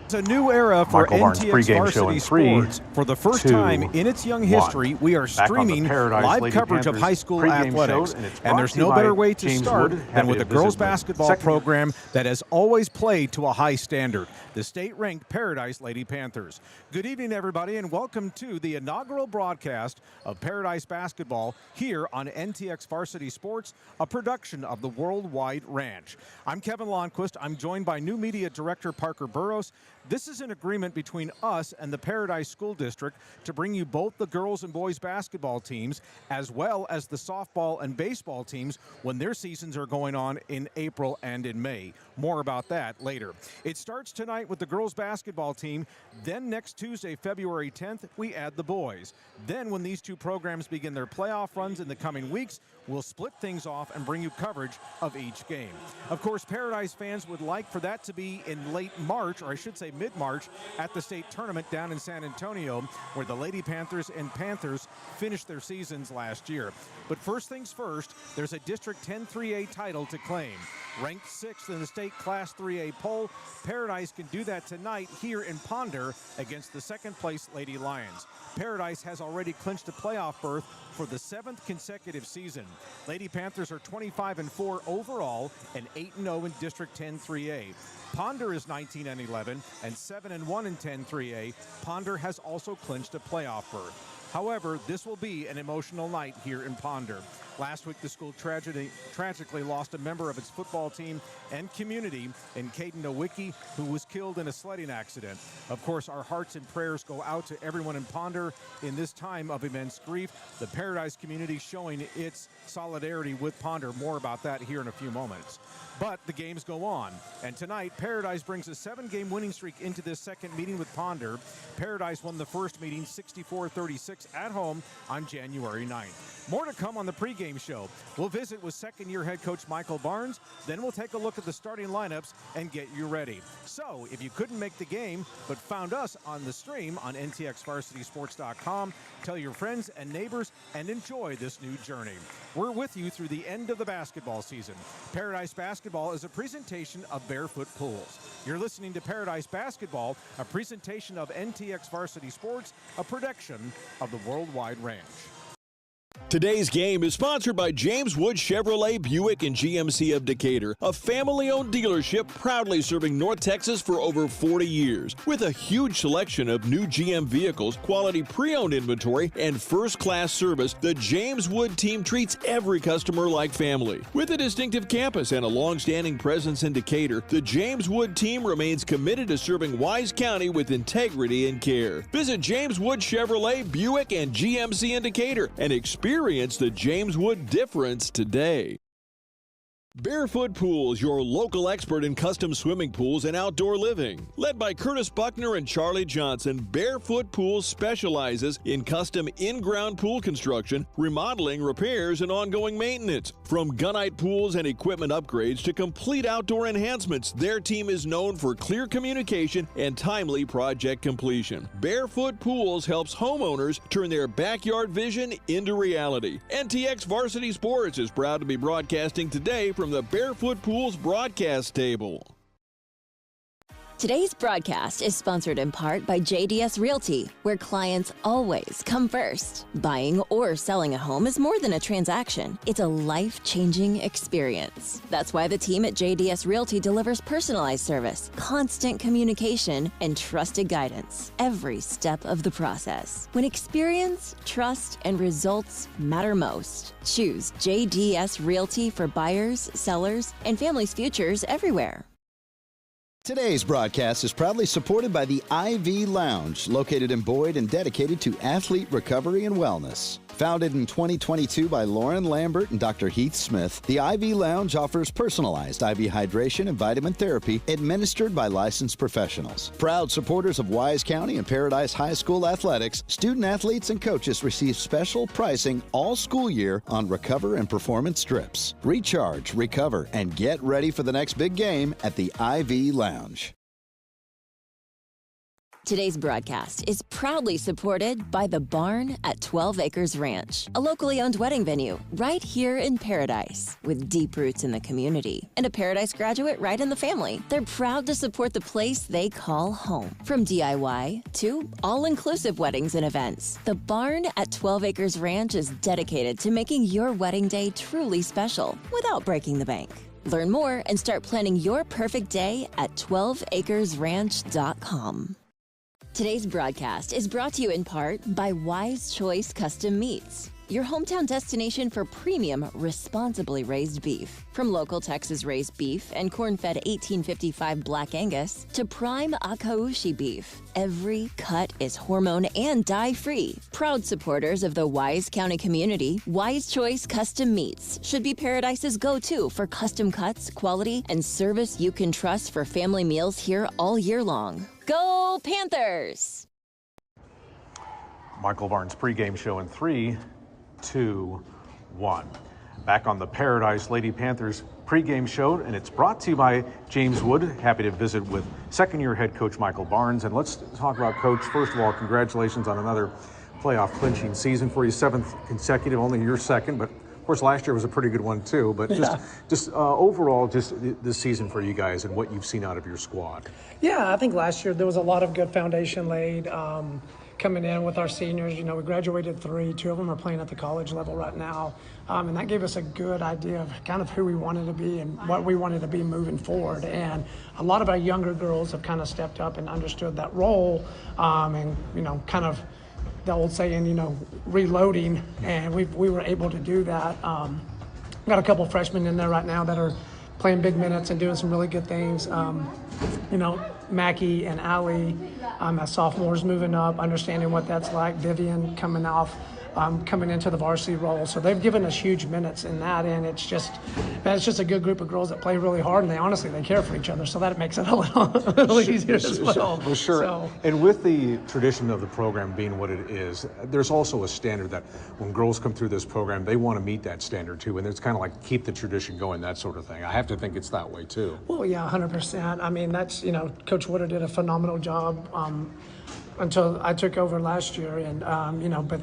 It's a new era for NTX Varsity Sports. For the first time in its young history, we are streaming live coverage of high school athletics. And there's no better way to start than with a girls basketball program that has always played to a high standard, the state-ranked Paradise Lady Panthers. Good evening, everybody, and welcome to the inaugural broadcast of Paradise Basketball here on NTX Varsity Sports, a production of the Worldwide Ranch. I'm Kevin Lonnquist. I'm joined by new media director Parker Burrows. This is an agreement between us and the Paradise School District to bring you both the girls and boys basketball teams as well as the softball and baseball teams when their seasons are going on in April and in May. More about that later. It starts tonight with the girls basketball team. Then next Tuesday, February 10th, we add the boys. Then when these two programs begin their playoff runs in the coming weeks, we'll split things off and bring you coverage of each game. Of course, Paradise fans would like for that to be in late March, or I should say mid-March, at the state tournament down in San Antonio, where the Lady Panthers and Panthers finished their seasons last year. But first things first, there's a District 10 3A title to claim. Ranked 6th in the state Class 3A poll, Paradise can do that tonight here in Ponder against the second-place Lady Lions. Paradise has already clinched a playoff berth for the 7th consecutive season. Lady Panthers are 25-4 overall and 8-0 in District 10 3A. Ponder is 19-11 and 7-1 in 10 3A. Ponder has also clinched a playoff berth. However, this will be an emotional night here in Ponder. Last week, the school tragically lost a member of its football team and community in Caden Nowicki, who was killed in a sledding accident. Of course, our hearts and prayers go out to everyone in Ponder in this time of immense grief. The Paradise community showing its solidarity with Ponder. More about that here in a few moments. But the games go on, and tonight Paradise brings a 7-game winning streak into this second meeting with Ponder. Paradise won the first meeting 64-36 at home on January 9th. More to come on the pregame show. We'll visit with second-year head coach Michael Barnes, then we'll take a look at the starting lineups and get you ready. So if you couldn't make the game but found us on the stream on ntxvarsitysports.com, tell your friends and neighbors and enjoy this new journey. We're with you through the end of the basketball season. Paradise Basketball is a presentation of Barefoot Pools. You're listening to Paradise Basketball, a presentation of NTX Varsity Sports, a production of the Worldwide Ranch. Today's game is sponsored by James Wood Chevrolet Buick and GMC of Decatur, a family-owned dealership proudly serving North Texas for over 40 years. With a huge selection of new GM vehicles, quality pre-owned inventory, and first-class service, the James Wood team treats every customer like family. With a distinctive campus and a long-standing presence in Decatur, the James Wood team remains committed to serving Wise County with integrity and care. Visit James Wood Chevrolet Buick and GMC in Decatur and experience the James Wood difference today. Barefoot Pools, your local expert in custom swimming pools and outdoor living. Led by Curtis Buckner and Charlie Johnson, Barefoot Pools specializes in custom in-ground pool construction, remodeling, repairs, and ongoing maintenance. From gunite pools and equipment upgrades to complete outdoor enhancements, their team is known for clear communication and timely project completion. Barefoot Pools helps homeowners turn their backyard vision into reality. NTX Varsity Sports is proud to be broadcasting today from the Barefoot Pools broadcast table. Today's broadcast is sponsored in part by JDS Realty, where clients always come first. Buying or selling a home is more than a transaction. It's a life-changing experience. That's why the team at JDS Realty delivers personalized service, constant communication, and trusted guidance every step of the process. When experience, trust, and results matter most, choose JDS Realty for buyers, sellers, and families' futures everywhere. Today's broadcast is proudly supported by the IV Lounge, located in Boyd and dedicated to athlete recovery and wellness. Founded in 2022 by Lauren Lambert and Dr. Heath Smith, the IV Lounge offers personalized IV hydration and vitamin therapy administered by licensed professionals. Proud supporters of Wise County and Paradise High School athletics, student athletes and coaches receive special pricing all school year on Recover and Performance strips. Recharge, recover, and get ready for the next big game at the IV Lounge. Today's broadcast is proudly supported by The Barn at 12 Acres Ranch, a locally owned wedding venue right here in Paradise. With deep roots in the community and a Paradise graduate right in the family, they're proud to support the place they call home. From DIY to all-inclusive weddings and events, The Barn at 12 Acres Ranch is dedicated to making your wedding day truly special without breaking the bank. Learn more and start planning your perfect day at 12acresranch.com. Today's broadcast is brought to you in part by Wise Choice Custom Meats, your hometown destination for premium, responsibly raised beef. From local Texas-raised beef and corn-fed 1855 Black Angus to prime Akaushi beef, every cut is hormone and dye-free. Proud supporters of the Wise County community, Wise Choice Custom Meats should be Paradise's go-to for custom cuts, quality, and service you can trust for family meals here all year long. Go Panthers! Michael Barnes pregame show in 3, 2, 1. Back on the Paradise Lady Panthers pregame show, and it's brought to you by James Wood. Happy to visit with second-year head coach Michael Barnes. And let's talk about, Coach. First of all, congratulations on another playoff clinching season for you, 7th consecutive, only your second, but of course last year was a pretty good one too. But just overall, just this season for you guys and what you've seen out of your squad. Yeah, I think last year there was a lot of good foundation laid. Coming in with our seniors, we graduated 3, 2 of them are playing at the college level right now, and that gave us a good idea of kind of who we wanted to be and what we wanted to be moving forward. And a lot of our younger girls have kind of stepped up and understood that role, and kind of the old saying, reloading, and we were able to do that. Got a couple freshmen in there right now that are playing big minutes and doing some really good things. Mackie and Allie as sophomores moving up, understanding what that's like. Vivian coming into the varsity role. So they've given us huge minutes in that, and it's just a good group of girls that play really hard, and they care for each other. So that makes it a little easier as well. Well, sure. So, and with the tradition of the program being what it is, there's also a standard that when girls come through this program, they want to meet that standard too, and it's kind of like keep the tradition going, that sort of thing. I have to think it's that way too. Well, yeah, 100%. I mean, that's Coach Woodard did a phenomenal job. Until I took over last year, and but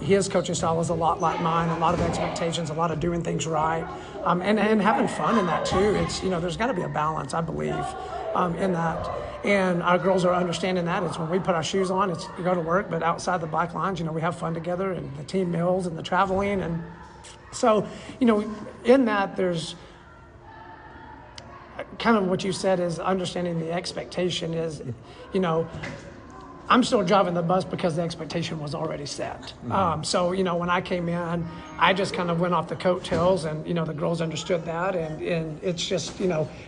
his coaching style is a lot like mine, a lot of expectations, a lot of doing things right, and having fun in that too. It's there's got to be a balance, I believe, in that, and our girls are understanding that. It's when we put our shoes on, it's you go to work, but outside the black lines, we have fun together, and the team meals and the traveling, and so in that there's kind of what you said is understanding the expectation is, I'm still driving the bus because the expectation was already set. Mm-hmm. So, when I came in, I just kind of went off the coattails, and, the girls understood that. And it's just,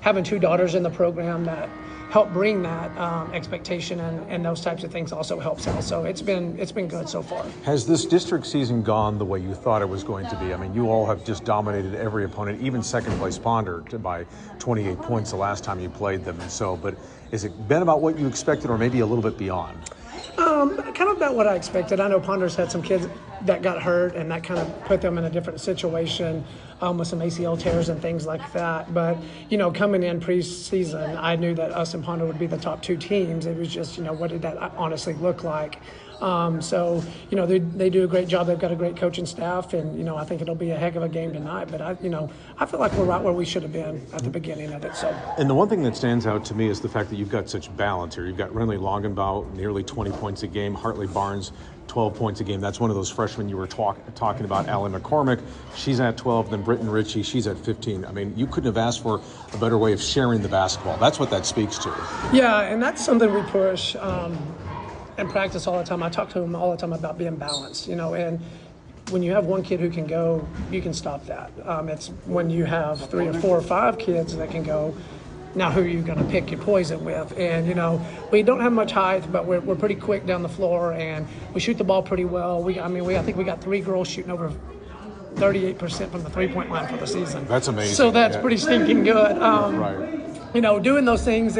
having 2 daughters in the program that help bring that expectation and those types of things also helps out. So it's been good so far. Has this district season gone the way you thought it was going to be? I mean, you all have just dominated every opponent, even second place Ponder by 28 points the last time you played them. And so, but has it been about what you expected or maybe a little bit beyond? Kind of about what I expected. I know Ponder's had some kids that got hurt, and that kind of put them in a different situation with some ACL tears and things like that. But, coming in preseason, I knew that us and Ponder would be the top 2 teams. It was just, what did that honestly look like? So, they do a great job. They've got a great coaching staff, and, I think it'll be a heck of a game tonight. But, I feel like we're right where we should have been at the beginning of it. So. And the one thing that stands out to me is the fact that you've got such balance here. You've got Renly Longenbaugh, nearly 20 points a game, Hartley Barnes, 12 points a game. That's one of those freshmen you were talking about, Allie McCormick. She's at 12, then Britton Ritchie, she's at 15. I mean, you couldn't have asked for a better way of sharing the basketball. That's what that speaks to. Yeah, and that's something we push and practice all the time. I talk to them all the time about being balanced, and when you have one kid who can go, you can stop that. It's when you have 3 or 4 or 5 kids that can go, now who are you going to pick your poison with? And, we don't have much height, but we're pretty quick down the floor, and we shoot the ball pretty well. I think we got 3 girls shooting over 38% from the 3-point line for the season. That's amazing. So that's pretty stinking good. Right. Doing those things,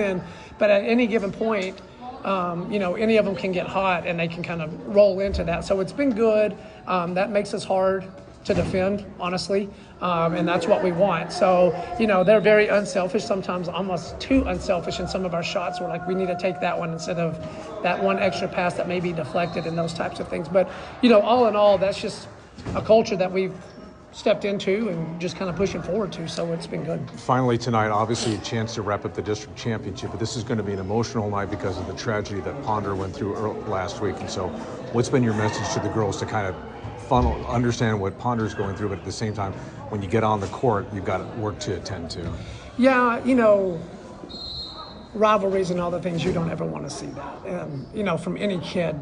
but at any given point, any of them can get hot, and they can kind of roll into that. So it's been good. That makes us hard to defend, honestly, and that's what we want. So, you know, they're very unselfish, sometimes almost too unselfish in some of our shots. We're like, we need to take that one instead of that one extra pass that may be deflected and those types of things. But, you know, all in all, that's just a culture that we've stepped into and just kind of pushing forward to, so it's been good. Finally tonight, obviously a chance to wrap up the district championship, but this is going to be an emotional night because of the tragedy that Ponder went through last week. And so what's been your message to the girls to kind of understand what Ponder's going through, but at the same time, when you get on the court, you've got work to attend to? Yeah, you know, rivalries and all the things, you don't ever want to see that, you know, from any kid,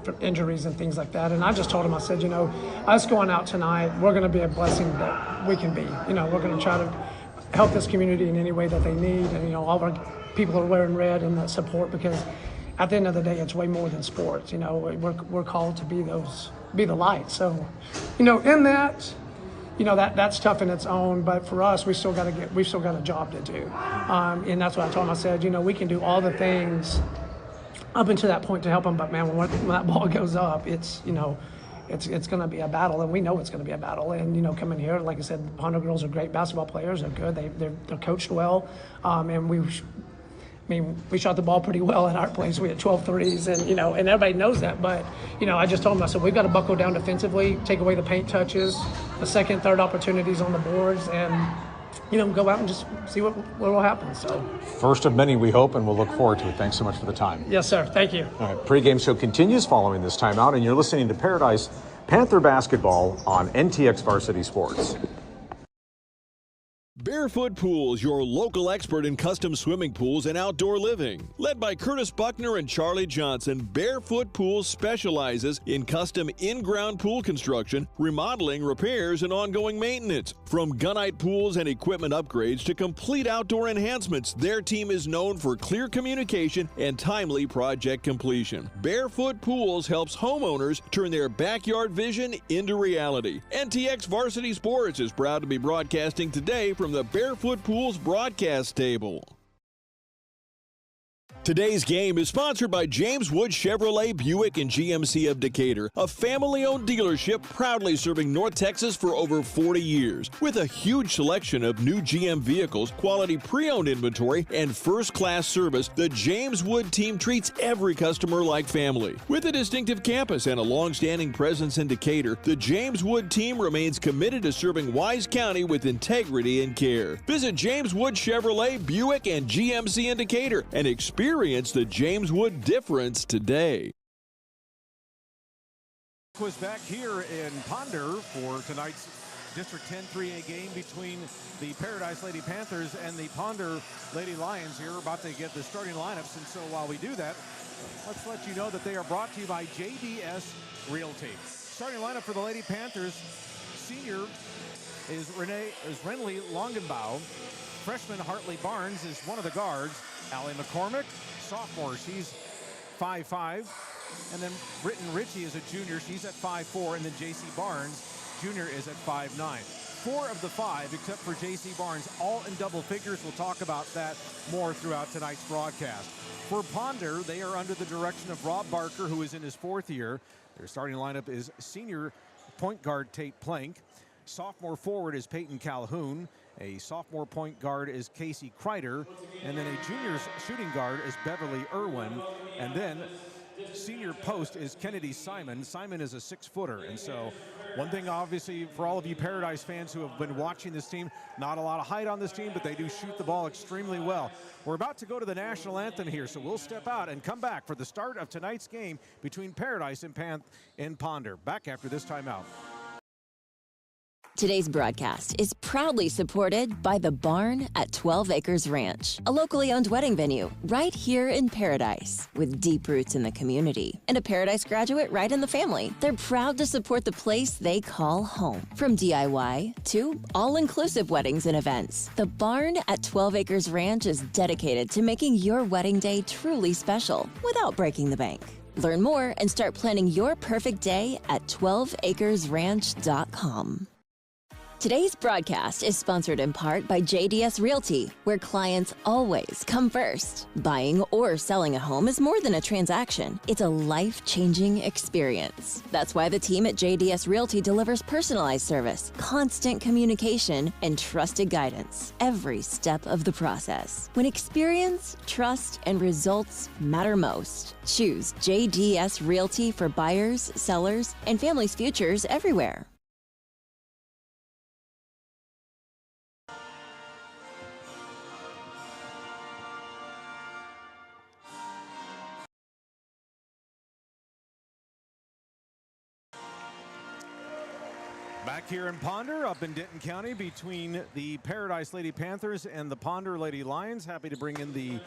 from injuries and things like that. And I just told him, I said, you know, us going out tonight, we're going to be a blessing that we can be. You know, we're going to try to help this community in any way that they need. And, you know, all of our people are wearing red and that support, because at the end of the day, it's way more than sports. You know, we're called to be the light. So, you know, in that, you know, that's tough in its own, but for us, we've still got a job to do. And that's what I told him. I said, you know, we can do all the things up until that point to help them, but man, when that ball goes up, it's, you know, it's going to be a battle, and we know it's going to be a battle. And, you know, coming here, like I said, the Ponder girls are great basketball players. They're good. They're coached well, and we shot the ball pretty well at our place. We had 12 threes, and, you know, and everybody knows that. But, you know, I just told them, I said, we've got to buckle down defensively, take away the paint touches, the second, third opportunities on the boards, and, you know, go out and just see what will happen. So, first of many, we hope, and we'll look forward to it. Thanks so much for the time. Yes, sir. Thank you. All right, pregame show continues following this timeout, and you're listening to Paradise Panther Basketball on NTX Varsity Sports. Barefoot Pools, your local expert in custom swimming pools and outdoor living. Led by Curtis Buckner and Charlie Johnson, Barefoot Pools specializes in custom in-ground pool construction, remodeling, repairs, and ongoing maintenance. From gunite pools and equipment upgrades to complete outdoor enhancements, their team is known for clear communication and timely project completion. Barefoot Pools helps homeowners turn their backyard vision into reality. NTX Varsity Sports is proud to be broadcasting today from the Barefoot Pools broadcast table. Today's game is sponsored by James Wood Chevrolet Buick and GMC of Decatur, a family-owned dealership proudly serving North Texas for over 40 years. With a huge selection of new GM vehicles, quality pre-owned inventory, and first-class service, the James Wood team treats every customer like family. With a distinctive campus and a long-standing presence in Decatur, the James Wood team remains committed to serving Wise County with integrity and care. Visit James Wood Chevrolet Buick and GMC in Decatur and experience the James Wood difference today. Was back here in Ponder for tonight's District 10 3A game between the Paradise Lady Panthers and the Ponder Lady Lions. Here, about to get the starting lineups, and so while we do that, let's let you know that they are brought to you by JDS Realty. Starting lineup for the Lady Panthers: senior is Renly Longenbaugh. Freshman Hartley Barnes is one of the guards. Allie McCormick, sophomore, she's 5'5". And then Britton Ritchie is a junior, she's at 5'4". And then J.C. Barnes, junior, is at 5'9". 4 of the 5, except for J.C. Barnes, all in double figures. We'll talk about that more throughout tonight's broadcast. For Ponder, they are under the direction of Rob Barker, who is in his 4th year. Their starting lineup is senior point guard Tate Plank. Sophomore forward is Peyton Calhoun. A sophomore point guard is Casey Kreider. And then a junior shooting guard is Beverly Irwin. And then senior post is Kennedy Simon. Simon is a 6-footer. And so one thing, obviously, for all of you Paradise fans who have been watching this team, not a lot of height on this team, but they do shoot the ball extremely well. We're about to go to the national anthem here, so we'll step out and come back for the start of tonight's game between Paradise and Ponder. Back after this timeout. Today's broadcast is proudly supported by The Barn at 12 Acres Ranch, a locally owned wedding venue right here in Paradise. With deep roots in the community and a Paradise graduate right in the family, they're proud to support the place they call home. From DIY to all-inclusive weddings and events, The Barn at 12 Acres Ranch is dedicated to making your wedding day truly special without breaking the bank. Learn more and start planning your perfect day at 12acresranch.com. Today's broadcast is sponsored in part by JDS Realty, where clients always come first. Buying or selling a home is more than a transaction. It's a life-changing experience. That's why the team at JDS Realty delivers personalized service, constant communication, and trusted guidance every step of the process. When experience, trust, and results matter most, choose JDS Realty for buyers, sellers, and families' futures everywhere. Back here in Ponder, up in Denton County, between the Paradise Lady Panthers and the Ponder Lady Lions. Happy to bring in the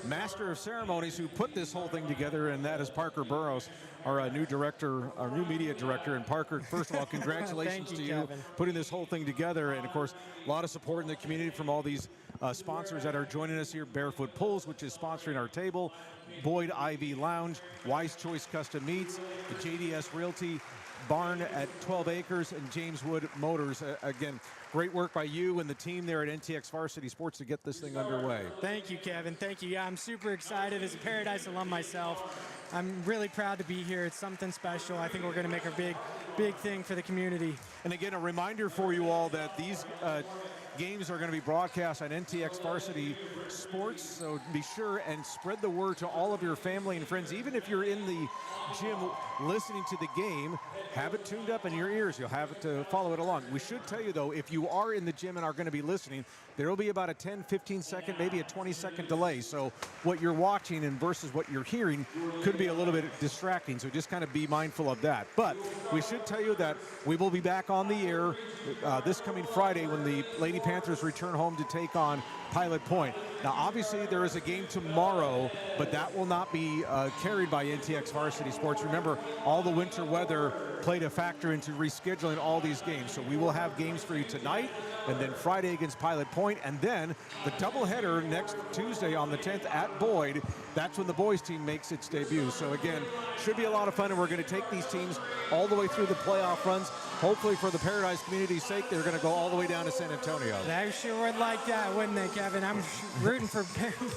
Master of Ceremonies who put this whole thing together, and that is Parker Burrows, our new director, our new media director. And Parker, first of all, congratulations to you putting this whole thing together. And of course, a lot of support in the community from all these sponsors that are joining us here. Barefoot Pulls, which is sponsoring our table, Boyd IV Lounge, Wise Choice Custom Meats, the JDS Realty Barn at 12 Acres, and James Wood Motors. Again, great work by you and the team there at NTX Varsity Sports to get this thing underway. Thank you, Kevin. Thank you. Yeah, I'm super excited as a Paradise alum myself. I'm really proud to be here. It's something special. I think we're going to make a big thing for the community. And again, a reminder for you all that these games are going to be broadcast on NTX Varsity Sports, so be sure and spread the word to all of your family and friends. Even if you're in the gym listening to the game, have it tuned up in your ears. You'll have it to follow it along. We should tell you, though, if you are in the gym and are going to be listening, there will be about a 10, 15 second, maybe a 20-second delay. So what you're watching and versus what you're hearing could be a little bit distracting. So just kind of be mindful of that. But we should tell you that we will be back on the air this coming Friday when the Lady Panthers return home to take on Pilot Point. Now, obviously, there is a game tomorrow, but that will not be carried by NTX Varsity Sports. Remember, all the winter weather played a factor into rescheduling all these games. So we will have games for you tonight, and then Friday against Pilot Point, and then the doubleheader next Tuesday on the 10th at Boyd. That's when the boys team makes its debut. So again, should be a lot of fun, and we're going to take these teams all the way through the playoff runs. Hopefully, for the Paradise community's sake, they're going to go all the way down to San Antonio. They sure would like that, wouldn't they, Kevin? I'm rooting for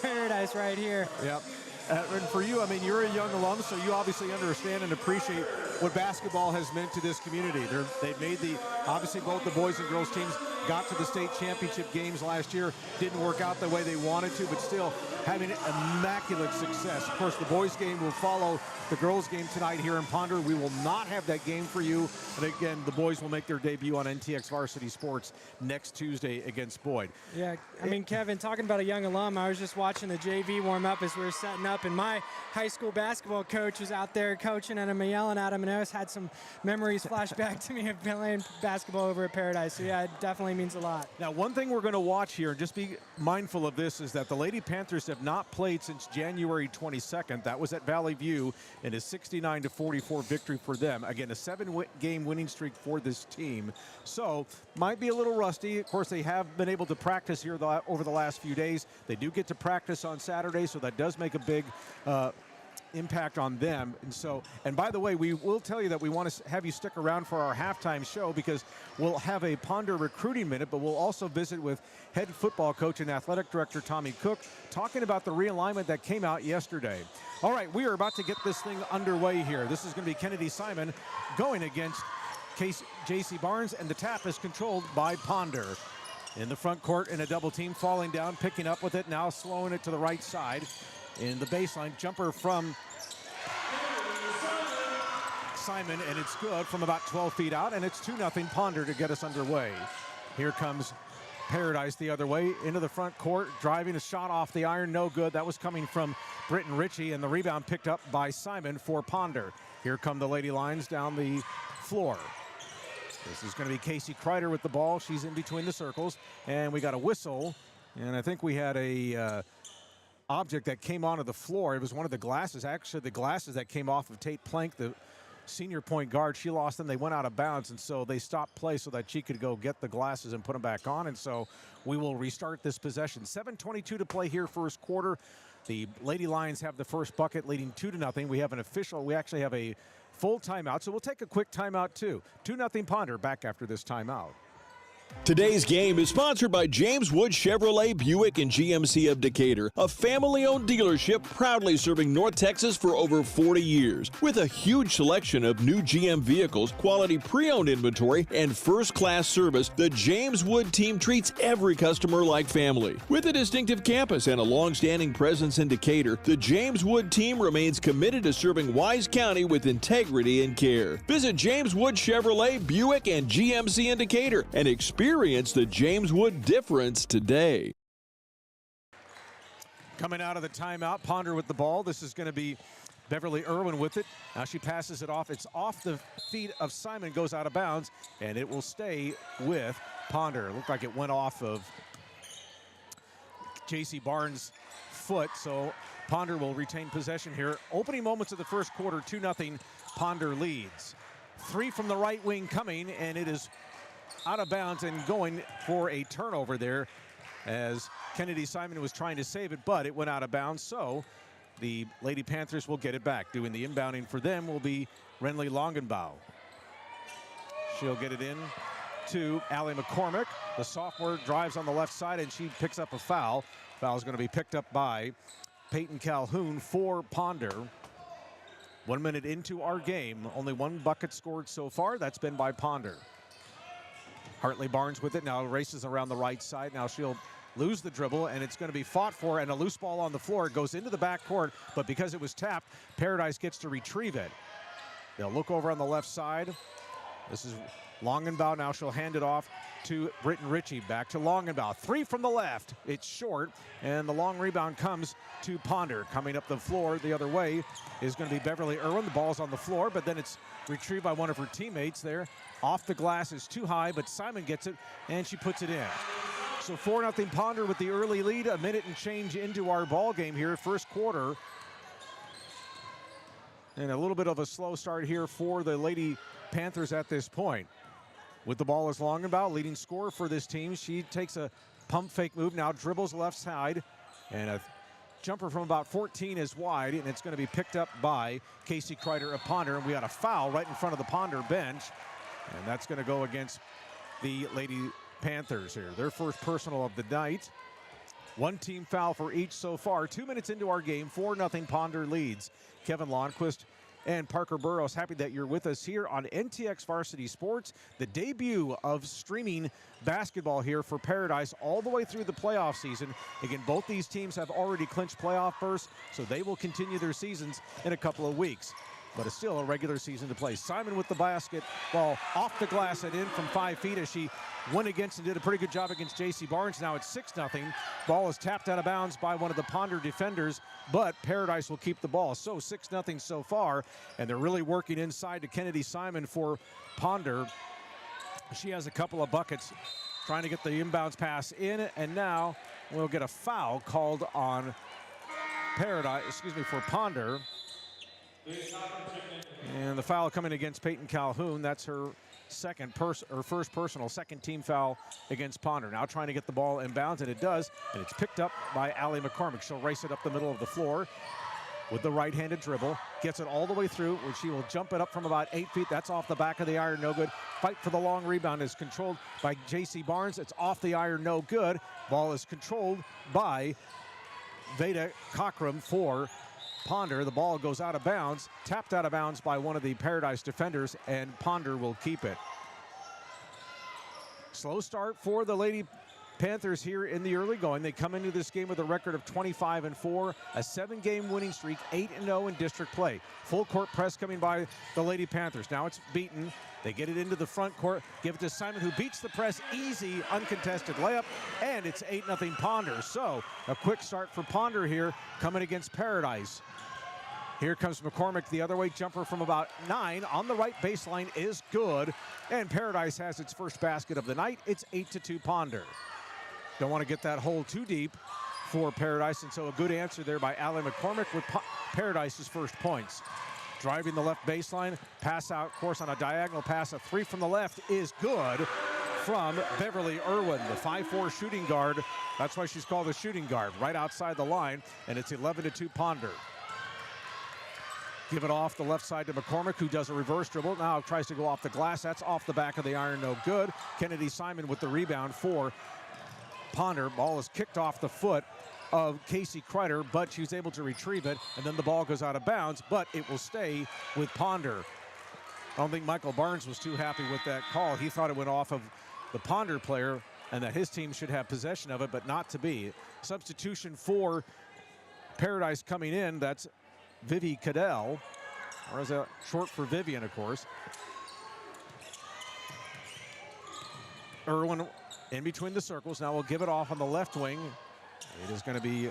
Paradise right here. Yep. And for you, I mean, you're a young alum, so you obviously understand and appreciate what basketball has meant to this community. They've made obviously both the boys and girls teams got to the state championship games last year. Didn't work out the way they wanted to, but still having immaculate success. Of course, the boys game will follow the girls game tonight here in Ponder. We will not have that game for you. And again, the boys will make their debut on NTX Varsity Sports next Tuesday against Boyd. Yeah, I mean, Kevin, talking about a young alum, I was just watching the JV warm up as we were setting up, and my high school basketball coach was out there coaching, and I'm yelling at him, and I always had some memories flash back to me of playing basketball over at Paradise. So yeah, it definitely means a lot. Now, one thing we're going to watch here, and just be mindful of this, is that the Lady Panthers have not played since January 22nd. That was at Valley View in a 69-44 victory for them. Again, a 7-game winning streak for this team. So, might be a little rusty. Of course, they have been able to practice here over the last few days. They do get to practice on Saturday, so that does make a big impact on them. And by the way, we will tell you that we want to have you stick around for our halftime show, because we'll have a Ponder recruiting minute, but we'll also visit with head football coach and athletic director Tommy Cook, talking about the realignment that came out yesterday. All right, we are about to get this thing underway here. This is going to be Kennedy Simon going against J.C. Barnes, and the tap is controlled by Ponder. In the front court in a double team, falling down, picking up with it, now slowing it to the right side. In the baseline, jumper from Simon, and it's good from about 12 feet out, and it's 2-0 Ponder to get us underway. Here comes Paradise the other way into the front court, driving a shot off the iron, no good. That was coming from Britton Ritchie, and the rebound picked up by Simon for Ponder. Here come the Lady Lions down the floor. This is going to be Casey Kreider with the ball. She's in between the circles, and we got a whistle, and I think we had a object that came onto the floor. It was one of the glasses, actually the glasses that came off of Tate Plank, the senior point guard. She lost them. They went out of bounds, and so they stopped play so that she could go get the glasses and put them back on. And so we will restart this possession. 7:22 to play here, first quarter. The Lady Lions have the first bucket, leading 2-0. We actually have a full timeout, so we'll take a quick timeout too. 2-0 Ponder, back after this timeout. Today's game is sponsored by James Wood Chevrolet Buick and GMC of Decatur, a family-owned dealership proudly serving North Texas for over 40 years. With a huge selection of new GM vehicles, quality pre-owned inventory, and first-class service, the James Wood team treats every customer like family. With a distinctive campus and a long-standing presence in Decatur, the James Wood team remains committed to serving Wise County with integrity and care. Visit James Wood Chevrolet Buick and GMC in Decatur and experience the James Wood difference today. Coming out of the timeout, Ponder with the ball. This is going to be Beverly Irwin with it. Now she passes it off. It's off the feet of Simon, goes out of bounds, and it will stay with Ponder. It looked like it went off of J.C. Barnes' foot, so Ponder will retain possession here. Opening moments of the first quarter, 2-0, Ponder leads. 3 from the right wing coming, and it is out of bounds and going for a turnover there as Kennedy Simon was trying to save it, but it went out of bounds, so the Lady Panthers will get it back. Doing the inbounding for them will be Renly Longenbaugh. She'll get it in to Allie McCormick. The sophomore drives on the left side, and she picks up a foul. Foul is going to be picked up by Peyton Calhoun for Ponder. 1 minute into our game, only 1 bucket scored so far. That's been by Ponder. Hartley Barnes with it, now races around the right side. Now she'll lose the dribble, and it's going to be fought for, and a loose ball on the floor. It goes into the backcourt, but because it was tapped, Paradise gets to retrieve it. They'll look over on the left side. This is Longenbaugh. Now she'll hand it off to Britton Ritchie. Back to Longenbaugh. 3 from the left. It's short, and the long rebound comes to Ponder. Coming up the floor the other way is going to be Beverly Irwin. The ball's on the floor, but then it's retrieved by one of her teammates there. Off the glass is too high, but Simon gets it, and she puts it in. So 4-0 Ponder with the early lead. A minute and change into our ball game here, first quarter. And a little bit of a slow start here for the Lady Panthers at this point. With the ball is Longenbaugh, leading scorer for this team. She takes a pump fake move, now dribbles left side, and a jumper from about 14 is wide, and it's going to be picked up by Casey Kreider of Ponder. And we got a foul right in front of the Ponder bench, and that's going to go against the Lady Panthers here. Their first personal of the night. 1 team foul for each so far. 2 minutes into our game, 4-0 Ponder leads. Kevin Lonnquist and Parker Burrows, happy that you're with us here on NTX Varsity Sports, the debut of streaming basketball here for Paradise all the way through the playoff season. Again, both these teams have already clinched playoff berths, so they will continue their seasons in a couple of weeks. But it's still a regular season to play. Simon with the basketball off the glass and in from 5 feet as she went against and did a pretty good job against J.C. Barnes. Now it's 6-0. Ball is tapped out of bounds by one of the Ponder defenders, but Paradise will keep the ball. So 6-0 so far, and they're really working inside to Kennedy Simon for Ponder. She has a couple of buckets trying to get the inbounds pass in, and now we'll get a foul called on for Ponder. And the foul coming against Peyton Calhoun. That's her first personal, second team foul against Ponder. Now trying to get the ball inbounds, and it does, and it's picked up by Allie McCormick. She'll race it up the middle of the floor with the right-handed dribble. Gets it all the way through, where she will jump it up from about 8 feet. That's off the back of the iron, no good. Fight for the long rebound is controlled by J.C. Barnes. It's off the iron, no good. Ball is controlled by Veda Cockrum for Ponder. The ball goes out of bounds, tapped out of bounds by one of the Paradise defenders, and Ponder will keep it. Slow start for the Lady Panthers here in the early going. They come into this game with a record of 25-4, a 7-game winning streak, 8-0 in district play. Full court press coming by the Lady Panthers. Now it's beaten. They get it into the front court, give it to Simon, who beats the press. Easy, uncontested layup, and it's 8-0 Ponder. So a quick start for Ponder here, coming against Paradise. Here comes McCormick the other way. Jumper from about 9 on the right baseline is good. And Paradise has its first basket of the night. It's 8-2 Ponder. Don't want to get that hole too deep for Paradise, and so a good answer there by Allie McCormick with Paradise's first points. Driving the left baseline, pass out course on a diagonal pass. A 3 from the left is good from Beverly Irwin, the 5'4" shooting guard. That's why she's called the shooting guard, right outside the line, and it's 11-2 Ponder. Give it off the left side to McCormick, who does a reverse dribble. Now tries to go off the glass. That's off the back of the iron, no good. Kennedy Simon with the rebound for Ponder. Ball is kicked off the foot of Casey Kreider, but she's able to retrieve it, and then the ball goes out of bounds, but it will stay with Ponder. I don't think Michael Barnes was too happy with that call. He thought it went off of the Ponder player and that his team should have possession of it, but not to be. Substitution for Paradise coming in, that's Vivi Cadell, or is that short for Vivian, of course. Irwin in between the circles. Now we'll give it off on the left wing. It is going to be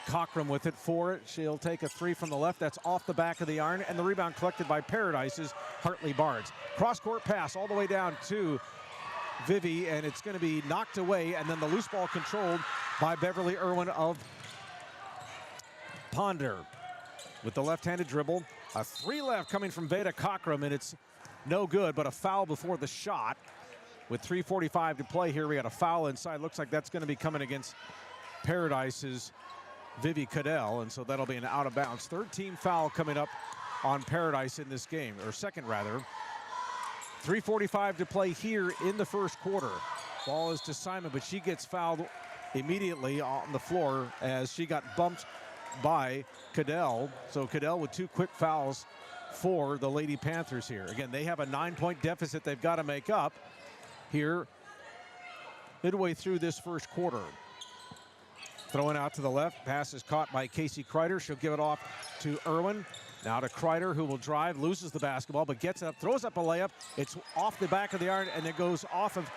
Cockrum with it for it. She'll take a three from the left. That's off the back of the iron, and the rebound collected by Paradise's Hartley Barnes. Cross-court pass all the way down to Vivi, and it's going to be knocked away, and then the loose ball controlled by Beverly Irwin of Ponder. With the left-handed dribble, a three left coming from Veda Cockrum, and it's no good, but a foul before the shot. With 3:45 to play here, we got a foul inside. Looks like that's going to be coming against Paradise's Vivi Cadell, and so that'll be an out of bounds. Third team foul coming up on Paradise in this game, or second rather. 3:45 to play here in the first quarter. Ball is to Simon, but she gets fouled immediately on the floor as she got bumped by Cadell. So Cadell with two quick fouls for the Lady Panthers here. Again, they have a 9-point deficit they've got to make up here midway through this first quarter. Throwing out to the left. Pass is caught by Casey Kreider. She'll give it off to Irwin. Now to Kreider, who will drive, loses the basketball, but gets up, throws up a layup. It's off the back of the iron, and it goes off of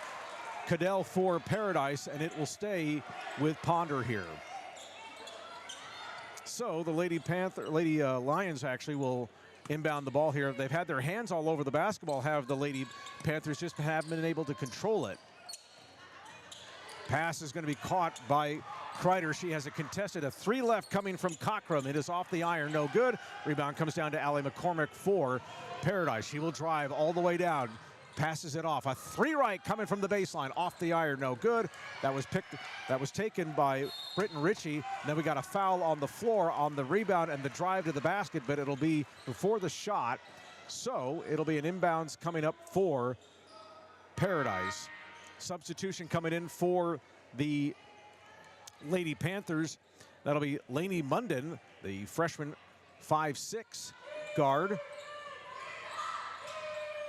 Cadell for Paradise, and it will stay with Ponder here. So the Lady Lions actually will inbound the ball here. They've had their hands all over the basketball, have the Lady Panthers, just haven't been able to control it. Pass is going to be caught by Kreider. She has it contested. A three left coming from Cockrum. It is off the iron, no good. Rebound comes down to Allie McCormick for Paradise. She will drive all the way down. Passes it off. A three right coming from the baseline. Off the iron, no good. That was taken by Britton Ritchie. Then we got a foul on the floor on the rebound and the drive to the basket, but it'll be before the shot. So it'll be an inbounds coming up for Paradise. Substitution coming in for the Lady Panthers. That'll be Lainey Munden, the freshman 5'6" guard.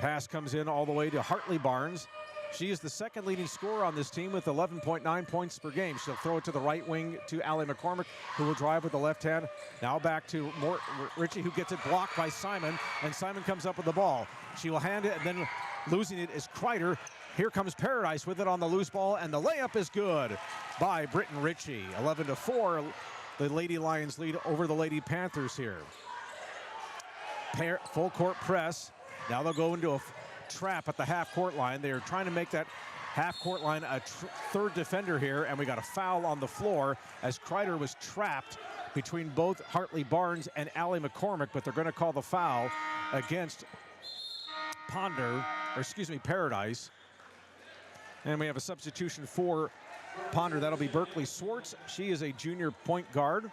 Pass comes in all the way to Hartley Barnes. She is the second leading scorer on this team with 11.9 points per game. She'll throw it to the right wing to Allie McCormick, who will drive with the left hand. Now back to Ritchie, who gets it blocked by Simon, and Simon comes up with the ball. She will hand it, and then losing it is Kreider. Here comes Paradise with it on the loose ball, and the layup is good by Britton Ritchie. 11-4, the Lady Lions lead over the Lady Panthers here. Full court press. Now they'll go into a trap at the half-court line. They are trying to make that half-court line a third defender here, and we got a foul on the floor as Kreider was trapped between both Hartley Barnes and Allie McCormick, but they're going to call the foul against Paradise. And we have a substitution for Ponder. That'll be Berkeley Swartz. She is a junior point guard.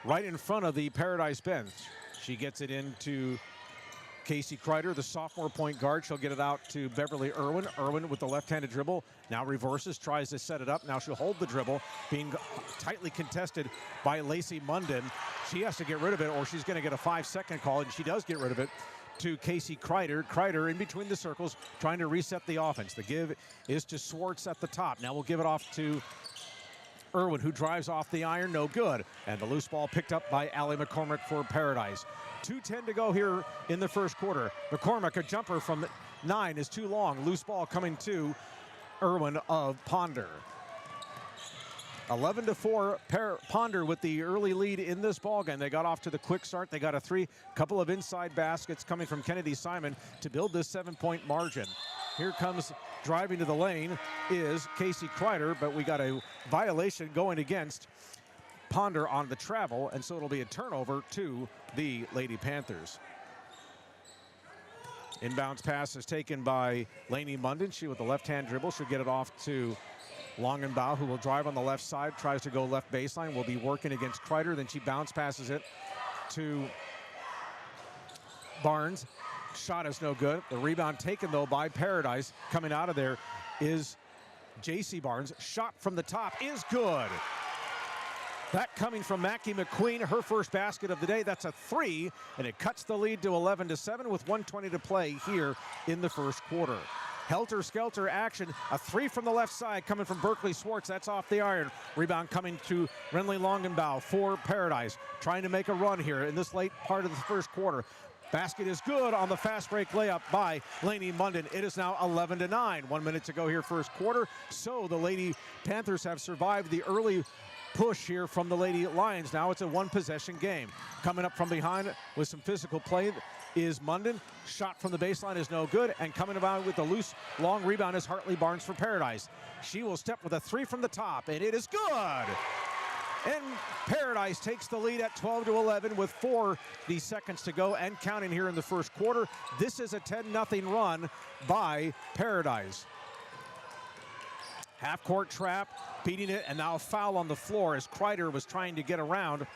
Right in front of the Paradise bench. She gets it into Casey Kreider, the sophomore point guard. She'll get it out to Beverly Irwin. Irwin with the left-handed dribble. Now reverses, tries to set it up. Now she'll hold the dribble, being tightly contested by Lacey Munden. She has to get rid of it, or she's going to get a 5-second call, and she does get rid of it to Casey Kreider. Kreider in between the circles, trying to reset the offense. The give is to Swartz at the top. Now we'll give it off to Irwin, who drives off the iron, no good. And the loose ball picked up by Allie McCormick for Paradise. 2:10 to go here in the first quarter. McCormick, a jumper from 9 is too long. Loose ball coming to Irwin of Ponder. 11-4, Ponder with the early lead in this ballgame. They got off to the quick start. They got a couple of inside baskets coming from Kennedy Simon to build this 7-point margin. Here comes driving to the lane is Casey Kreider, but we got a violation going against Ponder on the travel, and so it'll be a turnover to the Lady Panthers. Inbounds pass is taken by Lainey Munden. She with the left-hand dribble. She'll get it off to Longenbau, who will drive on the left side, tries to go left baseline, will be working against Kreider. Then she bounce passes it to Barnes. Shot is no good. The rebound taken, though, by Paradise. Coming out of there is J.C. Barnes. Shot from the top is good. That coming from Mackie McQueen, her first basket of the day. That's a 3, and it cuts the lead to 11-7 with 1:20 to play here in the first quarter. Helter-skelter action. A 3 from the left side coming from Berkeley Swartz. That's off the iron. Rebound coming to Renly Longenbau for Paradise. Trying to make a run here in this late part of the first quarter. Basket is good on the fast break layup by Lainey Munden. It is now 11-9. 1 minute to go here first quarter. So the Lady Panthers have survived the early push here from the Lady Lions. Now it's a one-possession game. Coming up from behind with some physical play is Munden. Shot from the baseline is no good. And coming about with a loose, long rebound is Hartley Barnes for Paradise. She will step with a 3 from the top, and it is good. And Paradise takes the lead at 12-11 with 40 seconds to go and counting here in the first quarter. This is a 10-0 run by Paradise. Half-court trap, beating it, and now a foul on the floor as Kreider was trying to get around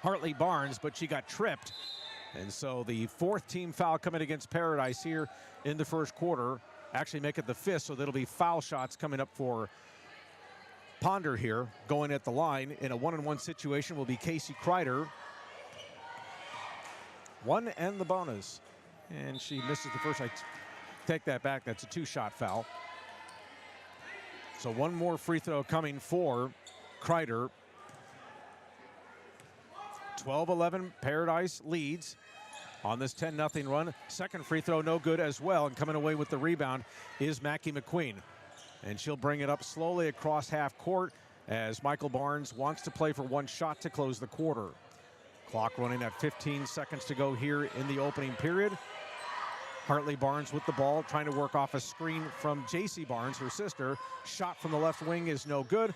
Hartley Barnes, but she got tripped. And so the 4th team foul coming against Paradise here in the first quarter. Actually make it the 5th, so there'll be foul shots coming up for Ponder here. Going at the line in a 1-on-1 situation will be Casey Kreider. 1 and the bonus. And she misses the first. I take that back. That's a 2-shot foul. So 1 more free throw coming for Kreider. 12-11, Paradise leads on this 10-0 run. Second free throw no good as well, and coming away with the rebound is Mackie McQueen. And she'll bring it up slowly across half court as Michael Barnes wants to play for 1 shot to close the quarter. Clock running at 15 seconds to go here in the opening period. Hartley Barnes with the ball, trying to work off a screen from J.C. Barnes, her sister. Shot from the left wing is no good.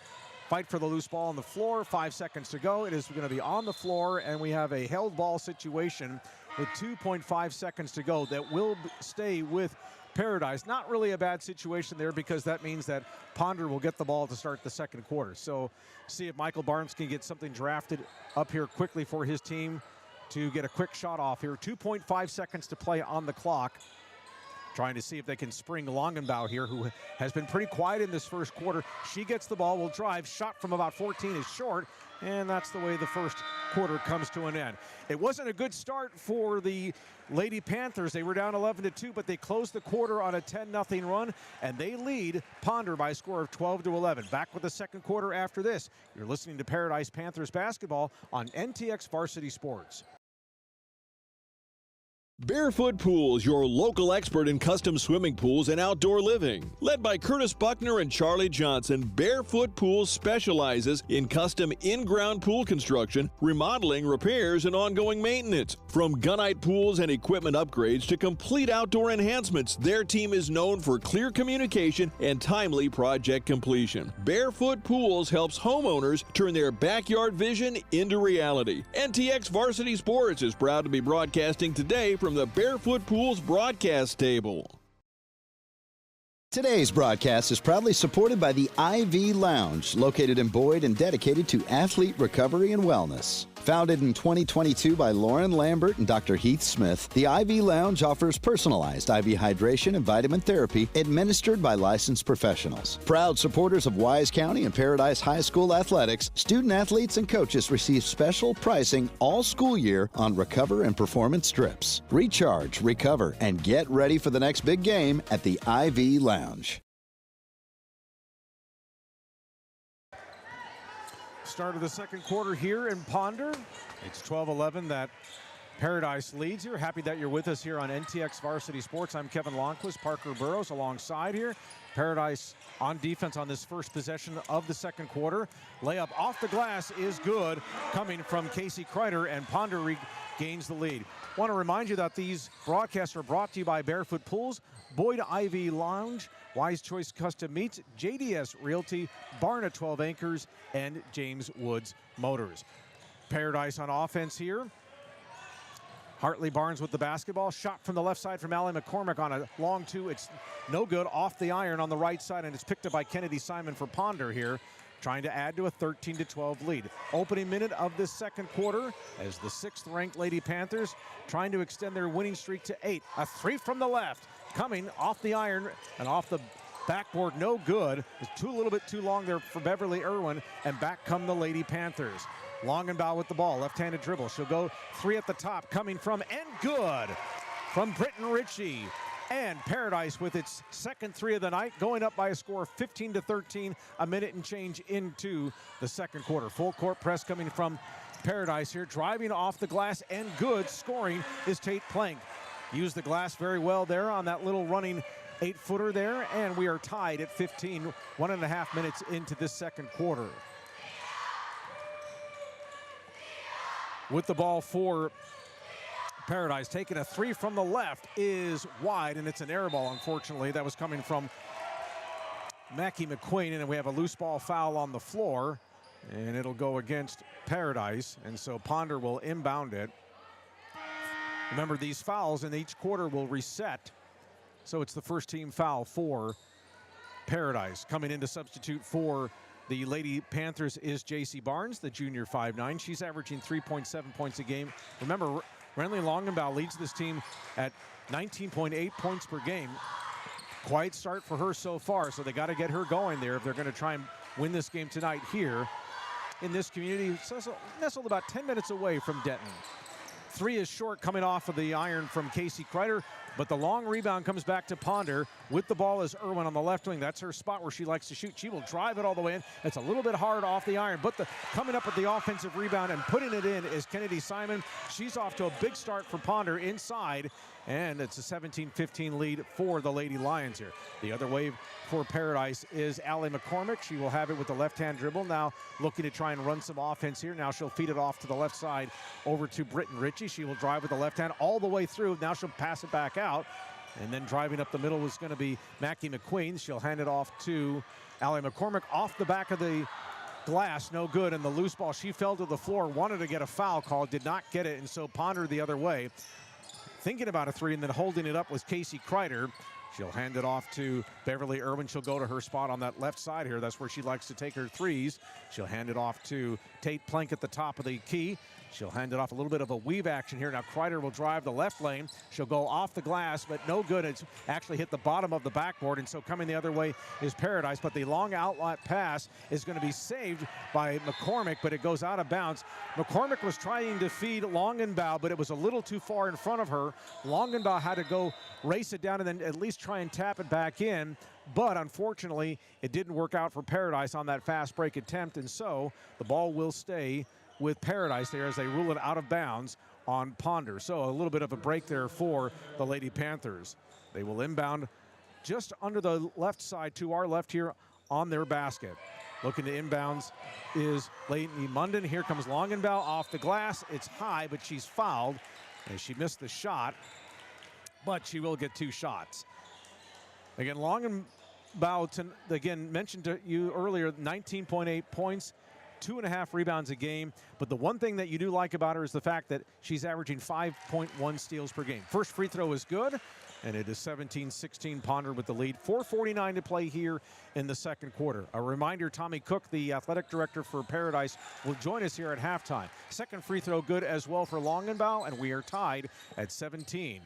Fight for the loose ball on the floor. 5 seconds to go. It is going to be on the floor, and we have a held ball situation with 2.5 seconds to go that will stay with Paradise. Not really a bad situation there because that means that Ponder will get the ball to start the second quarter. So see if Michael Barnes can get something drafted up here quickly for his team to get a quick shot off here. 2.5 seconds to play on the clock. Trying to see if they can spring Longenbau here, who has been pretty quiet in this first quarter. She gets the ball, will drive. Shot from about 14 is short, and that's the way the first quarter comes to an end. It wasn't a good start for the Lady Panthers. They were down 11-2, but they closed the quarter on a 10-0 run, and they lead Ponder by a score of 12-11. Back with the second quarter after this. You're listening to Paradise Panthers basketball on NTX Varsity Sports. Barefoot Pools, your local expert in custom swimming pools and outdoor living. Led by Curtis Buckner and Charlie Johnson, Barefoot Pools specializes in custom in-ground pool construction, remodeling, repairs, and ongoing maintenance. From gunite pools and equipment upgrades to complete outdoor enhancements, their team is known for clear communication and timely project completion. Barefoot Pools helps homeowners turn their backyard vision into reality. NTX Varsity Sports is proud to be broadcasting today from the Barefoot Pools broadcast table. Today's broadcast is proudly supported by the IV Lounge, located in Boyd and dedicated to athlete recovery and wellness. Founded in 2022 by Lauren Lambert and Dr. Heath Smith, the IV Lounge offers personalized IV hydration and vitamin therapy administered by licensed professionals. Proud supporters of Wise County and Paradise High School athletics, student athletes and coaches receive special pricing all school year on Recover and Performance strips. Recharge, recover, and get ready for the next big game at the IV Lounge. Start of the second quarter here in Ponder. It's 12-11 that Paradise leads here. Happy that you're with us here on NTX Varsity Sports. I'm Kevin Longquist, Parker Burrows alongside here. Paradise on defense on this first possession of the second quarter. Layup off the glass is good, coming from Casey Kreider, and Ponder regains the lead. Want to remind you that these broadcasts are brought to you by Barefoot Pools, Boyd IV Lounge, Wise Choice Custom Meats, JDS Realty, Barna 12 Anchors, and James Woods Motors. Paradise on offense here. Hartley Barnes with the basketball. Shot from the left side from Allie McCormick on a long two. It's no good, off the iron on the right side, and it's picked up by Kennedy Simon for Ponder here, trying to add to a 13-12 lead. Opening minute of this second quarter as the 6th-ranked Lady Panthers trying to extend their winning streak to 8. A three from the left, coming off the iron and off the backboard, no good. It's a little bit too long there for Beverly Irwin, and back come the Lady Panthers. Longenbaugh with the ball, left-handed dribble. She'll go three at the top, coming from, and good from Britton Ritchie. And Paradise with its second three of the night, going up by a score of 15-13, a minute and change into the second quarter. Full court press coming from Paradise here, driving off the glass, and good. Scoring is Tate Plank. Used the glass very well there on that little running 8-footer there, and we are tied at 15, 1.5 minutes into this second quarter. With the ball for Paradise, taking a three from the left is wide, and it's an air ball, unfortunately. That was coming from Mackie McQueen, and we have a loose ball foul on the floor, and it'll go against Paradise, and so Ponder will inbound it. Remember, these fouls in each quarter will reset, so it's the first team foul for Paradise. Coming in to substitute for the Lady Panthers is J.C. Barnes, the junior 5'9". She's averaging 3.7 points a game. Remember, Renly Longenbaugh leads this team at 19.8 points per game. Quiet start for her so far, so they got to get her going there if they're going to try and win this game tonight here in this community. Nestled about 10 minutes away from Denton. Three is short, coming off of the iron from Casey Kreider, but the long rebound comes back to Ponder. With the ball is Irwin on the left wing. That's her spot where she likes to shoot. She will drive it all the way in. It's a little bit hard off the iron, but coming up with the offensive rebound and putting it in is Kennedy Simon. She's off to a big start for Ponder inside, and it's a 17-15 lead for the Lady Lions here. The other way for Paradise is Allie McCormick. She will have it with the left-hand dribble. Now looking to try and run some offense here. Now she'll feed it off to the left side over to Britton Ritchie. She will drive with the left hand all the way through. Now she'll pass it back out. And then driving up the middle was going to be Mackie McQueen. She'll hand it off to Allie McCormick off the back of the glass. No good. And the loose ball, she fell to the floor, wanted to get a foul call, did not get it. And so Ponder the other way, thinking about a three, and then holding it up was Casey Kreider. She'll hand it off to Beverly Irwin. She'll go to her spot on that left side here. That's where she likes to take her threes. She'll hand it off to Tate Plank at the top of the key. She'll hand it off, a little bit of a weave action here. Now Kreider will drive the left lane. She'll go off the glass, but no good. It's actually hit the bottom of the backboard, and so coming the other way is Paradise. But the long outlet pass is going to be saved by McCormick, but it goes out of bounds. McCormick was trying to feed Longenbaugh, but it was a little too far in front of her. Longenbaugh had to go race it down and then at least try and tap it back in. But unfortunately, it didn't work out for Paradise on that fast break attempt, and so the ball will stay with Paradise there as they rule it out of bounds on Ponder. So a little bit of a break there for the Lady Panthers. They will inbound just under the left side to our left here on their basket. Looking to inbounds is Leighton Munden. Here comes Longenbaugh off the glass. It's high, but she's fouled as she missed the shot, but she will get two shots. Again, Longenbaugh, again, mentioned to you earlier, 19.8 points, 2.5 rebounds a game. But the one thing that you do like about her is the fact that she's averaging 5.1 steals per game. First free throw is good, and it is 17-16 Ponder with the lead. 4:49 to play here in the second quarter. A reminder, Tommy Cook, the athletic director for Paradise, will join us here at halftime. Second free throw good as well for Longenbaugh, and we are tied at 17.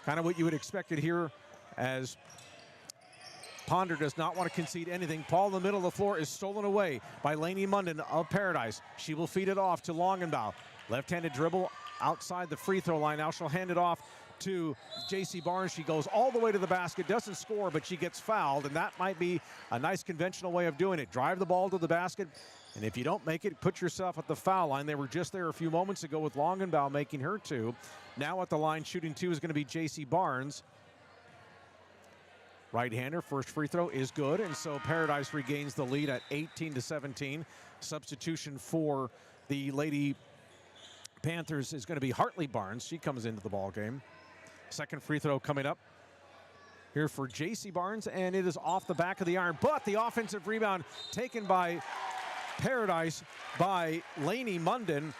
Kind of what you would expect it here, as Ponder does not want to concede anything. Ball in the middle of the floor is stolen away by Leighton Munden of Paradise. She will feed it off to Longenbaugh. Left-handed dribble outside the free throw line. Now she'll hand it off to J.C. Barnes. She goes all the way to the basket, doesn't score, but she gets fouled, and that might be a nice conventional way of doing it. Drive the ball to the basket, and if you don't make it, put yourself at the foul line. They were just there a few moments ago with Longenbaugh making her two. Now at the line shooting two is going to be J.C. Barnes. Right-hander, first free throw is good, and so Paradise regains the lead at 18-17. Substitution for the Lady Panthers is going to be Hartley Barnes. She comes into the ball game. Second free throw coming up here for J.C. Barnes, and it is off the back of the iron. But the offensive rebound taken by Paradise by Leighton Munden.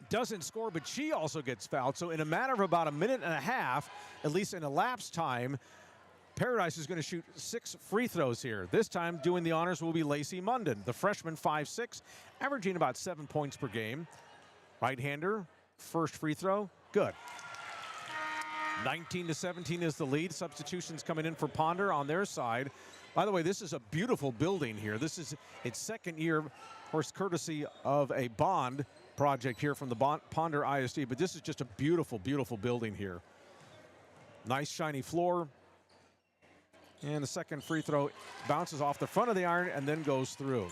doesn't score, but she also gets fouled. So in a matter of about a minute and a half, at least in elapsed time, Paradise is going to shoot 6 free throws here. This time doing the honors will be Lacey Munden, the freshman, 5'6", averaging about 7 points per game. Right-hander, first free throw, good. 19-17 is the lead. Substitutions coming in for Ponder on their side. By the way, this is a beautiful building here. This is its second year, of course, courtesy of a bond project here from the Ponder ISD, but this is just a beautiful, beautiful building here. Nice shiny floor. And the second free throw bounces off the front of the iron and then goes through.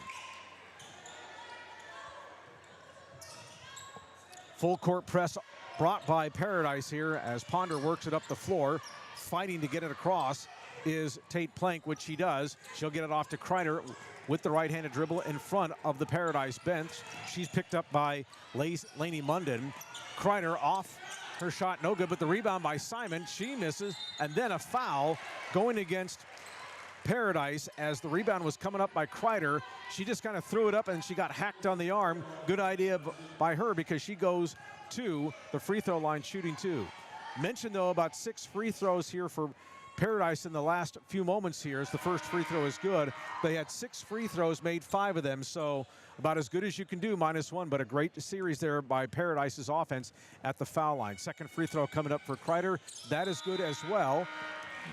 Full court press brought by Paradise here as Ponder works it up the floor. Fighting to get it across is Tate Plank, which she does. She'll get it off to Kreiner with the right-handed dribble in front of the Paradise bench. She's picked up by Lainey Munden. Kreiner off her shot, no good, but the rebound by Simon. She misses, and then a foul going against Paradise as the rebound was coming up by Kreider. She just kind of threw it up and she got hacked on the arm. Good idea by her because she goes to the free throw line shooting 2. Mentioned though about 6 free throws here for Paradise in the last few moments here as the first free throw is good. They had 6 free throws, made 5 of them, so about as good as you can do, -1, but a great series there by Paradise's offense at the foul line. Second free throw coming up for Kreider. That is good as well,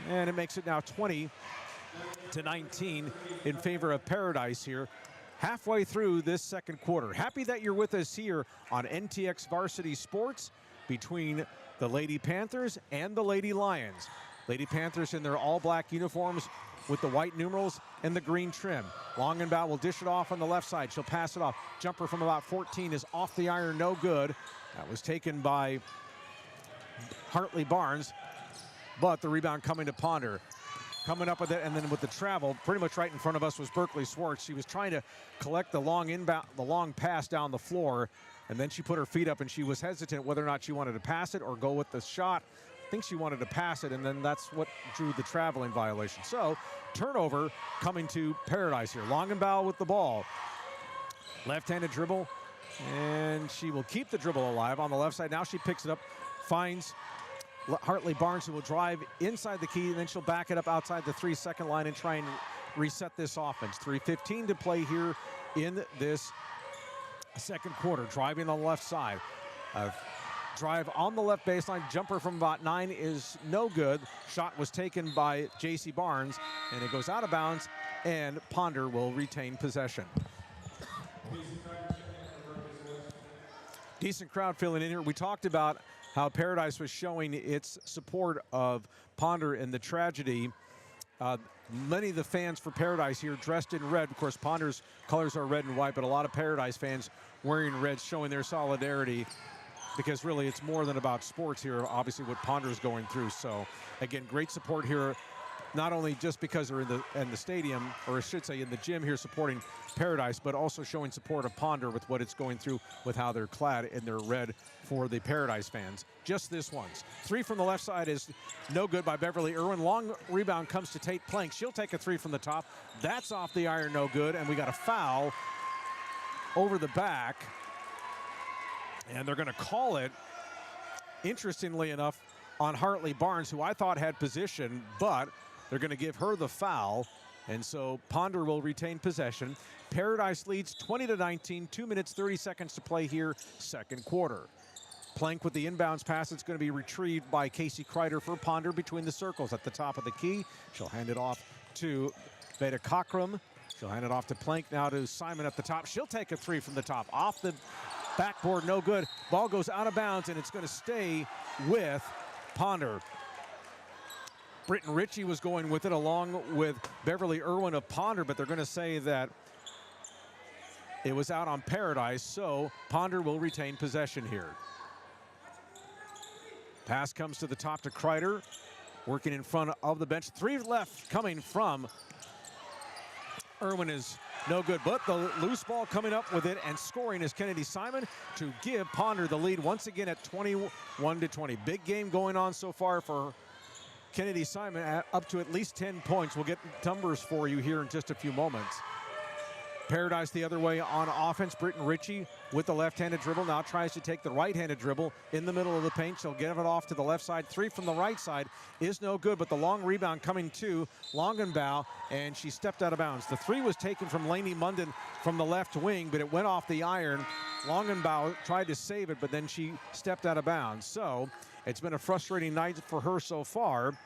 and it makes it now 20-19 in favor of Paradise here. Halfway through this second quarter. Happy that you're with us here on NTX Varsity Sports between the Lady Panthers and the Lady Lions. Lady Panthers in their all-black uniforms with the white numerals and the green trim. Longenbaugh will dish it off on the left side. She'll pass it off. Jumper from about 14 is off the iron, no good. That was taken by Hartley Barnes, but the rebound coming to Ponder. Coming up with it, and then with the travel, pretty much right in front of us was Berkeley Swartz. She was trying to collect the long pass down the floor, and then she put her feet up and she was hesitant whether or not she wanted to pass it or go with the shot. I think she wanted to pass it, and then that's what drew the traveling violation. So, turnover coming to Paradise here. Longenbaugh with the ball. Left-handed dribble, and she will keep the dribble alive on the left side. Now she picks it up, finds Hartley Barnes, who will drive inside the key, and then she'll back it up outside the 3-second line and try and reset this offense. 3:15 to play here in this second quarter. Driving on the left side. Drive on the left baseline. Jumper from about 9 is no good. Shot was taken by J.C. Barnes, and it goes out of bounds, and Ponder will retain possession. Decent crowd filling in here. We talked about how Paradise was showing its support of Ponder in the tragedy. Many of the fans for Paradise here dressed in red. Of course, Ponder's colors are red and white, but a lot of Paradise fans wearing red, showing their solidarity, because really it's more than about sports here, obviously what Ponder is going through. So again, great support here, not only just because they're in the stadium, or I should say in the gym here supporting Paradise, but also showing support of Ponder with what it's going through with how they're clad in their red for the Paradise fans. Just this once. 3 from the left side is no good by Beverly Irwin. Long rebound comes to Tate Plank. She'll take a 3 from the top. That's off the iron, no good, and we got a foul over the back. And they're going to call it, interestingly enough, on Hartley Barnes, who I thought had position, but they're going to give her the foul. And so Ponder will retain possession. Paradise leads 20-19, 2 minutes, 30 seconds to play here, second quarter. Plank with the inbounds pass. It's going to be retrieved by Casey Kreider for Ponder between the circles at the top of the key. She'll hand it off to Veda Cockrum. She'll hand it off to Plank, now to Simon at the top. She'll take a 3 from the top. Off the backboard, no good. Ball goes out of bounds, and it's going to stay with Ponder. Britton Ritchie was going with it along with Beverly Irwin of Ponder, but they're going to say that it was out on Paradise, so Ponder will retain possession here. Pass comes to the top to Kreider, working in front of the bench. 3 left coming from Irwin is no good, but the loose ball coming up with it and scoring is Kennedy Simon to give Ponder the lead once again at 21-20. Big game going on so far for Kennedy Simon, up to at least 10 points. We'll get numbers for you here in just a few moments. Paradise the other way on offense. Britton Ritchie with the left-handed dribble now tries to take the right-handed dribble in the middle of the paint. She'll give it off to the left side. 3 from the right side is no good, but the long rebound coming to Longenbauer, and she stepped out of bounds. The 3 was taken from Lainey Munden from the left wing, but it went off the iron. Longenbauer tried to save it, but then she stepped out of bounds. So it's been a frustrating night for her so far. Of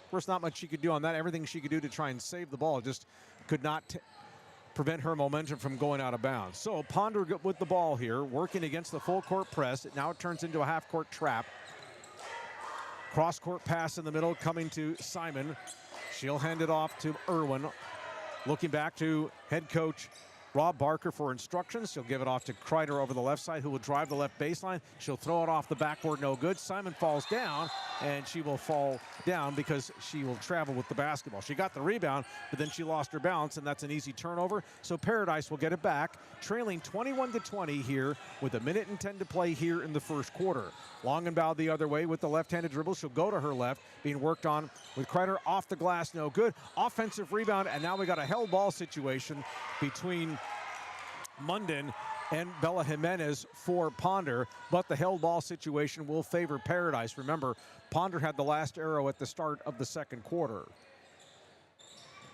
course, not much she could do on that. Everything she could do to try and save the ball just could not prevent her momentum from going out of bounds. So Ponder with the ball here, working against the full court press. Now it turns into a half court trap. Cross court pass in the middle coming to Simon. She'll hand it off to Irwin. Looking back to head coach Rob Barker for instructions. She'll give it off to Kreider over the left side, who will drive the left baseline. She'll throw it off the backboard, no good. Simon falls down, and she will fall down because she will travel with the basketball. She got the rebound, but then she lost her balance, and that's an easy turnover. So Paradise will get it back, trailing 21-20 here with 1:10 to play here in the first quarter. Longenbauer the other way with the left-handed dribble. She'll go to her left, being worked on with Kreider off the glass, no good. Offensive rebound, and now we got a held ball situation between Munden and Bella Jimenez for Ponder, but the held ball situation will favor Paradise. Remember, Ponder had the last arrow at the start of the second quarter.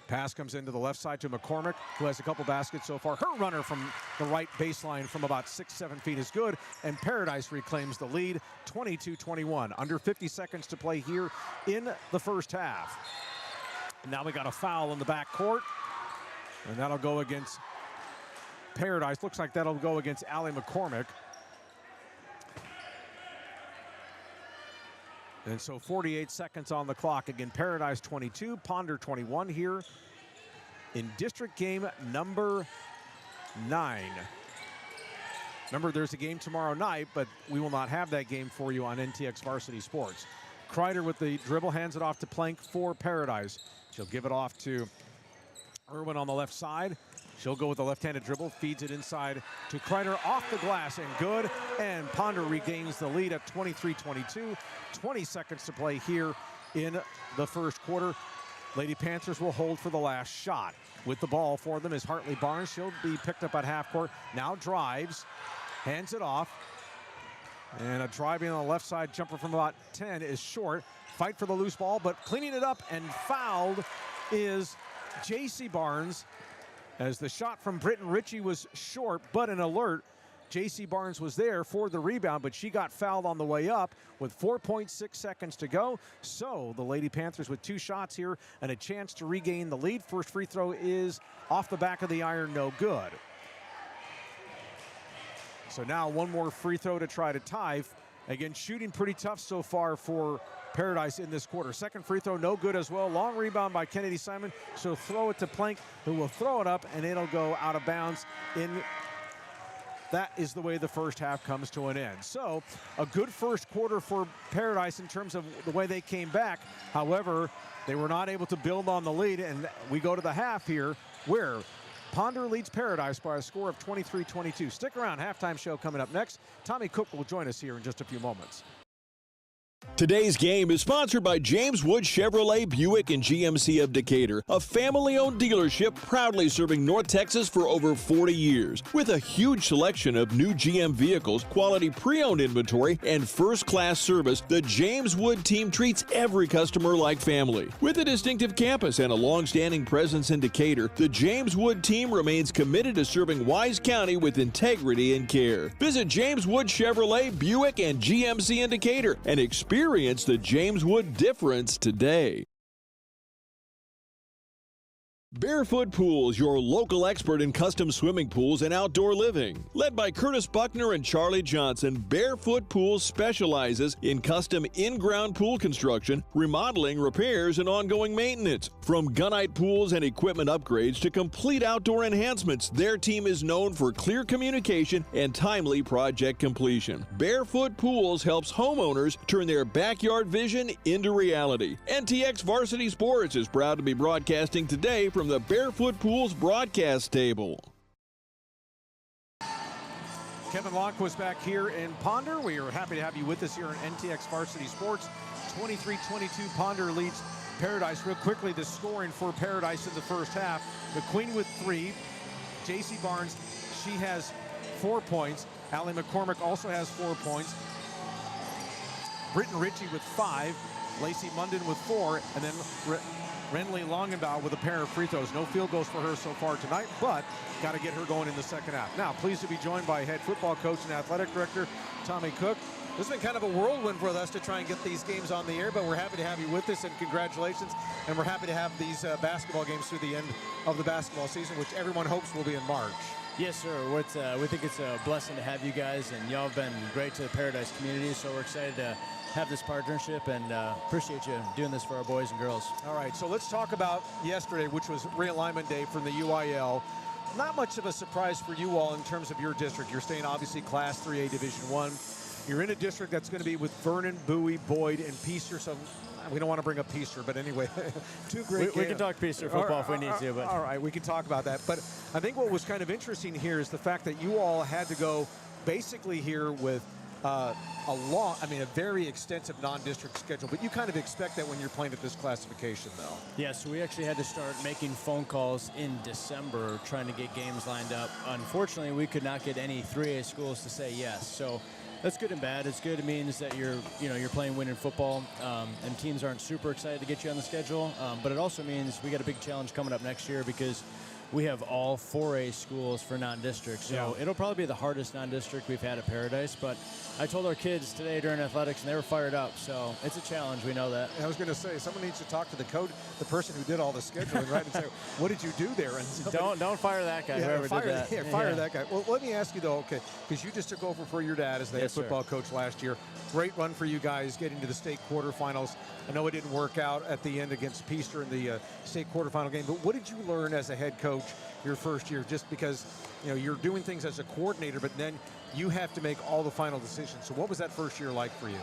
Pass comes into the left side to McCormick, who has a couple baskets so far. Her runner from the right baseline from about 6-7 feet is good, and Paradise reclaims the lead, 22-21. Under 50 seconds to play here in the first half. And now we got a foul in the back court, and that'll go against Paradise. Looks like that'll go against Allie McCormick. And so 48 seconds on the clock. Again, Paradise 22, Ponder 21 here in district game number 9. Remember, there's a game tomorrow night, but we will not have that game for you on NTX Varsity Sports. Kreider with the dribble, hands it off to Plank for Paradise. She'll give it off to Irwin on the left side. She'll go with the left-handed dribble, feeds it inside to Kreider off the glass, and good. And Ponder regains the lead at 23-22. 20 seconds to play here in the first quarter. Lady Panthers will hold for the last shot. With the ball for them is Hartley Barnes. She'll be picked up at half court. Now drives, hands it off. And a driving on the left side jumper from about 10 is short. Fight for the loose ball, but cleaning it up and fouled is J.C. Barnes, as the shot from Britton Ritchie was short, but an alert. J.C. Barnes was there for the rebound, but she got fouled on the way up with 4.6 seconds to go. So the Lady Panthers with 2 shots here and a chance to regain the lead. First free throw is off the back of the iron, no good. So now one more free throw to try to tie. Again, shooting pretty tough so far for Paradise in this quarter. Second free throw, no good as well. Long rebound by Kennedy Simon. So throw it to Plank, who will throw it up, and it'll go out of bounds. That is the way the first half comes to an end. So a good first quarter for Paradise in terms of the way they came back. However, they were not able to build on the lead, and we go to the half here where Ponder leads Paradise by a score of 23-22. Stick around, halftime show coming up next. Tommy Cook will join us here in just a few moments. Today's game is sponsored by James Wood Chevrolet Buick and GMC of Decatur, a family-owned dealership proudly serving North Texas for over 40 years. With a huge selection of new GM vehicles, quality pre-owned inventory, and first-class service, the James Wood team treats every customer like family. With a distinctive campus and a long-standing presence in Decatur, the James Wood team remains committed to serving Wise County with integrity and care. Visit James Wood Chevrolet Buick and GMC in Decatur and experience the James Wood difference today. Barefoot Pools, your local expert in custom swimming pools and outdoor living. Led by Curtis Buckner and Charlie Johnson, Barefoot Pools specializes in custom in-ground pool construction, remodeling, repairs, and ongoing maintenance. From gunite pools and equipment upgrades to complete outdoor enhancements, their team is known for clear communication and timely project completion. Barefoot Pools helps homeowners turn their backyard vision into reality. NTX Varsity Sports is proud to be broadcasting today from the Barefoot Pools broadcast table. Kevin Locke back here in Ponder. We are happy to have you with us here on NTX Varsity Sports. 23-22, Ponder leads Paradise. Real quickly, the scoring for Paradise in the first half. McQueen with 3. J.C. Barnes, she has 4 points. Allie McCormick also has 4 points. Britton Ritchie with 5. Lacey Munden with 4. And then Renly Longenbaugh with a pair of free throws. No field goals for her so far tonight, but got to get her going in the second half. Now, pleased to be joined by head football coach and athletic director Tommy Cook. This has been kind of a whirlwind for us to try and get these games on the air, but we're happy to have you with us, and congratulations. And we're happy to have these basketball games through the end of the basketball season, which everyone hopes will be in March. Yes, sir. We think it's a blessing to have you guys, and y'all have been great to the Paradise community, so we're excited to have this partnership, and appreciate you doing this for our boys and girls. All right, so let's talk about yesterday, which was realignment day from the UIL. Not much of a surprise for you all in terms of your district. You're staying obviously Class 3A Division I. You're in a district that's going to be with Vernon, Bowie, Boyd, and Peaster. So we don't want to bring up Peaster, but anyway, two great games. We can talk Peaster football if we need to. But all right, we can talk about that. But I think what was kind of interesting here is the fact that you all had to go basically here with a very extensive non-district schedule, but you kind of expect that when you're playing at this classification, though. Yeah, so we actually had to start making phone calls in December trying to get games lined up. Unfortunately, we could not get any 3A schools to say yes. So that's good and bad. It's good. It means that you're playing winning football, and teams aren't super excited to get you on the schedule. But it also means we got a big challenge coming up next year because we have all 4A schools for non-district. So it'll probably be the hardest non-district we've had at Paradise. But I told our kids today during athletics, and they were fired up. So it's a challenge. We know that. I was going to say, someone needs to talk to the coach, the person who did all the scheduling, right, and say, what did you do there? And somebody, don't fire that guy, whoever did that. Yeah, fire that guy. Well, let me ask you, though, okay, because you just took over for your dad as the head football coach last year. Great run for you guys getting to the state quarterfinals. I know it didn't work out at the end against Peaster in the state quarterfinal game, but what did you learn as a head coach your first year? Just because you're doing things as a coordinator, but then you have to make all the final decisions. So what was that first year like for you?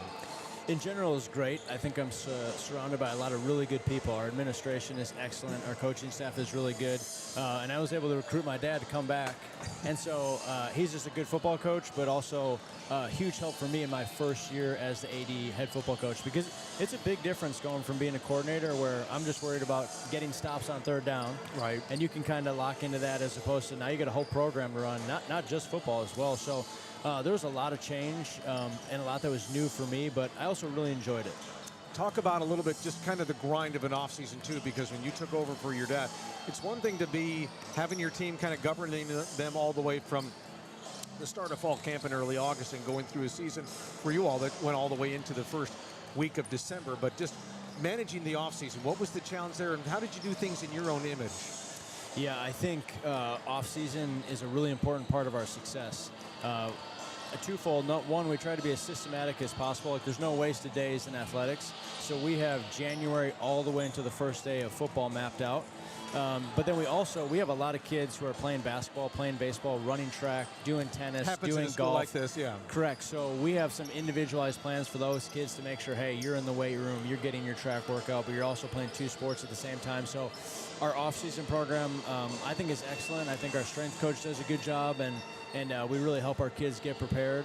In general, it was great. I think I'm surrounded by a lot of really good people. Our administration is excellent. Our coaching staff is really good. And I was able to recruit my dad to come back. And so he's just a good football coach, but also a huge help for me in my first year as the AD head football coach, because it's a big difference going from being a coordinator where I'm just worried about getting stops on third down. Right. And you can kind of lock into that as opposed to now you got a whole program to run, not just football as well. So there was a lot of change and a lot that was new for me, but I also really enjoyed it. Talk about a little bit just kind of the grind of an offseason, too, because when you took over for your dad, it's one thing to be having your team kind of governing them all the way from the start of fall camp in early August and going through a season for you all that went all the way into the first week of December, but just managing the offseason. What was the challenge there, and how did you do things in your own image? Yeah, I think off-season is a really important part of our success. A twofold. One, we try to be as systematic as possible. Like, there's no wasted days in athletics. So we have January all the way into the first day of football mapped out. But then we have a lot of kids who are playing basketball, playing baseball, running track, doing tennis, doing golf. Like this, yeah. Correct. So we have some individualized plans for those kids to make sure, hey, you're in the weight room, you're getting your track workout, but you're also playing 2 sports at the same time. So our off-season program, I think, is excellent. I think our strength coach does a good job, and we really help our kids get prepared.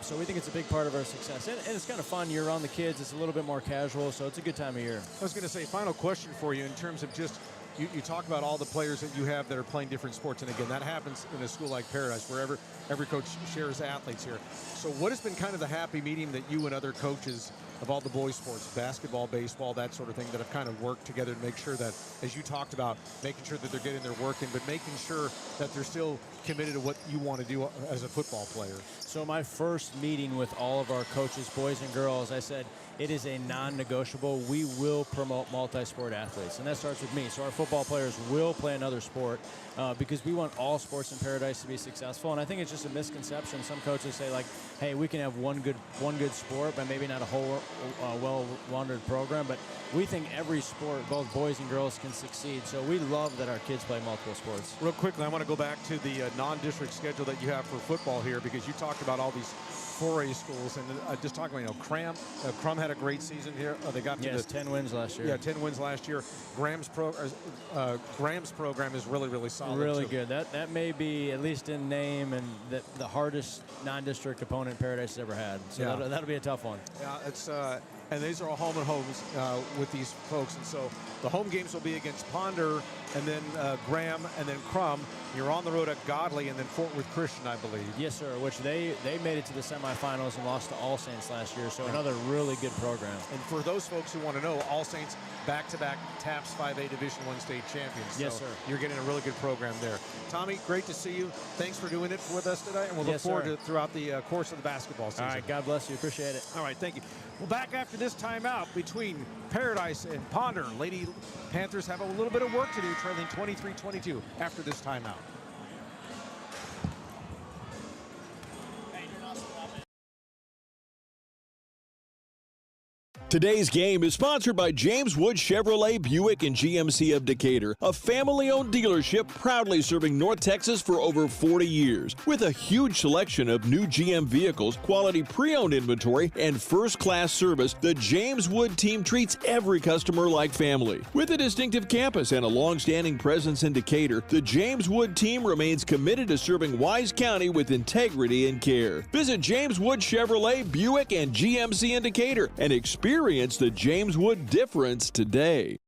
So we think it's a big part of our success. And it's kind of fun. You're around the kids. It's a little bit more casual, so it's a good time of year. I was going to say, final question for you in terms of just, you talk about all the players that you have that are playing different sports. And again, that happens in a school like Paradise, where every coach shares athletes here. So what has been kind of the happy medium that you and other coaches of all the boys sports, basketball, baseball, that sort of thing, that have kind of worked together to make sure that, as you talked about, making sure that they're getting their work in, but making sure that they're still committed to what you want to do as a football player? So my first meeting with all of our coaches, boys and girls, I said, it is a non-negotiable. We will promote multi-sport athletes, and that starts with me. So our football players will play another sport because we want all sports in Paradise to be successful. And I think it's just a misconception. Some coaches say, like, hey, we can have one good sport, but maybe not a whole well-rounded program. But we think every sport, both boys and girls, can succeed. So we love that our kids play multiple sports. Real quickly, I want to go back to the non-district schedule that you have for football here, because you talked about all these 4A schools, and just talking about, Crum had a great season here. They got to 10 wins last year. Yeah, 10 wins last year. Graham's program is really, really solid. Really good. That may be, at least in name, and the hardest non-district opponent Paradise has ever had. So that'll be a tough one. Yeah, it's and these are all home and homes with these folks, and so the home games will be against Ponder and then Graham, and then Crum. You're on the road at Godley, and then Fort Worth Christian, I believe. Yes, sir, which they made it to the semifinals and lost to All Saints last year, so another really good program. And for those folks who want to know, All Saints back-to-back TAPS 5A Division I state champions. Yes, so sir. You're getting a really good program there. Tommy, great to see you. Thanks for doing it with us today, and we'll look forward to it throughout the course of the basketball season. All right, God bless you. Appreciate it. All right, thank you. Well, back after this timeout between Paradise and Ponder. Lady Panthers have a little bit of work to do, trailing 23-22 after this timeout. Today's game is sponsored by James Wood Chevrolet Buick and GMC of Decatur, a family-owned dealership proudly serving North Texas for over 40 years. With a huge selection of new GM vehicles, quality pre-owned inventory, and first-class service, the James Wood team treats every customer like family. With a distinctive campus and a long-standing presence in Decatur, the James Wood team remains committed to serving Wise County with integrity and care. Visit James Wood Chevrolet Buick and GMC in Decatur and experience the James Wood difference today.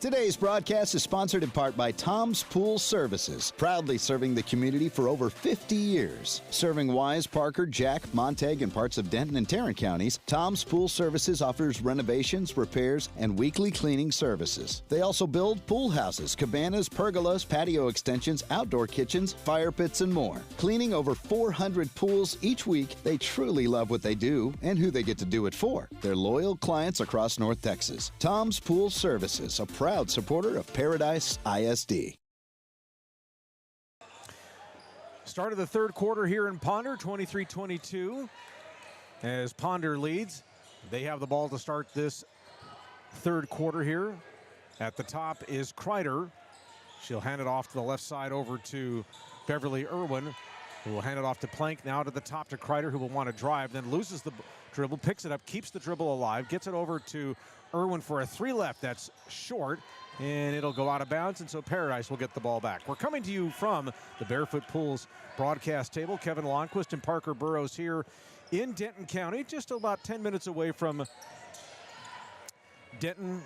Today's broadcast is sponsored in part by Tom's Pool Services, proudly serving the community for over 50 years. Serving Wise, Parker, Jack, Montague, and parts of Denton and Tarrant counties, Tom's Pool Services offers renovations, repairs, and weekly cleaning services. They also build pool houses, cabanas, pergolas, patio extensions, outdoor kitchens, fire pits, and more. Cleaning over 400 pools each week, they truly love what they do and who they get to do it for. They're loyal clients across North Texas. Tom's Pool Services, a proud supporter of Paradise ISD. Start of the third quarter here in Ponder, 23-22. As Ponder leads, they have the ball to start this third quarter here. At the top is Kreider. She'll hand it off to the left side over to Beverly Irwin, who will hand it off to Plank. Now to the top to Kreider, who will want to drive, then loses the dribble, picks it up, keeps the dribble alive, gets it over to Irwin for a three left. That's short, and it'll go out of bounds, and so Paradise will get the ball back. We're coming to you from the Barefoot Pools broadcast table. Kevin Lonnquist and Parker Burrows here in Denton County, just about 10 minutes away from Denton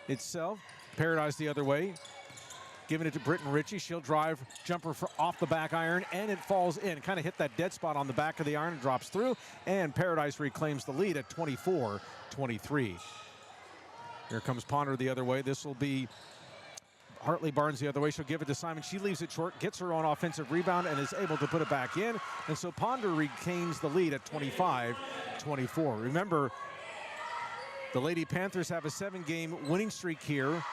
itself. Paradise the other way. Giving it to Britton Ritchie. She'll drive, jumper off the back iron, and it falls in. Kind of hit that dead spot on the back of the iron, drops through, and Paradise reclaims the lead at 24-23. Here comes Ponder the other way. This will be Hartley Barnes the other way. She'll give it to Simon. She leaves it short, gets her own offensive rebound, and is able to put it back in. And so Ponder retains the lead at 25-24. Remember, the Lady Panthers have a 7-game winning streak here,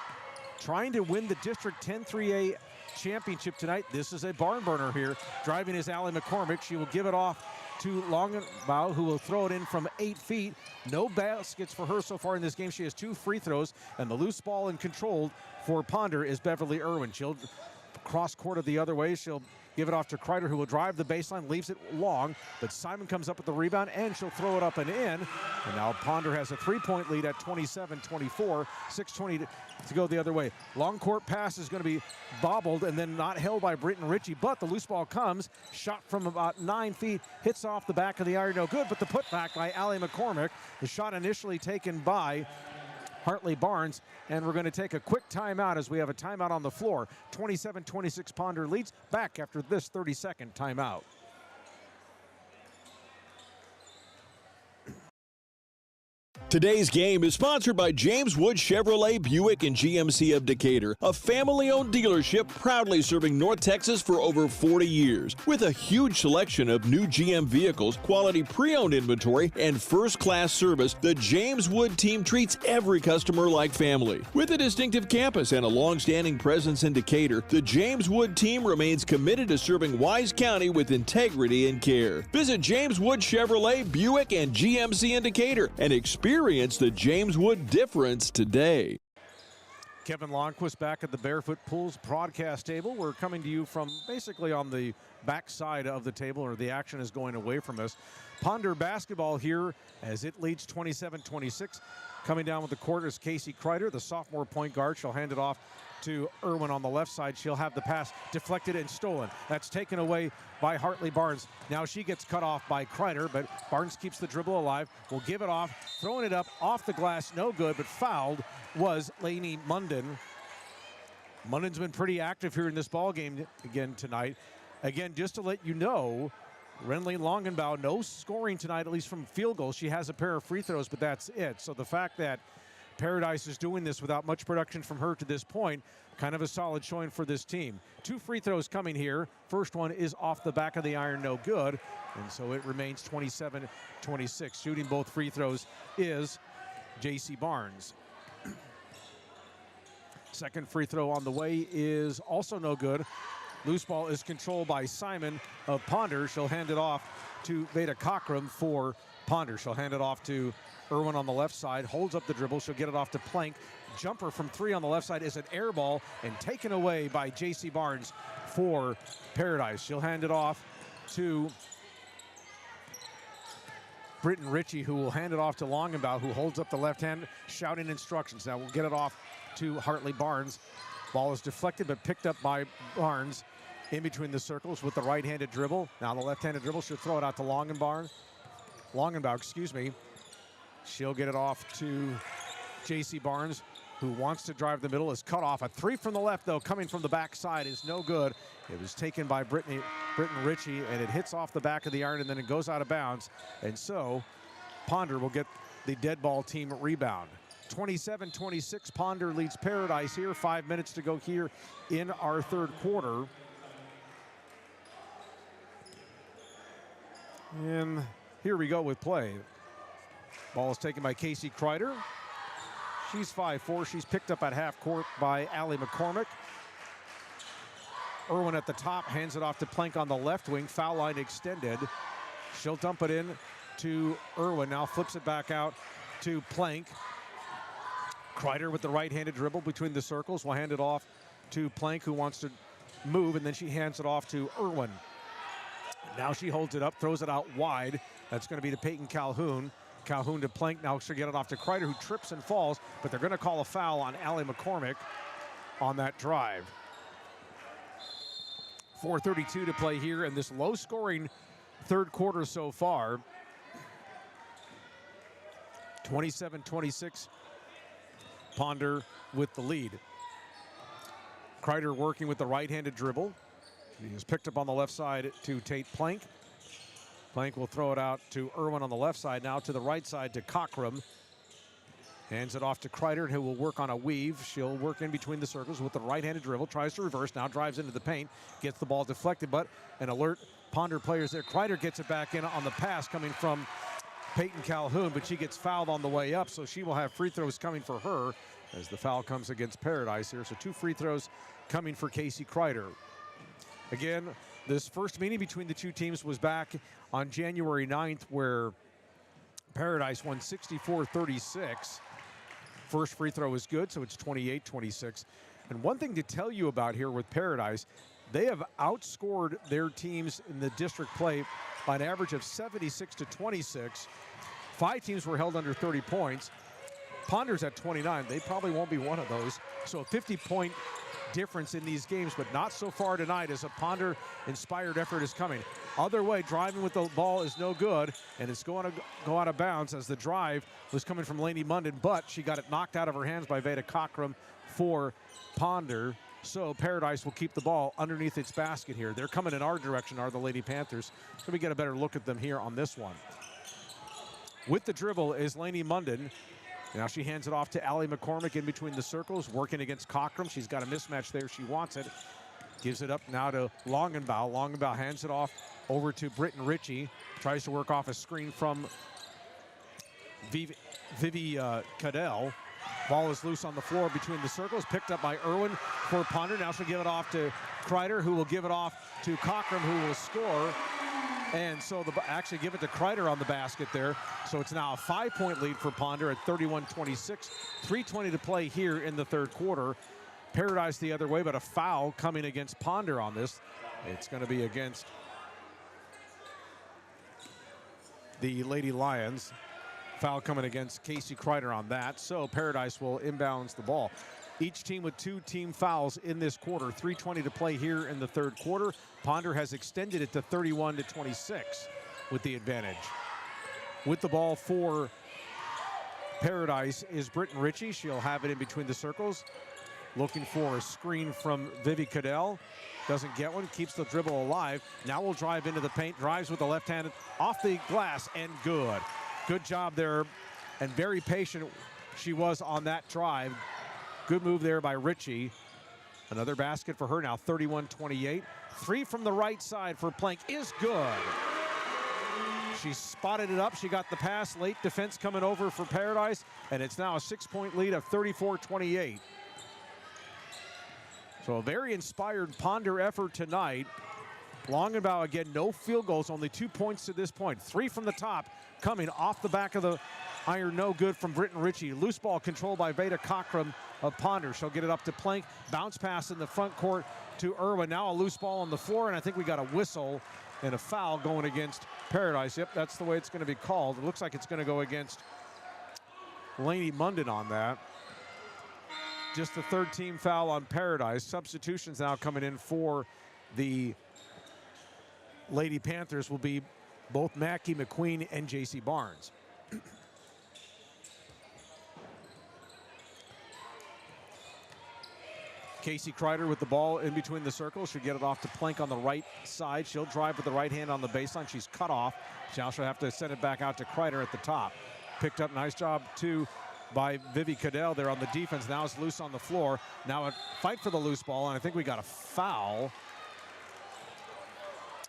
trying to win the District 10 3A championship tonight. This is a barn burner here. Driving is Allie McCormick. She will give it off to Longenbaugh, who will throw it in from 8 feet. No baskets for her so far in this game. She has 2 free throws, and the loose ball and controlled for Ponder is Beverly Irwin. She'll cross court the other way. She'll give it off to Kreider, who will drive the baseline, leaves it long, but Simon comes up with the rebound, and she'll throw it up and in. And now Ponder has a 3-point lead at 27-24, 6:20 to go the other way. Long court pass is going to be bobbled and then not held by Britton Ritchie, but the loose ball comes, shot from about 9 feet, hits off the back of the iron, no good, but the putback by Allie McCormick. The shot initially taken by Hartley Barnes, and we're going to take a quick timeout as we have a timeout on the floor. 27-26 Ponder leads. Back after this 30-second timeout. Today's game is sponsored by James Wood Chevrolet Buick and GMC of Decatur, a family-owned dealership proudly serving North Texas for over 40 years. With a huge selection of new GM vehicles, quality pre-owned inventory, and first-class service, the James Wood team treats every customer like family. With a distinctive campus and a long-standing presence in Decatur, the James Wood team remains committed to serving Wise County with integrity and care. Visit James Wood Chevrolet Buick and GMC in Decatur and experience the James Wood difference today. Kevin Lonnquist back at the Barefoot Pools broadcast table. We're coming to you from basically on the back side of the table, or the action is going away from us. Ponder basketball here as it leads 27-26. Coming down with the court is Casey Kreider, the sophomore point guard. She'll hand it off to Irwin on the left side. She'll have the pass deflected and stolen. That's taken away by Hartley Barnes. Now she gets cut off by Kreider, but Barnes keeps the dribble alive. Will give it off, throwing it up off the glass, no good, but fouled was Lainey Munden. Munden's been pretty active here in this ball game again tonight. Again, just to let you know, Renly Longenbaugh, no scoring tonight, at least from field goals. She has a pair of free throws, but that's it. So the fact that Paradise is doing this without much production from her to this point, kind of a solid showing for this team. 2 free throws coming here. First one is off the back of the iron, no good. And so it remains 27-26. Shooting both free throws is J.C. Barnes. Second free throw on the way is also no good. Loose ball is controlled by Simon of Ponder. She'll hand it off to Veda Cockrum for Ponder. She'll hand it off to Irwin on the left side. Holds up the dribble. She'll get it off to Plank. Jumper from 3 on the left side is an air ball and taken away by J.C. Barnes for Paradise. She'll hand it off to Britton Ritchie, who will hand it off to Longenbaugh, who holds up the left hand, shouting instructions. Now we'll get it off to Hartley Barnes. Ball is deflected but picked up by Barnes in between the circles with the right-handed dribble. Now the left-handed dribble. She'll throw it out to Longenbaugh, She'll get it off to J.C. Barnes, who wants to drive the middle, is cut off. A 3 from the left, though, coming from the backside is no good. It was taken by Britton Ritchie, and it hits off the back of the iron, and then it goes out of bounds. And so Ponder will get the dead ball team rebound. 27-26, Ponder leads Paradise here. 5 minutes to go here in our third quarter. And here we go with play. Ball is taken by Casey Kreider. She's 5'4". She's picked up at half court by Allie McCormick. Irwin at the top, hands it off to Plank on the left wing. Foul line extended. She'll dump it in to Irwin. Now flips it back out to Plank. Kreider with the right-handed dribble between the circles will hand it off to Plank, who wants to move, and then she hands it off to Irwin. Now she holds it up, throws it out wide. That's going to be to Peyton Calhoun. Calhoun to Plank. Now she'll get it off to Kreider, who trips and falls, but they're going to call a foul on Allie McCormick on that drive. 4:32 to play here in this low-scoring third quarter so far. 27-26. Ponder with the lead. Kreider working with the right-handed dribble. He is picked up on the left side to Tate Plank. Plank will throw it out to Irwin on the left side. Now to the right side to Cockrum. Hands it off to Kreider, who will work on a weave. She'll work in between the circles with the right-handed dribble. Tries to reverse. Now drives into the paint. Gets the ball deflected, but an alert Ponder players there. Kreider gets it back in on the pass coming from Peyton Calhoun, but she gets fouled on the way up, so she will have free throws coming for her as the foul comes against Paradise here. So 2 free throws coming for Casey Kreider. Again, this first meeting between the two teams was back on January 9th, where Paradise won 64-36. First free throw is good, so it's 28-26. And one thing to tell you about here with Paradise, they have outscored their teams in the district play by an average of 76-26. 5 teams were held under 30 points. Ponder's at 29. They probably won't be one of those. So a 50-point difference in these games, but not so far tonight as a Ponder-inspired effort is coming. Other way, driving with the ball is no good, and it's going to go out of bounds as the drive was coming from Lainey Munden, but she got it knocked out of her hands by Veda Cockrum for Ponder. So Paradise will keep the ball underneath its basket here. They're coming in our direction, are the Lady Panthers. So we get a better look at them here on this one. With the dribble is Lainey Munden. Now she hands it off to Allie McCormick in between the circles, working against Cockrum. She's got a mismatch there. She wants it. Gives it up now to Longenbaugh. Longenbaugh hands it off over to Britton Ritchie. Tries to work off a screen from Vivi Cadell. Ball is loose on the floor between the circles. Picked up by Irwin for Ponder. Now she'll give it off to Kreider, who will give it off to Cockrum, who will score. And so actually give it to Kreider on the basket there. So it's now a 5-point lead for Ponder at 31-26. 3:20 to play here in the third quarter. Paradise the other way, but a foul coming against Ponder on this. It's going to be against the Lady Lions. Foul coming against Casey Kreider on that. So Paradise will inbounds the ball. Each team with 2 team fouls in this quarter. 3:20 to play here in the third quarter. Ponder has extended it to 31-26 with the advantage. With the ball for Paradise is Britton Ritchie. She'll have it in between the circles. Looking for a screen from Vivi Cadell. Doesn't get one, keeps the dribble alive. Now will drive into the paint, drives with the left hand off the glass, and good. Good job there, and very patient she was on that drive. Good move there by Ritchie. Another basket for her now, 31-28. 3 from the right side for Plank is good. She spotted it up. She got the pass. Late defense coming over for Paradise, and it's now a 6-point lead of 34-28. So a very inspired Ponder effort tonight. Longenbaugh again, no field goals, only 2 points to this point. 3 from the top, coming off the back of the iron, no good from Britton Ritchie. Loose ball controlled by Veda Cockram of Ponder. She'll get it up to Plank. Bounce pass in the front court to Irwin. Now a loose ball on the floor, and I think we got a whistle and a foul going against Paradise. Yep, that's the way it's going to be called. It looks like it's going to go against Lainey Munden on that. Just the 3rd team foul on Paradise. Substitutions now coming in for the Lady Panthers will be both Mackie McQueen and J.C. Barnes. Casey Kreider with the ball in between the circles. She'll get it off to Plank on the right side. She'll drive with the right hand on the baseline. She's cut off. She'll also have to send it back out to Kreider at the top. Picked up, nice job too by Vivi Cadell there on the defense. Now it's loose on the floor. Now a fight for the loose ball, and I think we got a foul.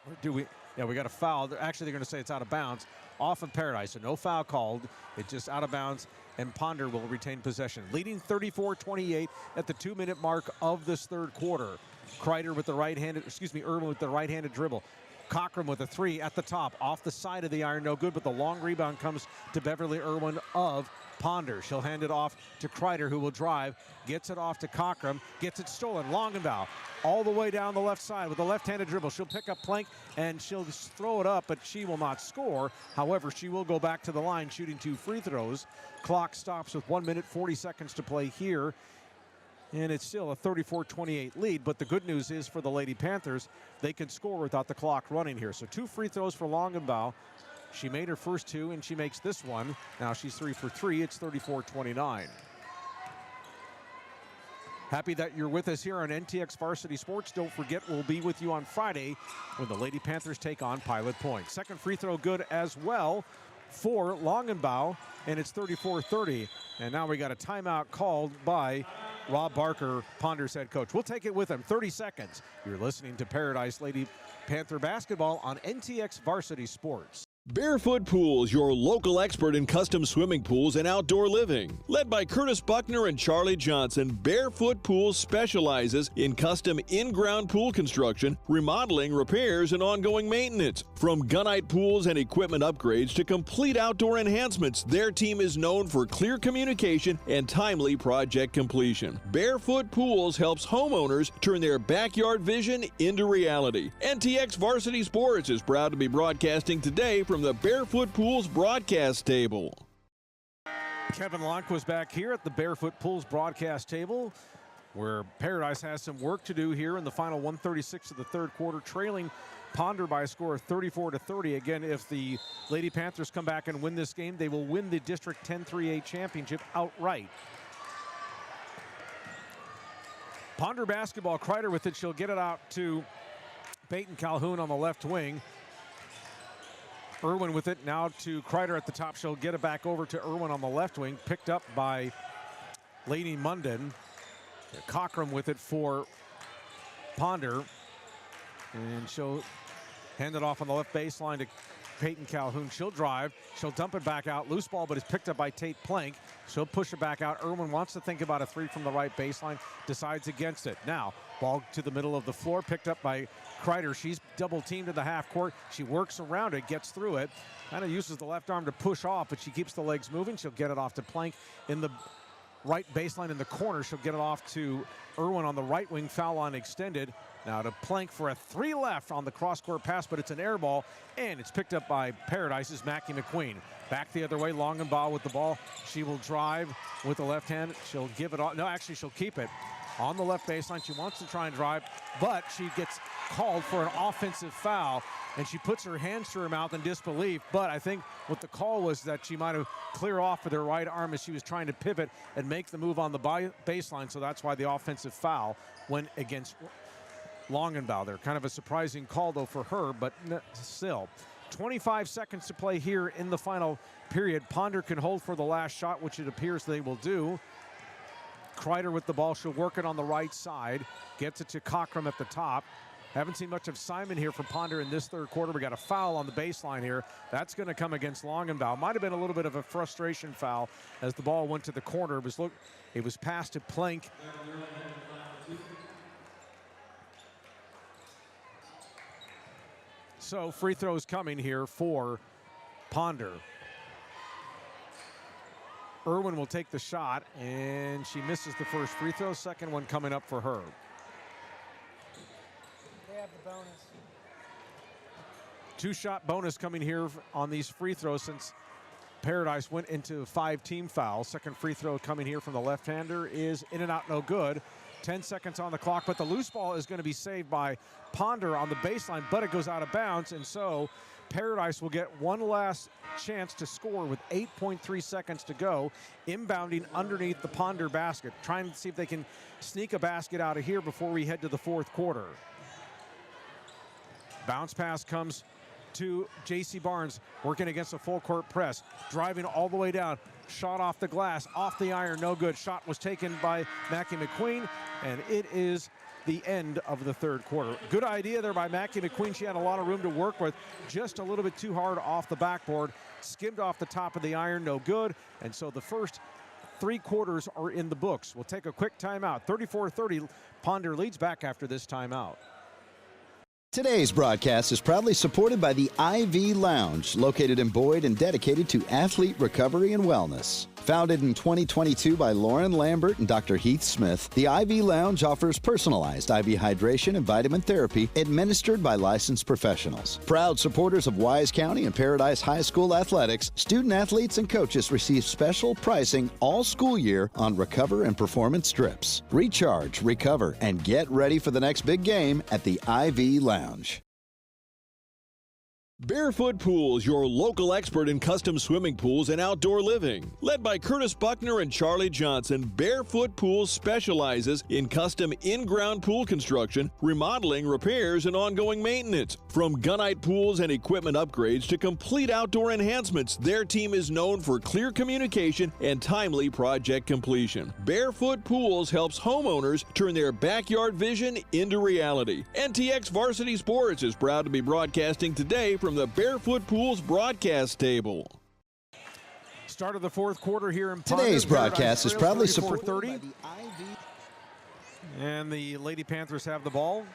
Or do we? Yeah, we got a foul. Actually, they're going to say it's out of bounds off of Paradise, so no foul called. It's just out of bounds, and Ponder will retain possession. Leading 34-28 at the 2-minute mark of this third quarter. Kreider with the right-handed, Irwin with the right-handed dribble. Cockram with a 3 at the top, off the side of the iron, no good, but the long rebound comes to Beverly Irwin of Ponder. She'll hand it off to Kreider, who will drive, gets it off to Cockram, gets it stolen. Longenbaugh all the way down the left side with a left-handed dribble. She'll pick up Plank, and she'll throw it up, but she will not score. However, she will go back to the line, shooting 2 free throws. Clock stops with 1 minute, 40 seconds to play here. And it's still a 34-28 lead, but the good news is for the Lady Panthers, they can score without the clock running here. So 2 free throws for Longenbaugh. She made her first 2, and she makes this one. Now she's 3 for 3. It's 34-29. Happy that you're with us here on NTX Varsity Sports. Don't forget, we'll be with you on Friday when the Lady Panthers take on Pilot Point. Second free throw good as well for Longenbaugh, and it's 34-30. And now we got a timeout called by Rob Barker, Ponder's head coach. We'll take it with him. 30 seconds. You're listening to Paradise Lady Panther basketball on NTX Varsity Sports. Barefoot Pools, your local expert in custom swimming pools and outdoor living. Led by Curtis Buckner and Charlie Johnson, Barefoot Pools specializes in custom in-ground pool construction, remodeling, repairs, and ongoing maintenance. From gunite pools and equipment upgrades to complete outdoor enhancements, their team is known for clear communication and timely project completion. Barefoot Pools helps homeowners turn their backyard vision into reality. NTX Varsity Sports is proud to be broadcasting today from the Barefoot Pools broadcast table. Kevin Lundquist back here at the Barefoot Pools broadcast table, where Paradise has some work to do here in the final 136 of the third quarter, trailing Ponder by a score of 34-30. Again, if the Lady Panthers come back and win this game, they will win the District 10-3A championship outright. Ponder basketball, Kreider with it. She'll get it out to Peyton Calhoun on the left wing. Irwin with it now to Kreider at the top. She'll get it back over to Irwin on the left wing, picked up by Lainey Munden. Cockram with it for Ponder. And she'll hand it off on the left baseline to Peyton Calhoun. She'll drive. She'll dump it back out. Loose ball, but it's picked up by Tate Plank. She'll push it back out. Irwin wants to think about a 3 from the right baseline. Decides against it. Now, ball to the middle of the floor. Picked up by Kreider. She's double teamed in the half court. She works around it, gets through it. Kind of uses the left arm to push off, but she keeps the legs moving. She'll get it off to Plank in the right baseline in the corner. She'll get it off to Irwin on the right wing. Foul line extended. Now to Plank for a 3 left on the cross-court pass, but it's an air ball, and it's picked up by Paradise's Mackie McQueen. Back the other way, Longenbaugh with the ball. She will drive with the left hand. She'll give it off. No, actually, she'll keep it on the left baseline. She wants to try and drive, but she gets called for an offensive foul, and she puts her hands to her mouth in disbelief. But I think what the call was that she might have cleared off with her right arm as she was trying to pivot and make the move on the baseline, so that's why the offensive foul went against Longenbaugh there. Kind of a surprising call, though, for her, but still. 25 seconds to play here in the final period. Ponder can hold for the last shot, which it appears they will do. Kreider with the ball. She'll work it on the right side. Gets it to Cockrum at the top. Haven't seen much of Simon here for Ponder in this third quarter. We got a foul on the baseline here. That's going to come against Longenbaugh. Might have been a little bit of a frustration foul as the ball went to the corner. It was passed to Plank. So free throws coming here for Ponder. Irwin will take the shot, and she misses the first free throw. Second one coming up for her. They have the bonus. 2-shot bonus coming here on these free throws since Paradise went into 5 team fouls. Second free throw coming here from the left-hander is in and out, no good. 10 seconds on the clock, but the loose ball is going to be saved by Ponder on the baseline, but it goes out of bounds, and so Paradise will get one last chance to score with 8.3 seconds to go, inbounding underneath the Ponder basket, trying to see if they can sneak a basket out of here before we head to the fourth quarter. Bounce pass comes to J.C. Barnes, working against a full court press, driving all the way down, shot off the glass, off the iron, no good. Shot was taken by Mackie McQueen, and it is the end of the third quarter. Good idea there by Mackie McQueen. She had a lot of room to work with, just a little bit too hard off the backboard, skimmed off the top of the iron, no good, and so the first 3 quarters are in the books. We'll take a quick timeout. 34-30, Ponder leads. Back after this timeout. Today's broadcast is proudly supported by the IV Lounge, located in Boyd and dedicated to athlete recovery and wellness. Founded in 2022 by Lauren Lambert and Dr. Heath Smith, the IV Lounge offers personalized IV hydration and vitamin therapy administered by licensed professionals. Proud supporters of Wise County and Paradise High School athletics, student athletes and coaches receive special pricing all school year on Recover and Performance strips. Recharge, recover, and get ready for the next big game at the IV Lounge. Barefoot Pools, your local expert in custom swimming pools and outdoor living. Led by Curtis Buckner and Charlie Johnson, Barefoot Pools specializes in custom in-ground pool construction, remodeling, repairs, and ongoing maintenance. From gunite pools and equipment upgrades to complete outdoor enhancements, their team is known for clear communication and timely project completion. Barefoot Pools helps homeowners turn their backyard vision into reality. NTX Varsity Sports is proud to be broadcasting today from the Barefoot Pools broadcast table. Start of the fourth quarter here in Ponder. Today's broadcast is proudly supported by the IV. And the Lady Panthers have the ball.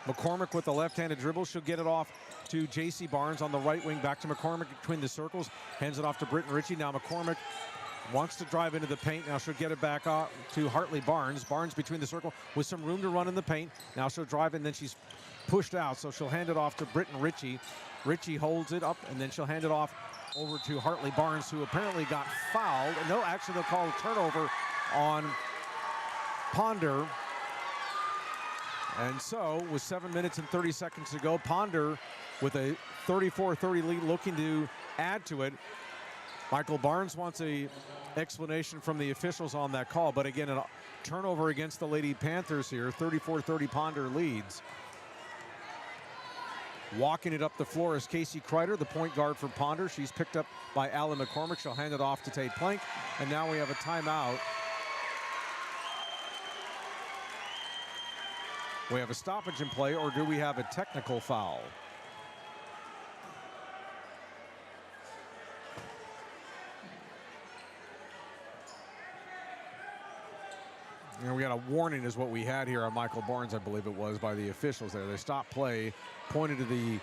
McCormick with the left-handed dribble. She'll get it off to J.C. Barnes on the right wing. Back to McCormick between the circles. Hands it off to Britton Ritchie. Now McCormick wants to drive into the paint. Now she'll get it back off to Hartley Barnes. Barnes between the circle with some room to run in the paint. Now she'll drive, and then she's pushed out, so she'll hand it off to Britton Ritchie. Ritchie holds it up, and then she'll hand it off over to Hartley Barnes, who apparently got fouled. No, actually they'll call a turnover on Ponder. And so, with 7 minutes and 30 seconds to go, Ponder with a 34-30 lead, looking to add to it. Michael Barnes wants an explanation from the officials on that call, but again, a turnover against the Lady Panthers here. 34-30 Ponder leads. Walking it up the floor is Casey Kreider, the point guard for Ponder. She's picked up by Alan McCormick. She'll hand it off to Tate Plank. And now we have a timeout. We have a stoppage in play, or do we have a technical foul? You know, we got a warning is what we had here on Michael Barnes, I believe it was, by the officials there. They stopped play, pointed to the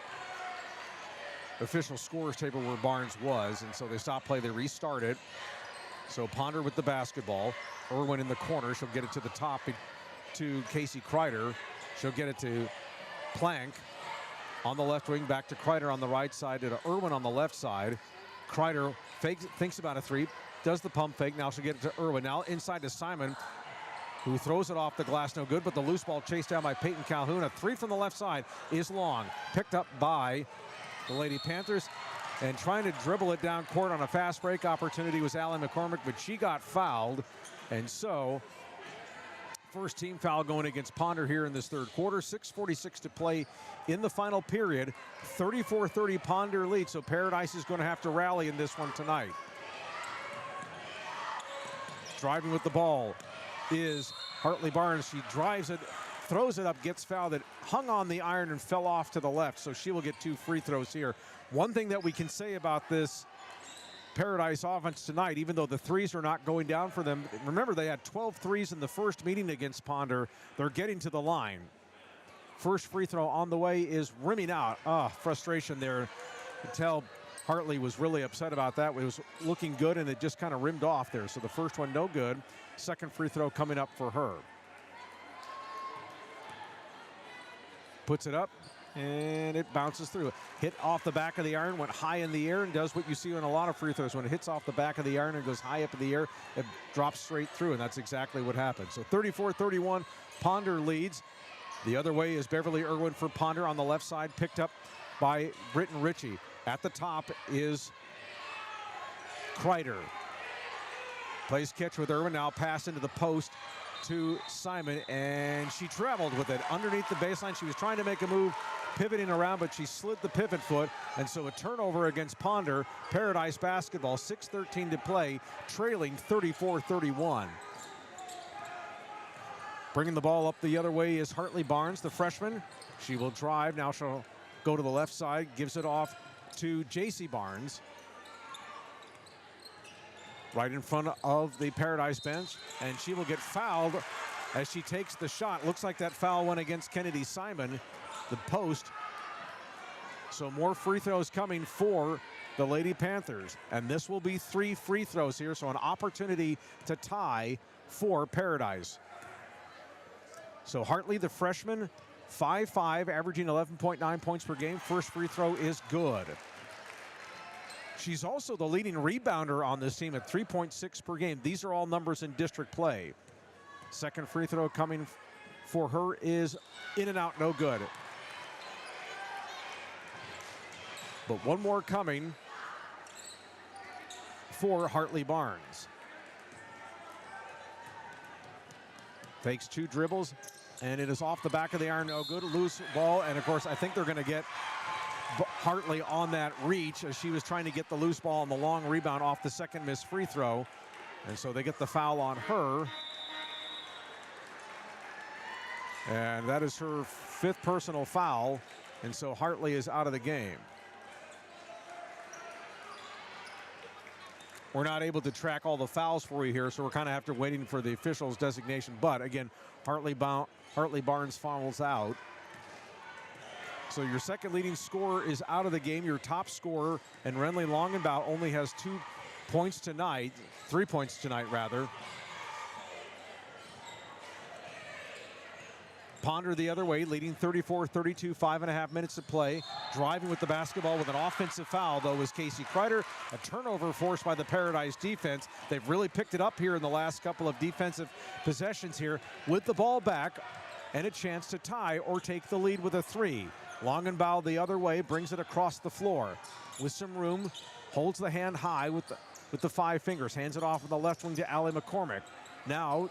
official scores table where Barnes was, and so they stopped play. They restarted. So Ponder with the basketball. Irwin in the corner. She'll get it to the top to Casey Kreider. She'll get it to Plank on the left wing, back to Kreider on the right side, to Irwin on the left side. Kreider thinks about a three, does the pump fake. Now she'll get it to Irwin. Now inside to Simon, who throws it off the glass, no good, but the loose ball chased down by Peyton Calhoun. A three from the left side is long, picked up by the Lady Panthers, and trying to dribble it down court on a fast break opportunity was Allie McCormick, but she got fouled, and so first team foul going against Ponder here in this third quarter. 6:46 to play in the final period. 34-30 Ponder lead, so Paradise is going to have to rally in this one tonight. Driving with the ball is Hartley Barnes. She drives it, throws it up, gets fouled. It hung on the iron and fell off to the left, so she will get 2 free throws here. One thing that we can say about this Paradise offense tonight, even though the threes are not going down for them, remember they had 12 threes in the first meeting against Ponder. They're getting to the line. First free throw on the way is rimming out. Frustration there. You can tell Hartley was really upset about that. It was looking good, and it just kind of rimmed off there. So the first one, no good. Second free throw coming up for her. Puts it up, and it bounces through. Hit off the back of the iron, went high in the air, and does what you see in a lot of free throws. When it hits off the back of the iron and goes high up in the air, it drops straight through, and that's exactly what happened. So 34-31, Ponder leads. The other way is Beverly Irwin for Ponder on the left side, picked up by Britton Ritchie. At the top is Kreider. Plays catch with Irwin, now pass into the post to Simon, and she traveled with it underneath the baseline. She was trying to make a move, pivoting around, but she slid the pivot foot, and so a turnover against Ponder. Paradise basketball, 6:13 to play, trailing 34-31. Bringing the ball up the other way is Hartley Barnes, the freshman. She will drive, now she'll go to the left side, gives it off to J.C. Barnes. Right in front of the Paradise bench, and she will get fouled as she takes the shot. Looks like that foul went against Kennedy Simon, the post. So more free throws coming for the Lady Panthers, and this will be 3 free throws here, so an opportunity to tie for Paradise. So Hartley, the freshman, 5'5", averaging 11.9 points per game. First free throw is good. She's also the leading rebounder on this team at 3.6 per game. These are all numbers in district play. Second free throw coming for her is in and out, no good. But one more coming for Hartley Barnes. Fakes 2 dribbles, and it is off the back of the iron, no good. Loose ball, and of course I think they're going to get Hartley on that reach as she was trying to get the loose ball on the long rebound off the second missed free throw. And so they get the foul on her. And that is her 5th personal foul. And so Hartley is out of the game. We're not able to track all the fouls for you here, so we're kind of after waiting for the official's designation. But again, Hartley Barnes fouls out. So your second leading scorer is out of the game. Your top scorer, and Renly Longenbaugh, only has 2 points tonight, 3 points tonight rather. Ponder the other way, leading 34-32, 5.5 minutes to play. Driving with the basketball with an offensive foul, though, was Casey Kreider. A turnover forced by the Paradise defense. They've really picked it up here in the last couple of defensive possessions here with the ball back and a chance to tie or take the lead with a 3. Longenbaugh the other way, brings it across the floor with some room, holds the hand high with the 5 fingers, hands it off with the left wing to Allie McCormick. Now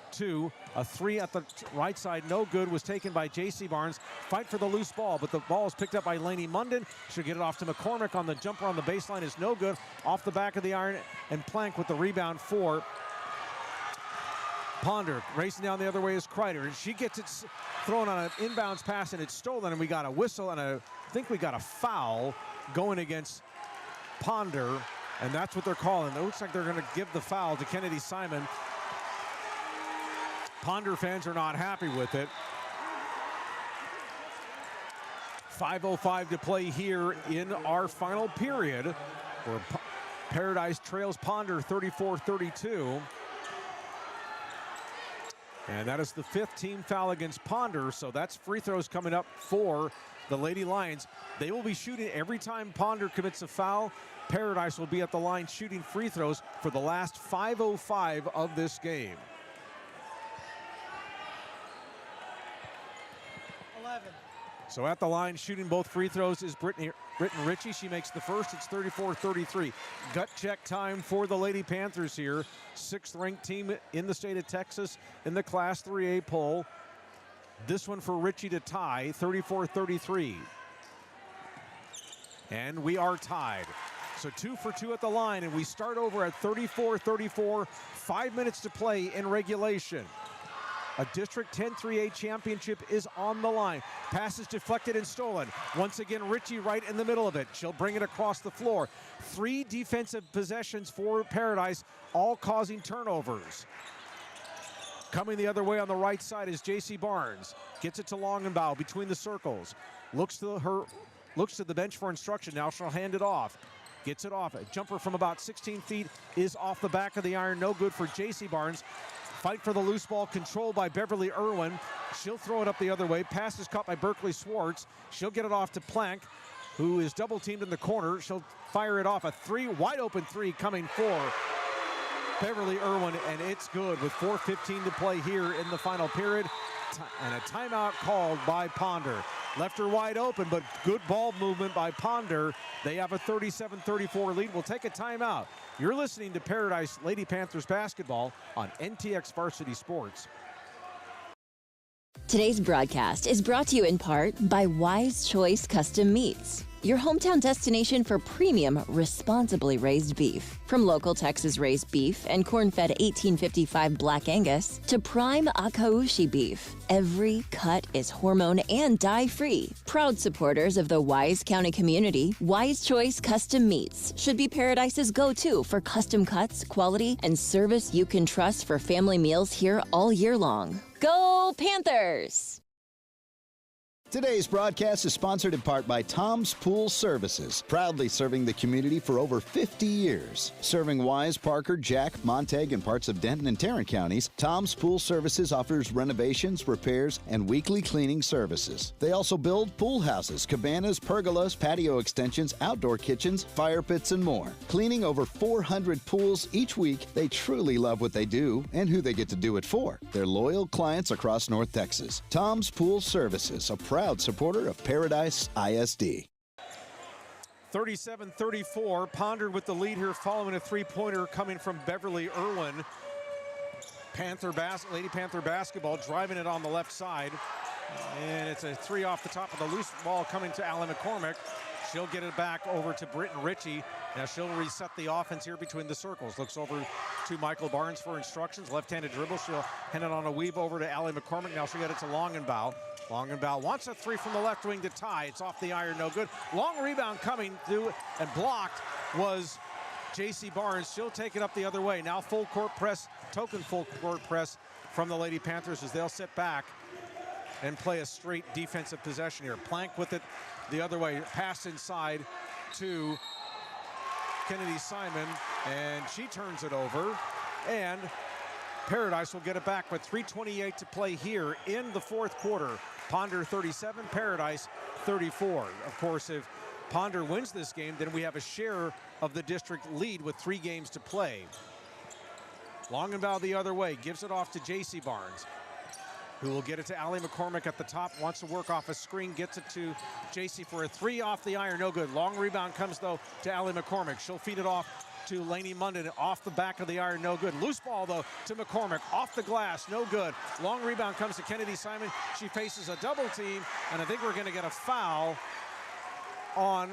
a 3 at the right side, no good, was taken by J.C. Barnes. Fight for the loose ball, but the ball is picked up by Lainey Munden. She'll get it off to McCormick on the jumper on the baseline, is no good. Off the back of the iron, and Plank with the rebound for Ponder. Racing down the other way is Kreider, and she gets it thrown on an inbounds pass, and it's stolen, and we got a whistle, and I think we got a foul going against Ponder, and that's what they're calling. It looks like they're going to give the foul to Kennedy Simon. Ponder fans are not happy with it. 5:05 to play here in our final period, where Paradise trails Ponder 34-32. And that is the 5th team foul against Ponder, so that's free throws coming up for the Lady Lions. They will be shooting every time Ponder commits a foul. Paradise will be at the line shooting free throws for the last 5:05 of this game. 11. So at the line shooting both free throws is Britton Ritchie. She makes the first. It's 34-33. Gut check time for the Lady Panthers here. 6th ranked team in the state of Texas in the Class 3A poll. This one for Ritchie to tie, 34-33. And we are tied. So 2 for 2 at the line, and we start over at 34-34. 5 minutes to play in regulation. A District 10 3A championship is on the line. Pass is deflected and stolen. Once again, Ritchie right in the middle of it. She'll bring it across the floor. 3 defensive possessions for Paradise, all causing turnovers. Coming the other way on the right side is J.C. Barnes. Gets it to Longenbaugh between the circles. Looks to the bench for instruction. Now she'll hand it off. Gets it off. A jumper from about 16 feet is off the back of the iron. No good for J.C. Barnes. Fight for the loose ball, controlled by Beverly Irwin. She'll throw it up the other way. Pass is caught by Berkeley Swartz. She'll get it off to Plank, who is double teamed in the corner. She'll fire it off. A wide open three coming for Beverly Irwin, and it's good with 4:15 to play here in the final period. And a timeout called by Ponder. Left her wide open, but good ball movement by Ponder. They have a 37-34 lead. We'll take a timeout. You're listening to Paradise Lady Panthers basketball on NTX Varsity Sports. Today's broadcast is brought to you in part by Wise Choice Custom Meats, your hometown destination for premium, responsibly raised beef. From local Texas raised beef and corn-fed 1855 Black Angus to prime Akaushi beef, every cut is hormone and dye-free. Proud supporters of the Wise County community, Wise Choice Custom Meats should be Paradise's go-to for custom cuts, quality, and service you can trust for family meals here all year long. Go Panthers! Today's broadcast is sponsored in part by Tom's Pool Services, proudly serving the community for over 50 years. Serving Wise, Parker, Jack, Montague, and parts of Denton and Tarrant counties, Tom's Pool Services offers renovations, repairs, and weekly cleaning services. They also build pool houses, cabanas, pergolas, patio extensions, outdoor kitchens, fire pits, and more. Cleaning over 400 pools each week, they truly love what they do and who they get to do it for. They're loyal clients across North Texas. Tom's Pool Services, a proud supporter of Paradise ISD. 37-34, Ponder with the lead here following a three-pointer coming from Beverly Irwin. Lady Panther basketball driving it on the left side. And it's a three off the top of the loose ball coming to Allie McCormick. She'll get it back over to Britton Ritchie. Now she'll reset the offense here between the circles. Looks over to Michael Barnes for instructions. Left-handed dribble. She'll hand it on a weave over to Allie McCormick. Now she'll get it to Longenbaugh. Longenbaugh wants a three from the left wing to tie. It's off the iron, no good. Long rebound coming through and blocked was J.C. Barnes. She'll take it up the other way. Now full court press, token full court press from the Lady Panthers as they'll sit back and play a straight defensive possession here. Plank with it the other way. Pass inside to Kennedy Simon, and she turns it over. And Paradise will get it back with 3:28 to play here in the fourth quarter. Ponder 37, Paradise 34. Of course, if Ponder wins this game, then we have a share of the district lead with 3 games to play. Longenbaugh the other way, gives it off to J.C. Barnes, who will get it to Allie McCormick at the top, wants to work off a screen, gets it to J.C. for a three off the iron, no good. Long rebound comes, though, to Allie McCormick. She'll feed it off to Lainey Munden, off the back of the iron, no good. Loose ball, though, to McCormick, off the glass, no good. Long rebound comes to Kennedy Simon. She faces a double team, and I think we're going to get a foul on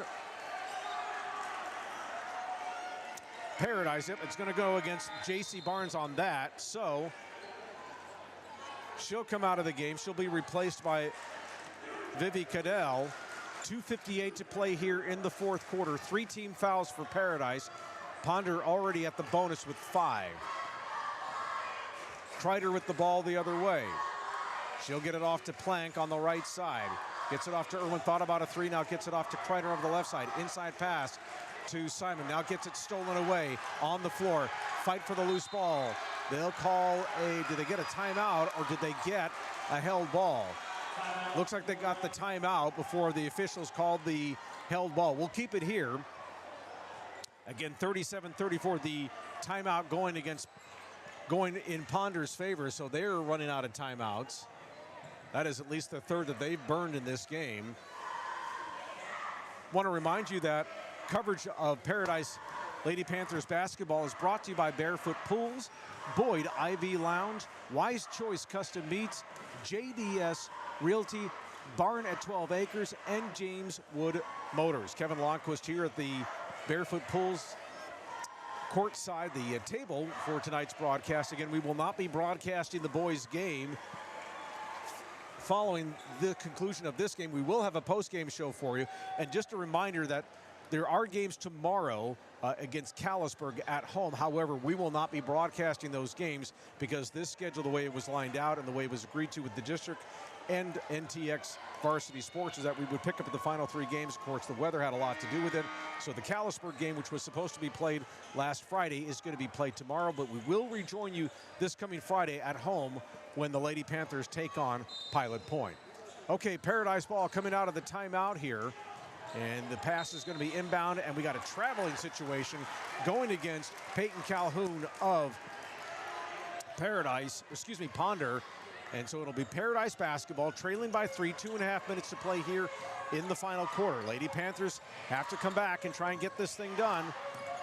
Paradise. Yep, it's going to go against J.C. Barnes on that, so she'll come out of the game. She'll be replaced by Vivi Cadell. 2:58 to play here in the fourth quarter. 3 team fouls for Paradise. Ponder already at the bonus with 5. Kreider with the ball the other way. She'll get it off to Plank on the right side. Gets it off to Irwin, thought about a three, now gets it off to Kreider over the left side. Inside pass to Simon. Now gets it stolen away on the floor. Fight for the loose ball. They'll call did they get a timeout or did they get a held ball? Looks like they got the timeout before the officials called the held ball. We'll keep it here. Again, 37-34, the timeout going in Ponder's favor, so they're running out of timeouts. That is at least the third that they've burned in this game. Want to remind you that coverage of Paradise Lady Panthers basketball is brought to you by Barefoot Pools, Boyd IV Lounge, Wise Choice Custom Meats, JDS Realty, Barn at 12 Acres, and James Wood Motors. Kevin Longquist here at the Barefoot Pools courtside, the table for tonight's broadcast. Again, we will not be broadcasting the boys' game. Following the conclusion of this game, we will have a post-game show for you. And just a reminder that there are games tomorrow against Callisburg at home. However, we will not be broadcasting those games because this schedule, the way it was lined out and the way it was agreed to with the district and NTX Varsity Sports, is that we would pick up the final three games. Of course, the weather had a lot to do with it. So the Callisburg game, which was supposed to be played last Friday, is going to be played tomorrow. But we will rejoin you this coming Friday at home when the Lady Panthers take on Pilot Point. Okay, Paradise ball coming out of the timeout here. And the pass is going to be inbound, and we got a traveling situation going against Peyton Calhoun of Ponder. And so it'll be Paradise basketball, trailing by 3, 2.5 minutes to play here in the final quarter. Lady Panthers have to come back and try and get this thing done.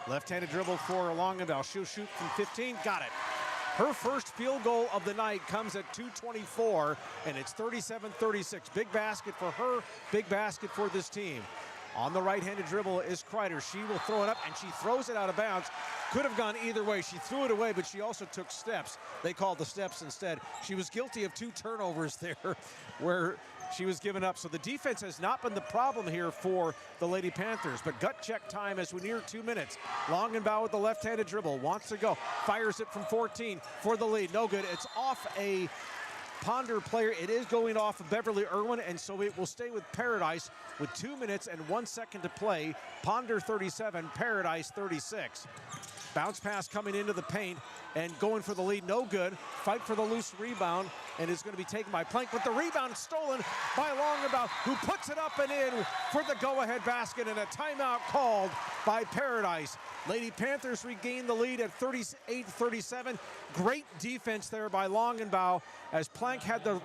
Left-handed dribble for Longenbell. She'll shoot from 15. Got it. Her first field goal of the night comes at 2:24, and it's 37-36. Big basket for her, big basket for this team. On the right-handed dribble is Kreider. She will throw it up, and she throws it out of bounds. Could have gone either way. She threw it away, but she also took steps. They called the steps instead. She was guilty of 2 turnovers there where she was given up. So the defense has not been the problem here for the Lady Panthers, but gut check time as we near 2 minutes. Longenbauer with the left-handed dribble, wants to go, fires it from 14 for the lead. No good. It's off a Ponder player. It is going off of Beverly Irwin, and so it will stay with Paradise with 2 minutes and 1 second to play. Ponder 37, Paradise 36. Bounce pass coming into the paint and going for the lead. No good. Fight for the loose rebound, and it's going to be taken by Plank, but the rebound stolen by Longenbauer, who puts it up and in for the go-ahead basket, and a timeout called by Paradise. Lady Panthers regain the lead at 38-37. Great defense there by Longenbauer as Plank had the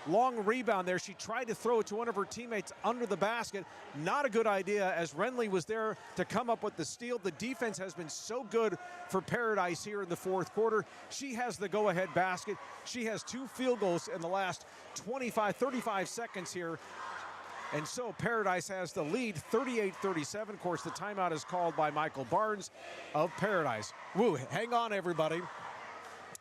long rebound there. She tried to throw it to one of her teammates under the basket. Not a good idea as Renly was there to come up with the steal. The defense has been so good for Paradise here in the fourth quarter. She has the go-ahead basket. She has 2 field goals in the last 35 seconds here. And so Paradise has the lead, 38-37. Of course, the timeout is called by Michael Barnes of Paradise. Woo, hang on, everybody.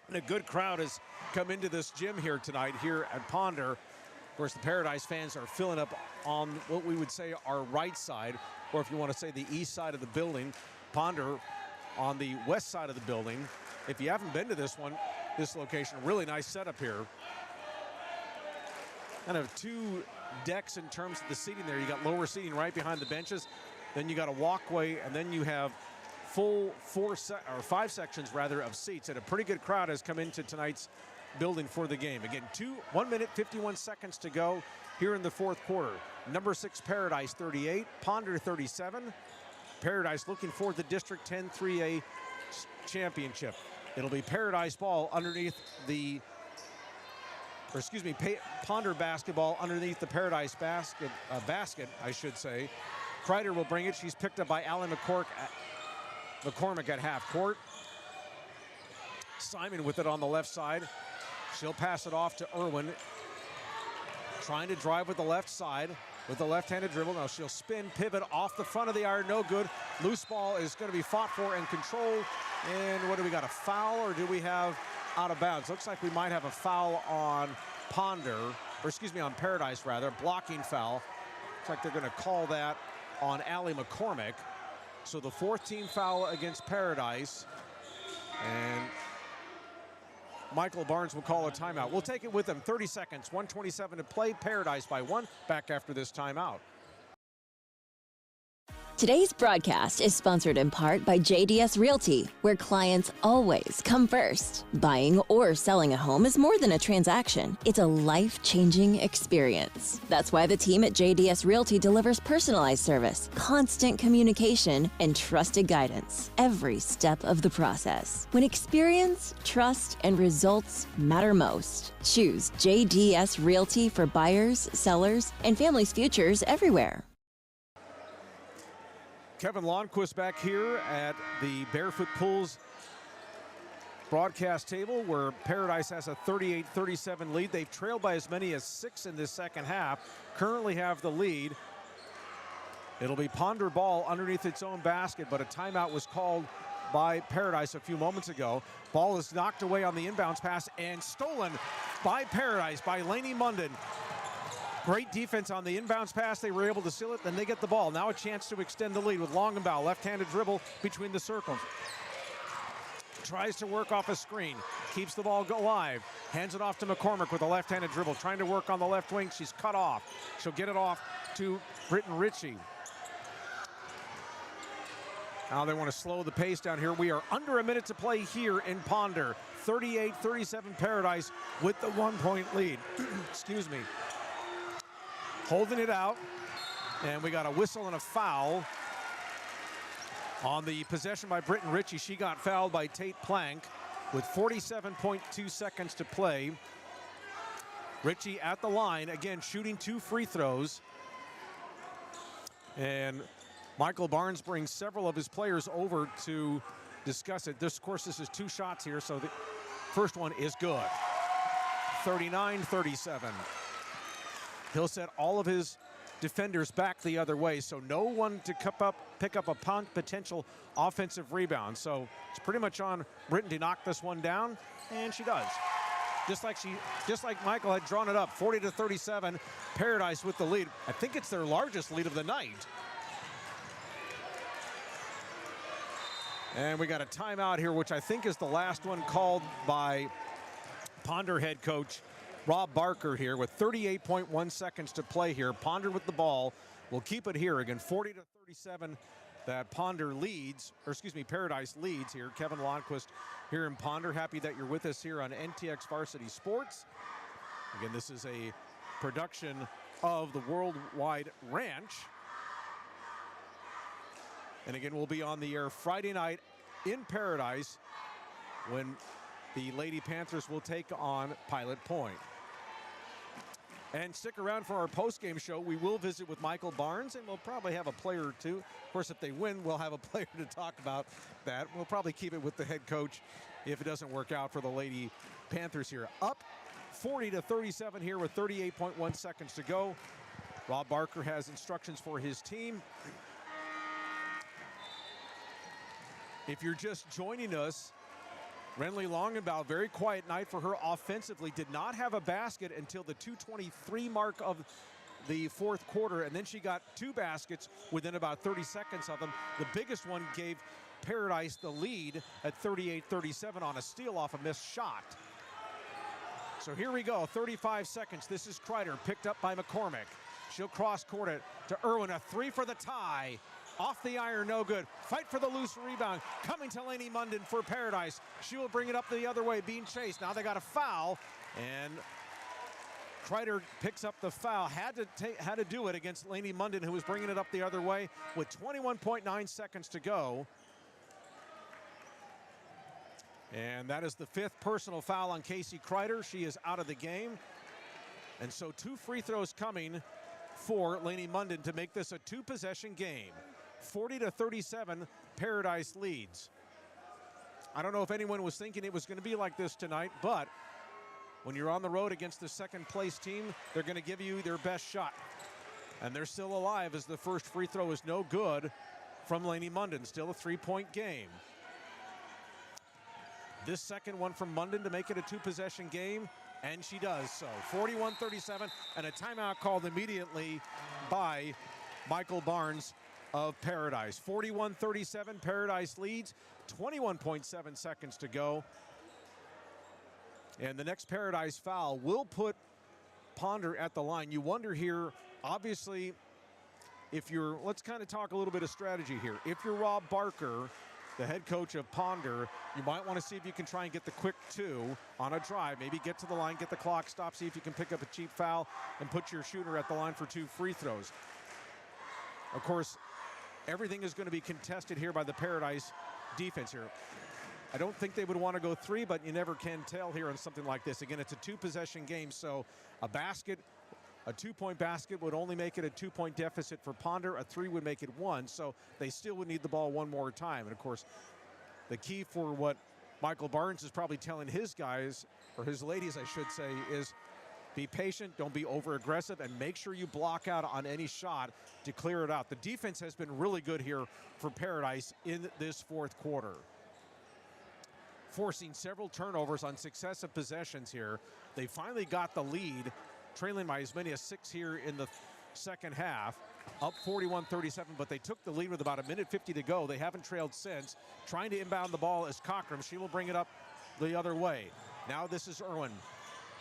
And a good crowd has come into this gym here tonight here at Ponder. Of course, the Paradise fans are filling up on what we would say our right side, or if you want to say the east side of the building. Ponder on the west side of the building. If you haven't been to this location, really nice setup here. Kind of 2 decks in terms of the seating there. You got lower seating right behind the benches. Then you got a walkway, and then you have full 5 sections rather of seats. And a pretty good crowd has come into tonight's building for the game. Again, 1 minute, 51 seconds to go here in the fourth quarter. Number 6 Paradise 38, Ponder 37. Paradise looking for the District 10 3A championship. It'll be Paradise ball underneath the, Ponder basketball underneath the Paradise basket, I should say. Kreider will bring it. She's picked up by Allie McCormick at half court. Simon with it on the left side. She'll pass it off to Irwin. Trying to drive with the left side with the left-handed dribble. Now she'll spin, pivot off the front of the iron. No good. Loose ball is going to be fought for and controlled. And what do we got, a foul, or do we have out of bounds? Looks like we might have a foul on on Paradise rather. Blocking foul. Looks like they're going to call that on Allie McCormick. So the 4th team foul against Paradise. And Michael Barnes will call a timeout. We'll take it with him. 30 seconds, 1:27 to play. Paradise by 1. Back after this timeout. Today's broadcast is sponsored in part by JDS Realty, where clients always come first. Buying or selling a home is more than a transaction. It's a life-changing experience. That's why the team at JDS Realty delivers personalized service, constant communication, and trusted guidance every step of the process. When experience, trust, and results matter most, choose JDS Realty for buyers, sellers, and families' futures everywhere. Kevin Lonnquist back here at the Barefoot Pools broadcast table, where Paradise has a 38-37 lead. They've trailed by as many as 6 in this second half, currently have the lead. It'll be Ponder ball underneath its own basket, but a timeout was called by Paradise a few moments ago. Ball is knocked away on the inbounds pass and stolen by Paradise, by Lainey Munden. Great defense on the inbounds pass. They were able to seal it, then they get the ball. Now a chance to extend the lead with Longenbaugh. Left-handed dribble between the circles. Tries to work off a screen. Keeps the ball alive. Hands it off to McCormick with a left-handed dribble. Trying to work on the left wing. She's cut off. She'll get it off to Britton Ritchie. Now they want to slow the pace down here. We are under a minute to play here in Ponder. 38-37 Paradise with the 1-point lead. Excuse me. Holding it out, and we got a whistle and a foul on the possession by Britton Ritchie. She got fouled by Tate Plank with 47.2 seconds to play. Ritchie at the line, again shooting 2 free throws. And Michael Barnes brings several of his players over to discuss it. Of course, this is 2 shots here, so the first one is good. 39-37. He'll set all of his defenders back the other way, so no one to pick up a potential offensive rebound. So it's pretty much on Britton to knock this one down, and she does. Just like Michael had drawn it up, 40-37, Paradise with the lead. I think it's their largest lead of the night. And we got a timeout here, which I think is the last one called by Ponder head coach Rob Barker here with 38.1 seconds to play here. Ponder with the ball. We'll keep it here again, 40-37. That Paradise leads here. Kevin Lonnquist here in Ponder. Happy that you're with us here on NTX Varsity Sports. Again, this is a production of the Worldwide Ranch. And again, we'll be on the air Friday night in Paradise when the Lady Panthers will take on Pilot Point. And stick around for our post-game show. We will visit with Michael Barnes, and we'll probably have a player or two. Of course, if they win, we'll have a player to talk about that. We'll probably keep it with the head coach if it doesn't work out for the Lady Panthers here. Up 40-37 here with 38.1 seconds to go. Rob Barker has instructions for his team. If you're just joining us, Renly Longenbaugh, very quiet night for her offensively, did not have a basket until the 2:23 mark of the fourth quarter, and then she got 2 baskets within about 30 seconds of them. The biggest one gave Paradise the lead at 38-37 on a steal off a missed shot. So here we go, 35 seconds. This is Kreider, picked up by McCormick. She'll cross-court it to Irwin, a 3 for the tie. Off the iron, no good. Fight for the loose rebound. Coming to Lainey Munden for Paradise. She will bring it up the other way, being chased. Now they got a foul, and Kreider picks up the foul. Had to do it against Lainey Munden, who was bringing it up the other way with 21.9 seconds to go. And that is the 5th personal foul on Casey Kreider. She is out of the game. And so 2 free throws coming for Lainey Munden to make this a 2-possession game. 40-37, Paradise leads. I don't know if anyone was thinking it was going to be like this tonight, but when you're on the road against the second-place team, they're going to give you their best shot. And they're still alive as the first free throw is no good from Lainey Munden. Still a 3-point game. This second one from Munden to make it a 2-possession game, and she does so. 41-37, and a timeout called immediately by Michael Barnes of Paradise. 41-37, Paradise leads, 21.7 seconds to go. And the next Paradise foul will put Ponder at the line. You wonder here, obviously, let's kind of talk a little bit of strategy here. If you're Rob Barker, the head coach of Ponder, you might want to see if you can try and get the quick 2 on a drive. Maybe get to the line, get the clock stopped, see if you can pick up a cheap foul and put your shooter at the line for 2 free throws. Of course, everything is going to be contested here by the Paradise defense here. I don't think they would want to go 3, but you never can tell here on something like this. Again, it's a 2-possession game, so a 2-point basket would only make it a 2-point deficit for Ponder. A 3 would make it 1, so they still would need the ball one more time. And of course, the key for what Michael Barnes is probably telling his guys, or his ladies, I should say, is be patient, don't be over-aggressive, and make sure you block out on any shot to clear it out. The defense has been really good here for Paradise in this fourth quarter, forcing several turnovers on successive possessions here. They finally got the lead, trailing by as many as 6 here in the second half, up 41-37, but they took the lead with about 1:50 to go. They haven't trailed since. Trying to inbound the ball is Cockrum. She will bring it up the other way. Now this is Irwin,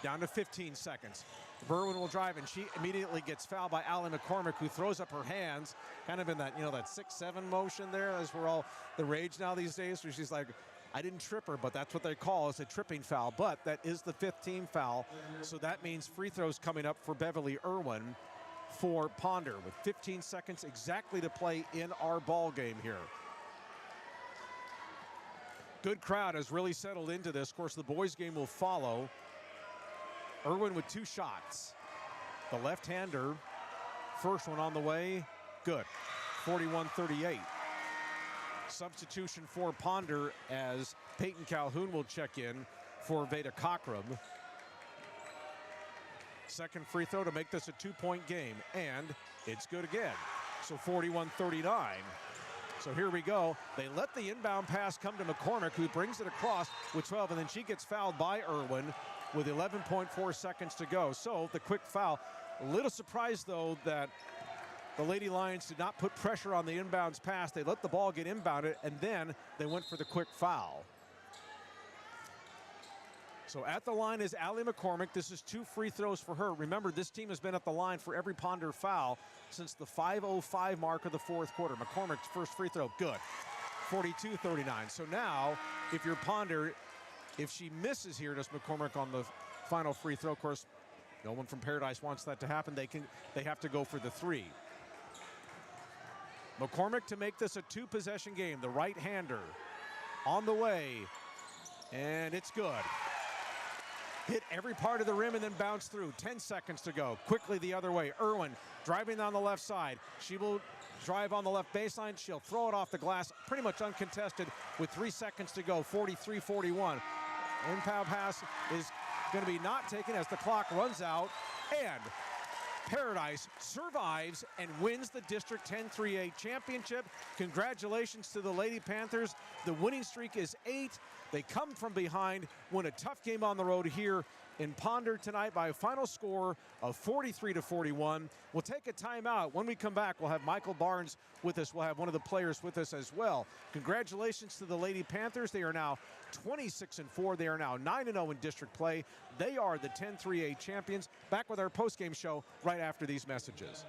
down to 15 seconds. Irwin will drive, and she immediately gets fouled by Allie McCormick, who throws up her hands, kind of in that, that 6-7 motion there, as we're all the rage now these days, where she's like, I didn't trip her, but that's what they call is a tripping foul. But that is the 5th team foul, so that means free throws coming up for Beverly Irwin for Ponder, with 15 seconds exactly to play in our ball game here. Good crowd has really settled into this. Of course, the boys game will follow. Irwin with 2 shots. The left-hander, first one on the way, good, 41-38. Substitution for Ponder as Peyton Calhoun will check in for Veda Cockrum. Second free throw to make this a 2-point game, and it's good again. So 41-39. So here we go. They let the inbound pass come to McCormick, who brings it across with 12, and then she gets fouled by Irwin with 11.4 seconds to go. So the quick foul. A little surprised, though, that the Lady Lions did not put pressure on the inbounds pass. They let the ball get inbounded, and then they went for the quick foul. So at the line is Allie McCormick. This is 2 free throws for her. Remember, this team has been at the line for every Ponder foul since the 5:05 mark of the fourth quarter. McCormick's first free throw, good, 42-39. So now, if you're Ponder, if she misses here, does McCormick on the final free throw, of course, no one from Paradise wants that to happen. They have to go for the 3. McCormick to make this a 2-possession game. The right-hander on the way, and it's good. Hit every part of the rim and then bounce through. 10 seconds to go. Quickly the other way. Irwin driving down the left side. She will drive on the left baseline. She'll throw it off the glass, pretty much uncontested with 3 seconds to go. 43-41. Inbound pass is going to be not taken as the clock runs out, and Paradise survives and wins the District 10-3A championship. Congratulations to the Lady Panthers. The winning streak is 8. They come from behind, win a tough game on the road here in Ponder tonight by a final score of 43-41. We'll take a timeout. When we come back, we'll have Michael Barnes with us. We'll have one of the players with us as well. Congratulations to the Lady Panthers. They are now 26-4. They are now 9-0 in district play. They are the 10-3A champions. Back with our postgame show right after these messages.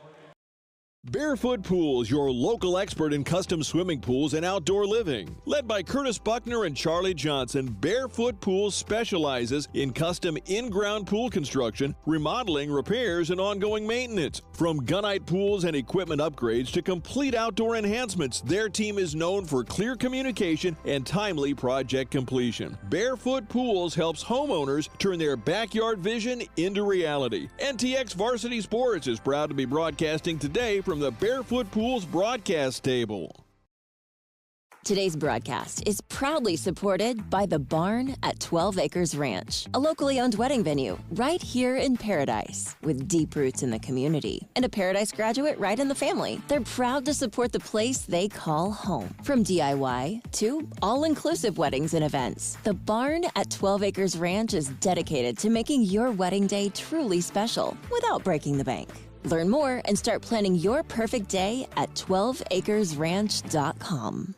Barefoot Pools, your local expert in custom swimming pools and outdoor living. Led by Curtis Buckner and Charlie Johnson, Barefoot Pools specializes in custom in-ground pool construction, remodeling, repairs, and ongoing maintenance. From gunite pools and equipment upgrades to complete outdoor enhancements, their team is known for clear communication and timely project completion. Barefoot Pools helps homeowners turn their backyard vision into reality. NTX Varsity Sports is proud to be broadcasting today from the Barefoot Pools broadcast table. Today's broadcast is proudly supported by The Barn at 12 Acres Ranch, a locally owned wedding venue right here in Paradise. With deep roots in the community and a Paradise graduate right in the family, they're proud to support the place they call home. From DIY to all-inclusive weddings and events, The Barn at 12 Acres Ranch is dedicated to making your wedding day truly special without breaking the bank. Learn more and start planning your perfect day at 12acresranch.com.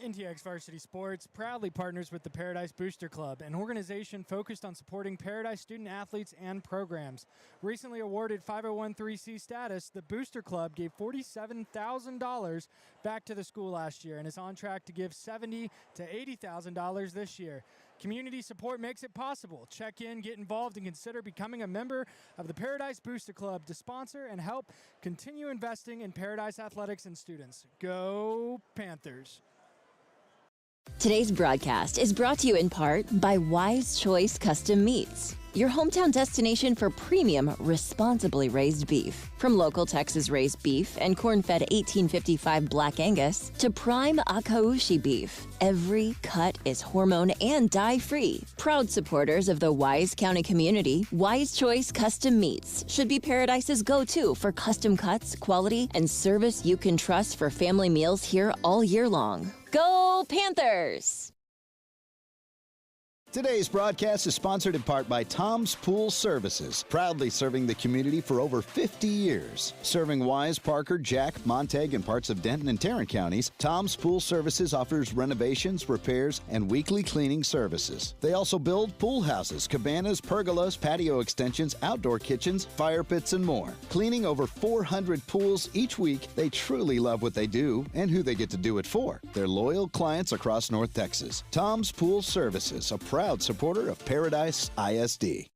NTX Varsity Sports proudly partners with the Paradise Booster Club, an organization focused on supporting Paradise student athletes and programs. Recently awarded 501(c) status, the Booster Club gave $47,000 back to the school last year and is on track to give $70,000 to $80,000 this year. Community support makes it possible. Check in, get involved, and consider becoming a member of the Paradise Booster Club to sponsor and help continue investing in Paradise athletics and students. Go Panthers! Today's broadcast is brought to you in part by Wise Choice Custom Meats, your hometown destination for premium, responsibly raised beef. From local Texas-raised beef and corn-fed 1855 Black Angus to prime Akaushi beef, every cut is hormone and dye-free. Proud supporters of the Wise County community, Wise Choice Custom Meats should be Paradise's go-to for custom cuts, quality, and service you can trust for family meals here all year long. Go Panthers! Today's broadcast is sponsored in part by Tom's Pool Services, proudly serving the community for over 50 years. Serving Wise, Parker, Jack, Montague, and parts of Denton and Tarrant counties, Tom's Pool Services offers renovations, repairs, and weekly cleaning services. They also build pool houses, cabanas, pergolas, patio extensions, outdoor kitchens, fire pits, and more. Cleaning over 400 pools each week, they truly love what they do and who they get to do it for. They're loyal clients across North Texas. Tom's Pool Services, a proud supporter of Paradise ISD.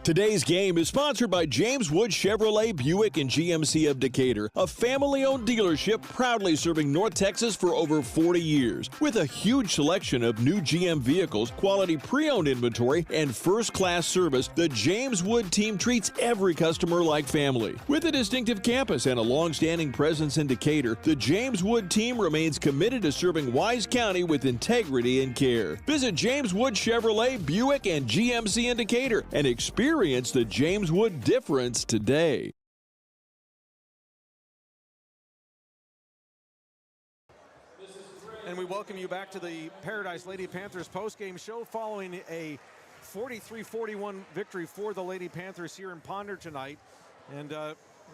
Today's game is sponsored by James Wood Chevrolet Buick and GMC of Decatur, a family-owned dealership proudly serving North Texas for over 40 years. With a huge selection of new GM vehicles, quality pre-owned inventory, and first-class service, the James Wood team treats every customer like family. With a distinctive campus and a long-standing presence in Decatur, the James Wood team remains committed to serving Wise County with integrity and care. Visit James Wood Chevrolet Buick and GMC in Decatur and experience the James Wood difference today. And we welcome you back to the Paradise Lady Panthers postgame show following a 43-41 victory for the Lady Panthers here in Ponder tonight. And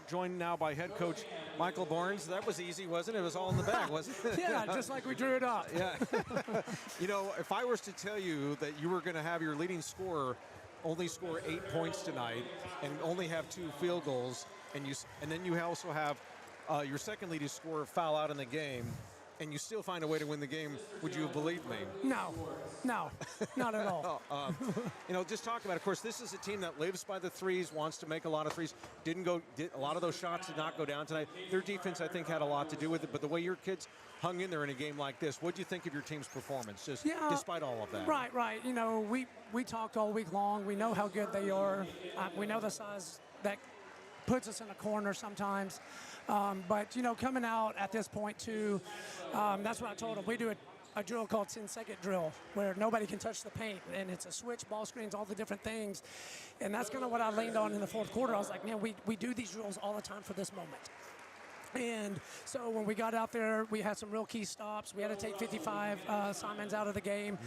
joined now by head coach Michael Barnes. That was easy, wasn't it? It was all in the bag, wasn't it? Yeah, just like we drew it up. Yeah. You know, if I was to tell you that you were going to have your leading scorer only score 8 points tonight and only have 2 field goals, and then you also have your second leading scorer foul out in the game, and you still find a way to win the game, would you have believed me? No, not at all. You know, just talk about it. Of course, this is a team that lives by the threes, wants to make a lot of threes. A lot of those shots did not go down tonight. Their defense, I think, had a lot to do with it, but the way your kids hung in there in a game like this, what do you think of your team's performance, despite all of that? Right. You know, we talked all week long. We know how good they are. We know the size that puts us in a corner sometimes. But, you know, coming out at this point, too, that's what I told them. We do a drill called 10-second drill where nobody can touch the paint, and it's a switch, ball screens, all the different things. And that's kind of what I leaned on in the fourth quarter. I was like, man, we do these drills all the time for this moment. And so when we got out there, we had some real key stops. We had to take 55 Simons out of the game.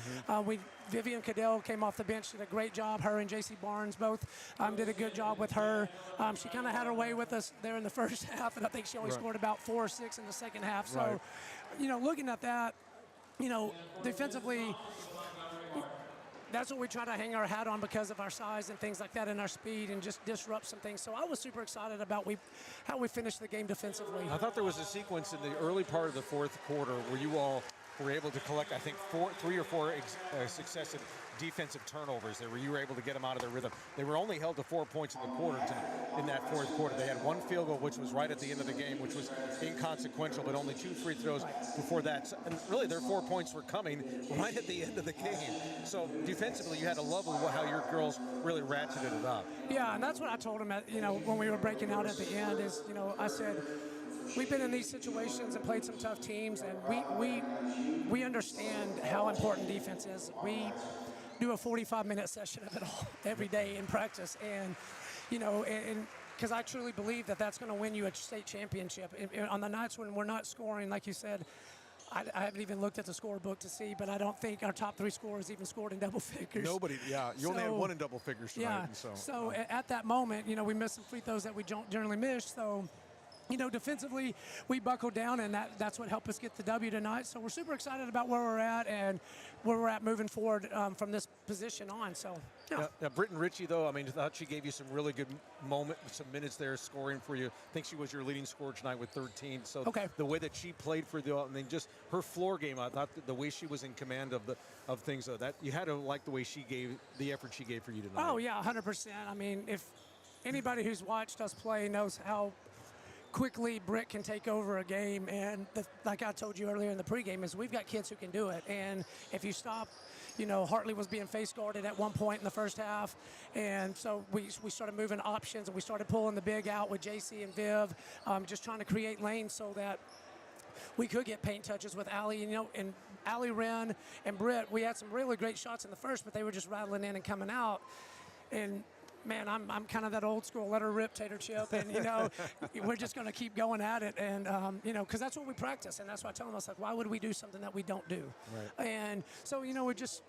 Vivian Cadell came off the bench, did a great job. Her and J.C. Barnes both did a good job with her. She kind of had her way with us there in the first half, and I think she only scored about 4 or 6 in the second half. So, you know, looking at that, you know, defensively, that's what we try to hang our hat on because of our size and things like that and our speed and just disrupt some things. So I was super excited about how we finished the game defensively. I thought there was a sequence in the early part of the fourth quarter where you all were able to collect, I think, 3 or 4 successive defensive turnovers there where you were able to get them out of their rhythm. They were only held to 4 points in the quarter in that fourth quarter. They had 1 field goal, which was right at the end of the game, which was inconsequential, but only 2 free throws before that. And really, their 4 points were coming right at the end of the game. So defensively, you had to love how your girls really ratcheted it up. Yeah, and that's what I told them, when we were breaking out at the end is, I said, we've been in these situations and played some tough teams, and we understand how important defense is. We do a 45-minute session of it all every day in practice, and because I truly believe that that's going to win you a state championship. On the nights when we're not scoring, like you said, I haven't even looked at the scorebook to see, but I don't think our top 3 scorers even scored in double figures. Nobody, yeah. You only had 1 in double figures tonight. Yeah. So at that moment, we missed some free throws that we don't generally miss. So defensively, we buckled down, and that's what helped us get the W tonight. So we're super excited about where we're at and where we're at moving forward from this position on. So, yeah. Now, Britton Ritchie, though, I mean, I thought she gave you some really good some minutes there scoring for you. I think she was your leading scorer tonight with 13. So the way that she played for the, I mean, just her floor game, I thought the way she was in command of things, that you had to like the way she gave, the effort she gave for you tonight. Oh, yeah, 100%. I mean, if anybody who's watched us play knows how quickly Britt can take over a game, and like I told you earlier in the pregame, is we've got kids who can do it. And if you stop, Hartley was being face guarded at one point in the first half, and so we started moving options, and we started pulling the big out with JC and Viv, just trying to create lanes so that we could get paint touches with Allie, and Allie, Wren, and Britt. We had some really great shots in the first, but they were just rattling in and coming out. And man, I'm kind of that old school, let her rip tater chip, and we're just going to keep going at it, and because that's what we practice, and that's why I tell them, I was like, why would we do something that we don't do? Right. And so we just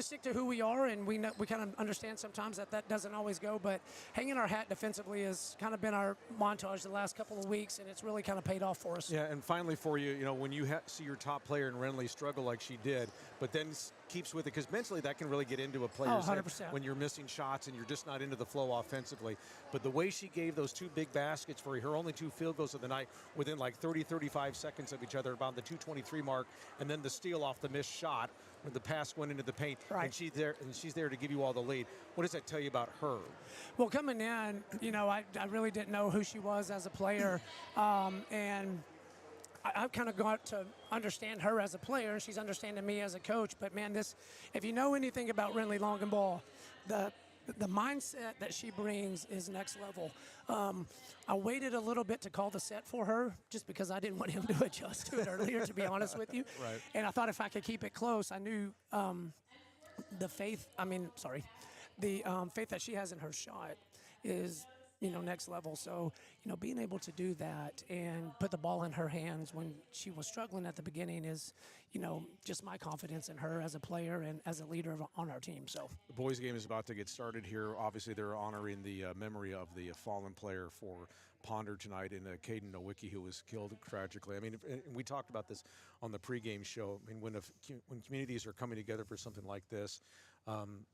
stick to who we are, and we kind of understand sometimes that doesn't always go, but hanging our hat defensively has kind of been our montage the last couple of weeks, and it's really kind of paid off for us. Yeah, and finally for you, when you see your top player in Renly struggle like she did, but then keeps with it, because mentally that can really get into a player's head when you're missing shots and you're just not into the flow offensively. But the way she gave those two big baskets for her only 2 field goals of the night within like 35 seconds of each other, about the 2:23 mark, and then the steal off the missed shot when the pass went into the paint, and she's there to give you all the lead. What does that tell you about her? Well, coming in, I really didn't know who she was as a player, and I've kind of got to understand her as a player, and she's understanding me as a coach. But man, if you know anything about Renly Long and Ball, the mindset that she brings is next level. I waited a little bit to call the set for her just because I didn't want him to adjust to it earlier, to be honest with you. Right. And I thought if I could keep it close, I knew the faith that she has in her shot is next level. So, being able to do that and put the ball in her hands when she was struggling at the beginning is, just my confidence in her as a player and as a leader on our team. So the boys' game is about to get started here. Obviously, they're honoring the memory of the fallen player for Ponder tonight in Caden Nowicki, who was killed tragically. I mean, and we talked about this on the pregame show. I mean, when communities are coming together for something like this, I'm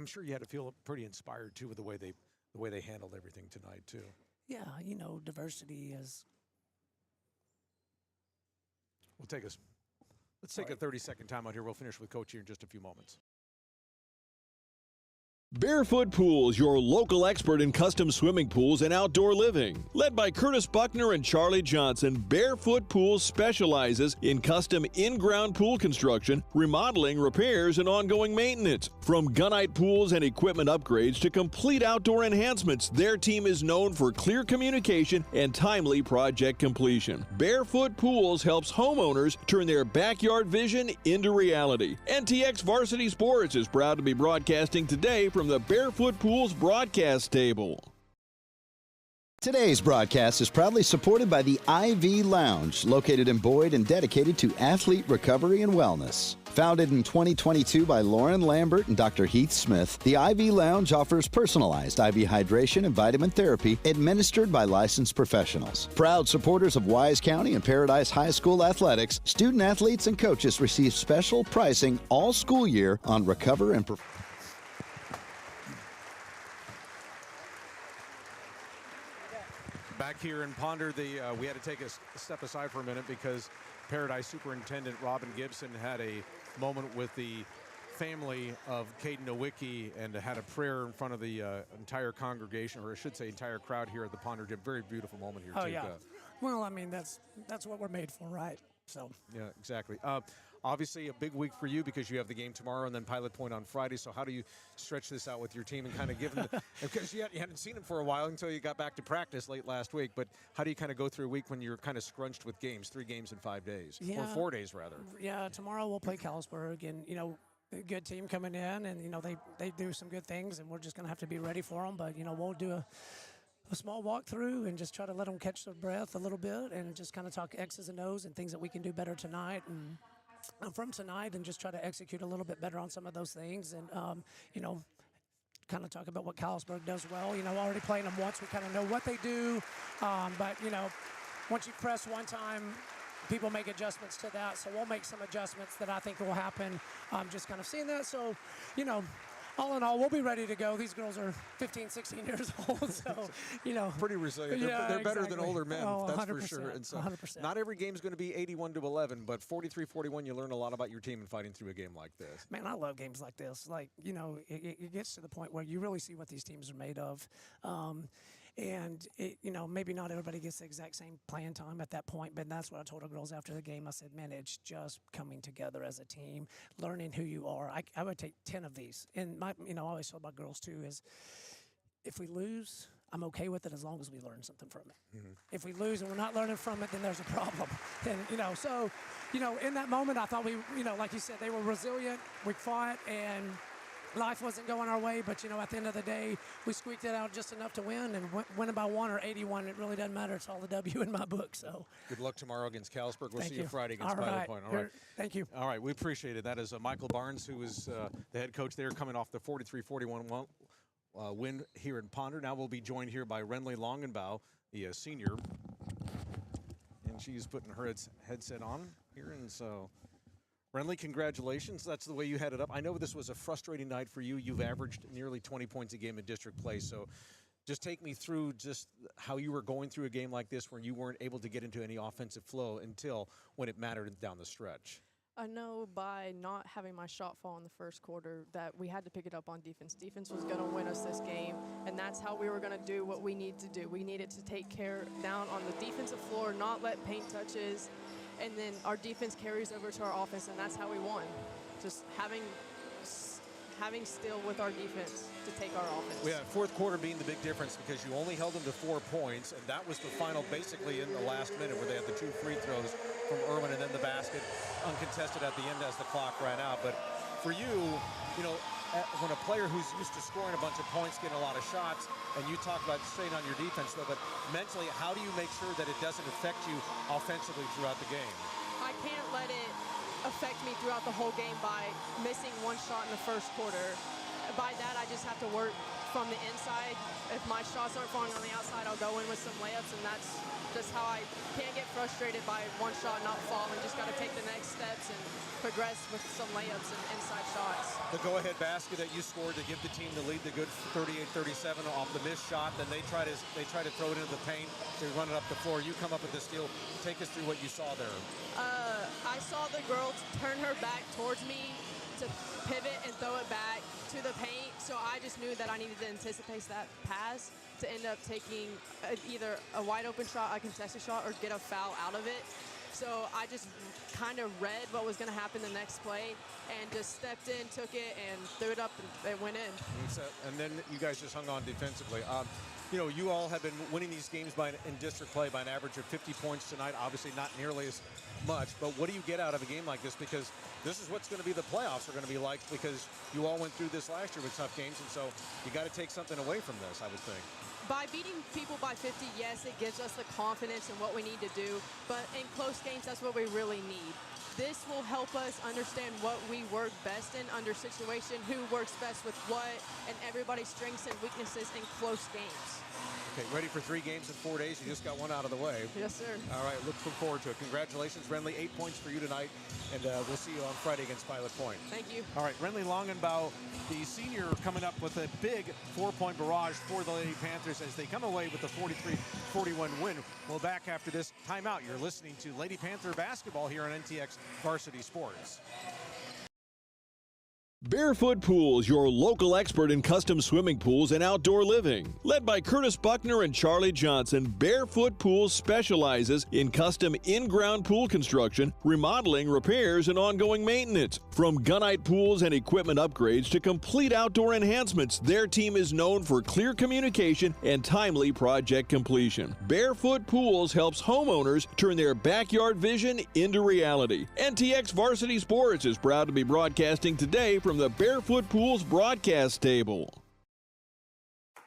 sure you had to feel pretty inspired too with the way they handled everything tonight too. Yeah, diversity is. Let's take a 30-second time out here. We'll finish with Coach here in just a few moments. Barefoot Pools, your local expert in custom swimming pools and outdoor living. Led by Curtis Buckner and Charlie Johnson, Barefoot Pools specializes in custom in-ground pool construction, remodeling, repairs, and ongoing maintenance. From gunite pools and equipment upgrades to complete outdoor enhancements, their team is known for clear communication and timely project completion. Barefoot Pools helps homeowners turn their backyard vision into reality. NTX Varsity Sports is proud to be broadcasting today from the Barefoot Pools broadcast table. Today's broadcast is proudly supported by the IV Lounge, located in Boyd and dedicated to athlete recovery and wellness. Founded in 2022 by Lauren Lambert and Dr. Heath Smith, the IV Lounge offers personalized IV hydration and vitamin therapy administered by licensed professionals. Proud supporters of Wise County and Paradise High School athletics, student athletes and coaches receive special pricing all school year on Recover and Back here in Ponder, we had to take a step aside for a minute because Paradise Superintendent Robin Gibson had a moment with the family of Caden Nowicki and had a prayer in front of the entire congregation, or I should say entire crowd here at the Ponder Gym. Very beautiful moment here, too. Yeah. Well, I mean, that's what we're made for, right? So. Yeah, exactly. Obviously, a big week for you because you have the game tomorrow and then Pilot Point on Friday. So how do you stretch this out with your team and kind of give them because you hadn't seen them for a while until you got back to practice late last week. But how do you kind of go through a week when you're kind of scrunched with games, 3 games in 5 days, or 4 days rather? Yeah, tomorrow we'll play Callisburg, and a good team coming in, and they do some good things, and we're just going to have to be ready for them. But we'll do a small walkthrough and just try to let them catch their breath a little bit, and just kind of talk X's and O's and things that we can do better tonight. And from tonight, and just try to execute a little bit better on some of those things, and kind of talk about what Callisburg does well. You know, already playing them once, we kind of know what they do. But, you know, once you press one time, people make adjustments to that. So we'll make some adjustments that I think will happen. Just kind of seeing that. So, you know, all in all, we'll be ready to go. These girls are 15, 16 years old, so, you know. Pretty resilient. Yeah, they're better exactly. than older men, that's for 100%, sure. And so 100%. not every game's going to be 81-11, but 43-41, you learn a lot about your team and fighting through a game like this. Man, I love games like this. Like, you know, it gets to the point where you really see what these teams are made of. And, you know, maybe not everybody gets the exact same playing time at that point, but that's what I told our girls after the game. I said, man, it's just coming together as a team, learning who you are. I would take 10 of these. And, you know, I always tell my girls, too, is if we lose, I'm okay with it as long as we learn something from it. Mm-hmm. If we lose and we're not learning from it, then there's a problem. And, you know, so, you know, in that moment, I thought we, you know, like you said, they were resilient. We fought, and life wasn't going our way, but, you know, at the end of the day, we squeaked it out just enough to win, and winning by 1 or 81, it really doesn't matter. It's all the W in my book. So good luck tomorrow against Callisburg. We'll Thank see you Friday against All Pilot right. Point. All right. Thank you. All right, we appreciate it. That is Michael Barnes, who is the head coach there, coming off the 43-41 win here in Ponder. Now we'll be joined here by Renly Longenbaugh, the senior, and she's putting her headset on here, and so Renly, congratulations. That's the way you had it up. I know this was a frustrating night for you. You've averaged nearly 20 points a game in district play, so just take me through just how you were going through a game like this where you weren't able to get into any offensive flow until when it mattered down the stretch. I know by not having my shot fall in the first quarter that we had to pick it up on defense. Defense was going to win us this game, and that's how we were going to do what we need to do. We needed to take care down on the defensive floor, not let paint touches, and then our defense carries over to our offense, and that's how we won. Just having still with our defense to take our offense. Yeah, fourth quarter being the big difference because you only held them to 4 points, and that was the final basically in the last minute where they had the 2 free throws from Irwin and then the basket uncontested at the end as the clock ran out. But for you, you know, when a player who's used to scoring a bunch of points, getting a lot of shots, and you talk about staying on your defense, though, but mentally, how do you make sure that it doesn't affect you offensively throughout the game? I can't let it affect me throughout the whole game by missing 1 shot in the first quarter. By that, I just have to work from the inside. If my shots aren't falling on the outside, I'll go in with some layups, and that's just how I can't get frustrated by 1 shot not falling. Just got to take the next steps and progress with some layups and inside shots. The go-ahead basket that you scored to give the team the lead, the good 38-37 off the missed shot, then they try to throw it into the paint. They run it up the floor. You come up with the steal. Take us through what you saw there. I saw the girl turn her back towards me to pivot and throw it back to the paint, so I just knew that I needed to anticipate that pass to end up taking either a wide open shot, a contested shot, or get a foul out of it. So I just kind of read what was going to happen the next play and just stepped in, took it, and threw it up, and it went in. And then you guys just hung on defensively. You know, you all have been winning these games in district play by an average of 50 points tonight. Obviously not nearly as much, but what do you get out of a game like this? Because this is what's going to be the playoffs are going to be like, because you all went through this last year with tough games, and so you got to take something away from this, I would think. By beating people by 50, yes, it gives us the confidence in what we need to do, but in close games, that's what we really need. This will help us understand what we work best in under situation, who works best with what, and everybody's strengths and weaknesses in close games. Okay, ready for 3 games in 4 days? You just got one out of the way. Yes, sir. All right, looking forward to it. Congratulations, Renly. 8 points for you tonight, and we'll see you on Friday against Pilot Point. Thank you. All right, Renly Longenbaugh, the senior, coming up with a big 4-point barrage for the Lady Panthers as they come away with a 43-41 win. Well, back after this timeout. You're listening to Lady Panther basketball here on NTX Varsity Sports. Barefoot Pools, your local expert in custom swimming pools and outdoor living. Led by Curtis Buckner and Charlie Johnson, Barefoot Pools specializes in custom in-ground pool construction, remodeling, repairs, and ongoing maintenance. From gunite pools and equipment upgrades to complete outdoor enhancements, their team is known for clear communication and timely project completion. Barefoot Pools helps homeowners turn their backyard vision into reality. NTX Varsity Sports is proud to be broadcasting today from the Barefoot Pools broadcast table.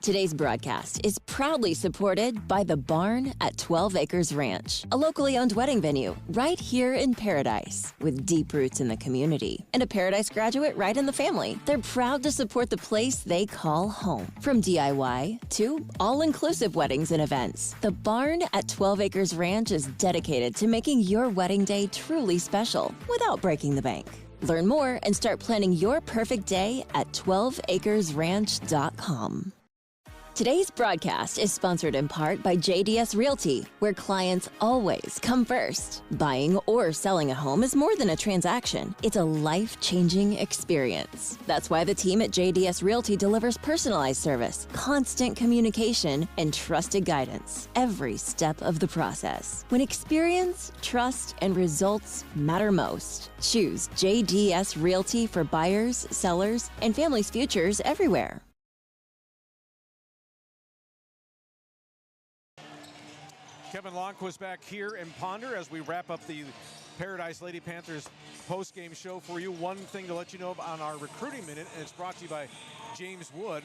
Today's broadcast is proudly supported by The Barn at 12 Acres Ranch, a locally owned wedding venue right here in Paradise, with deep roots in the community and a Paradise graduate right in the family. They're proud to support the place they call home. From DIY to all-inclusive weddings and events, The Barn at 12 Acres Ranch is dedicated to making your wedding day truly special without breaking the bank. Learn more and start planning your perfect day at 12acresranch.com. Today's broadcast is sponsored in part by JDS Realty, where clients always come first. Buying or selling a home is more than a transaction. It's a life-changing experience. That's why the team at JDS Realty delivers personalized service, constant communication, and trusted guidance every step of the process. When experience, trust, and results matter most, choose JDS Realty for buyers, sellers, and families' futures everywhere. Kevin Lonnquist back here in Ponder as we wrap up the Paradise Lady Panthers post-game show for you. One thing to let you know on our recruiting minute, and it's brought to you by James Wood.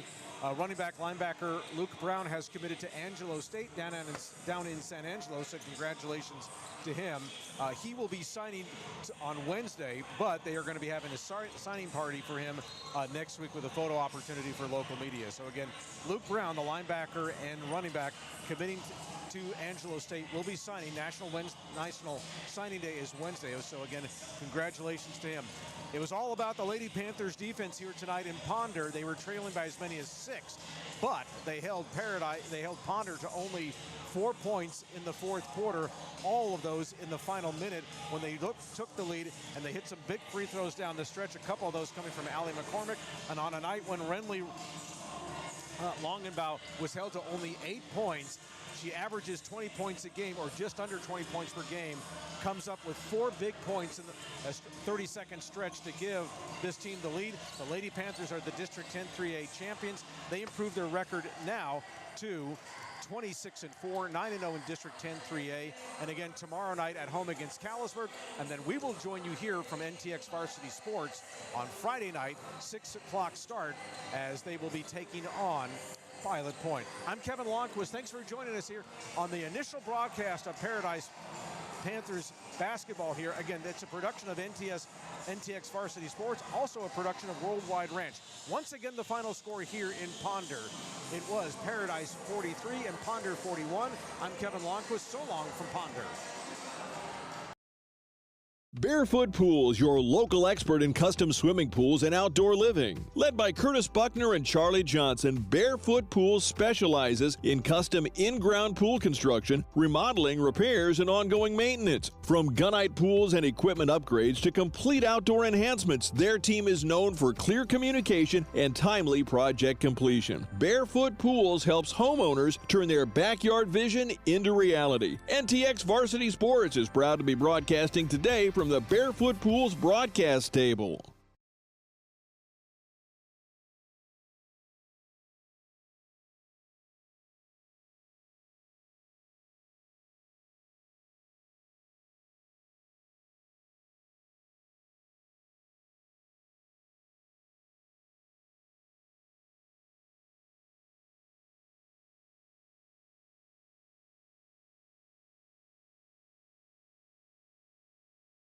Running back linebacker Luke Brown has committed to Angelo State down in San Angelo, so congratulations to him. He will be signing on Wednesday, but they are going to be having a signing party for him next week with a photo opportunity for local media. So again, Luke Brown, the linebacker and running back, committing to Angelo State, will be signing. National Signing Day is Wednesday, so again, congratulations to him. It was all about the Lady Panthers defense here tonight in Ponder. They were trailing by as many as 6, but they held Ponder to only 4 points in the fourth quarter, all of those in the final minute when they took the lead, and they hit some big free throws down the stretch, a couple of those coming from Allie McCormick, and on a night when Renly Longenbaugh was held to only 8 points, she averages 20 points a game, or just under 20 points per game, comes up with 4 big points in the 30-second stretch to give this team the lead. The Lady Panthers are the District 10 3A champions. They improved their record now to 26-4, 9-0 in District 10 3A. And again, tomorrow night at home against Callisburg. And then we will join you here from NTX Varsity Sports on Friday night, 6 o'clock start, as they will be taking on Pilot Point. I'm Kevin Lonnquist. Thanks for joining us here on the initial broadcast of Paradise Panthers basketball here. Again, it's a production of NTX Varsity Sports, also a production of Worldwide Ranch. Once again, the final score here in Ponder. It was Paradise 43 and Ponder 41. I'm Kevin Lonnquist. So long from Ponder. Barefoot Pools, your local expert in custom swimming pools and outdoor living. Led by Curtis Buckner and Charlie Johnson, Barefoot Pools specializes in custom in-ground pool construction, remodeling, repairs, and ongoing maintenance. From gunite pools and equipment upgrades to complete outdoor enhancements, their team is known for clear communication and timely project completion. Barefoot Pools helps homeowners turn their backyard vision into reality. NTX Varsity Sports is proud to be broadcasting today from the Barefoot Pools broadcast table.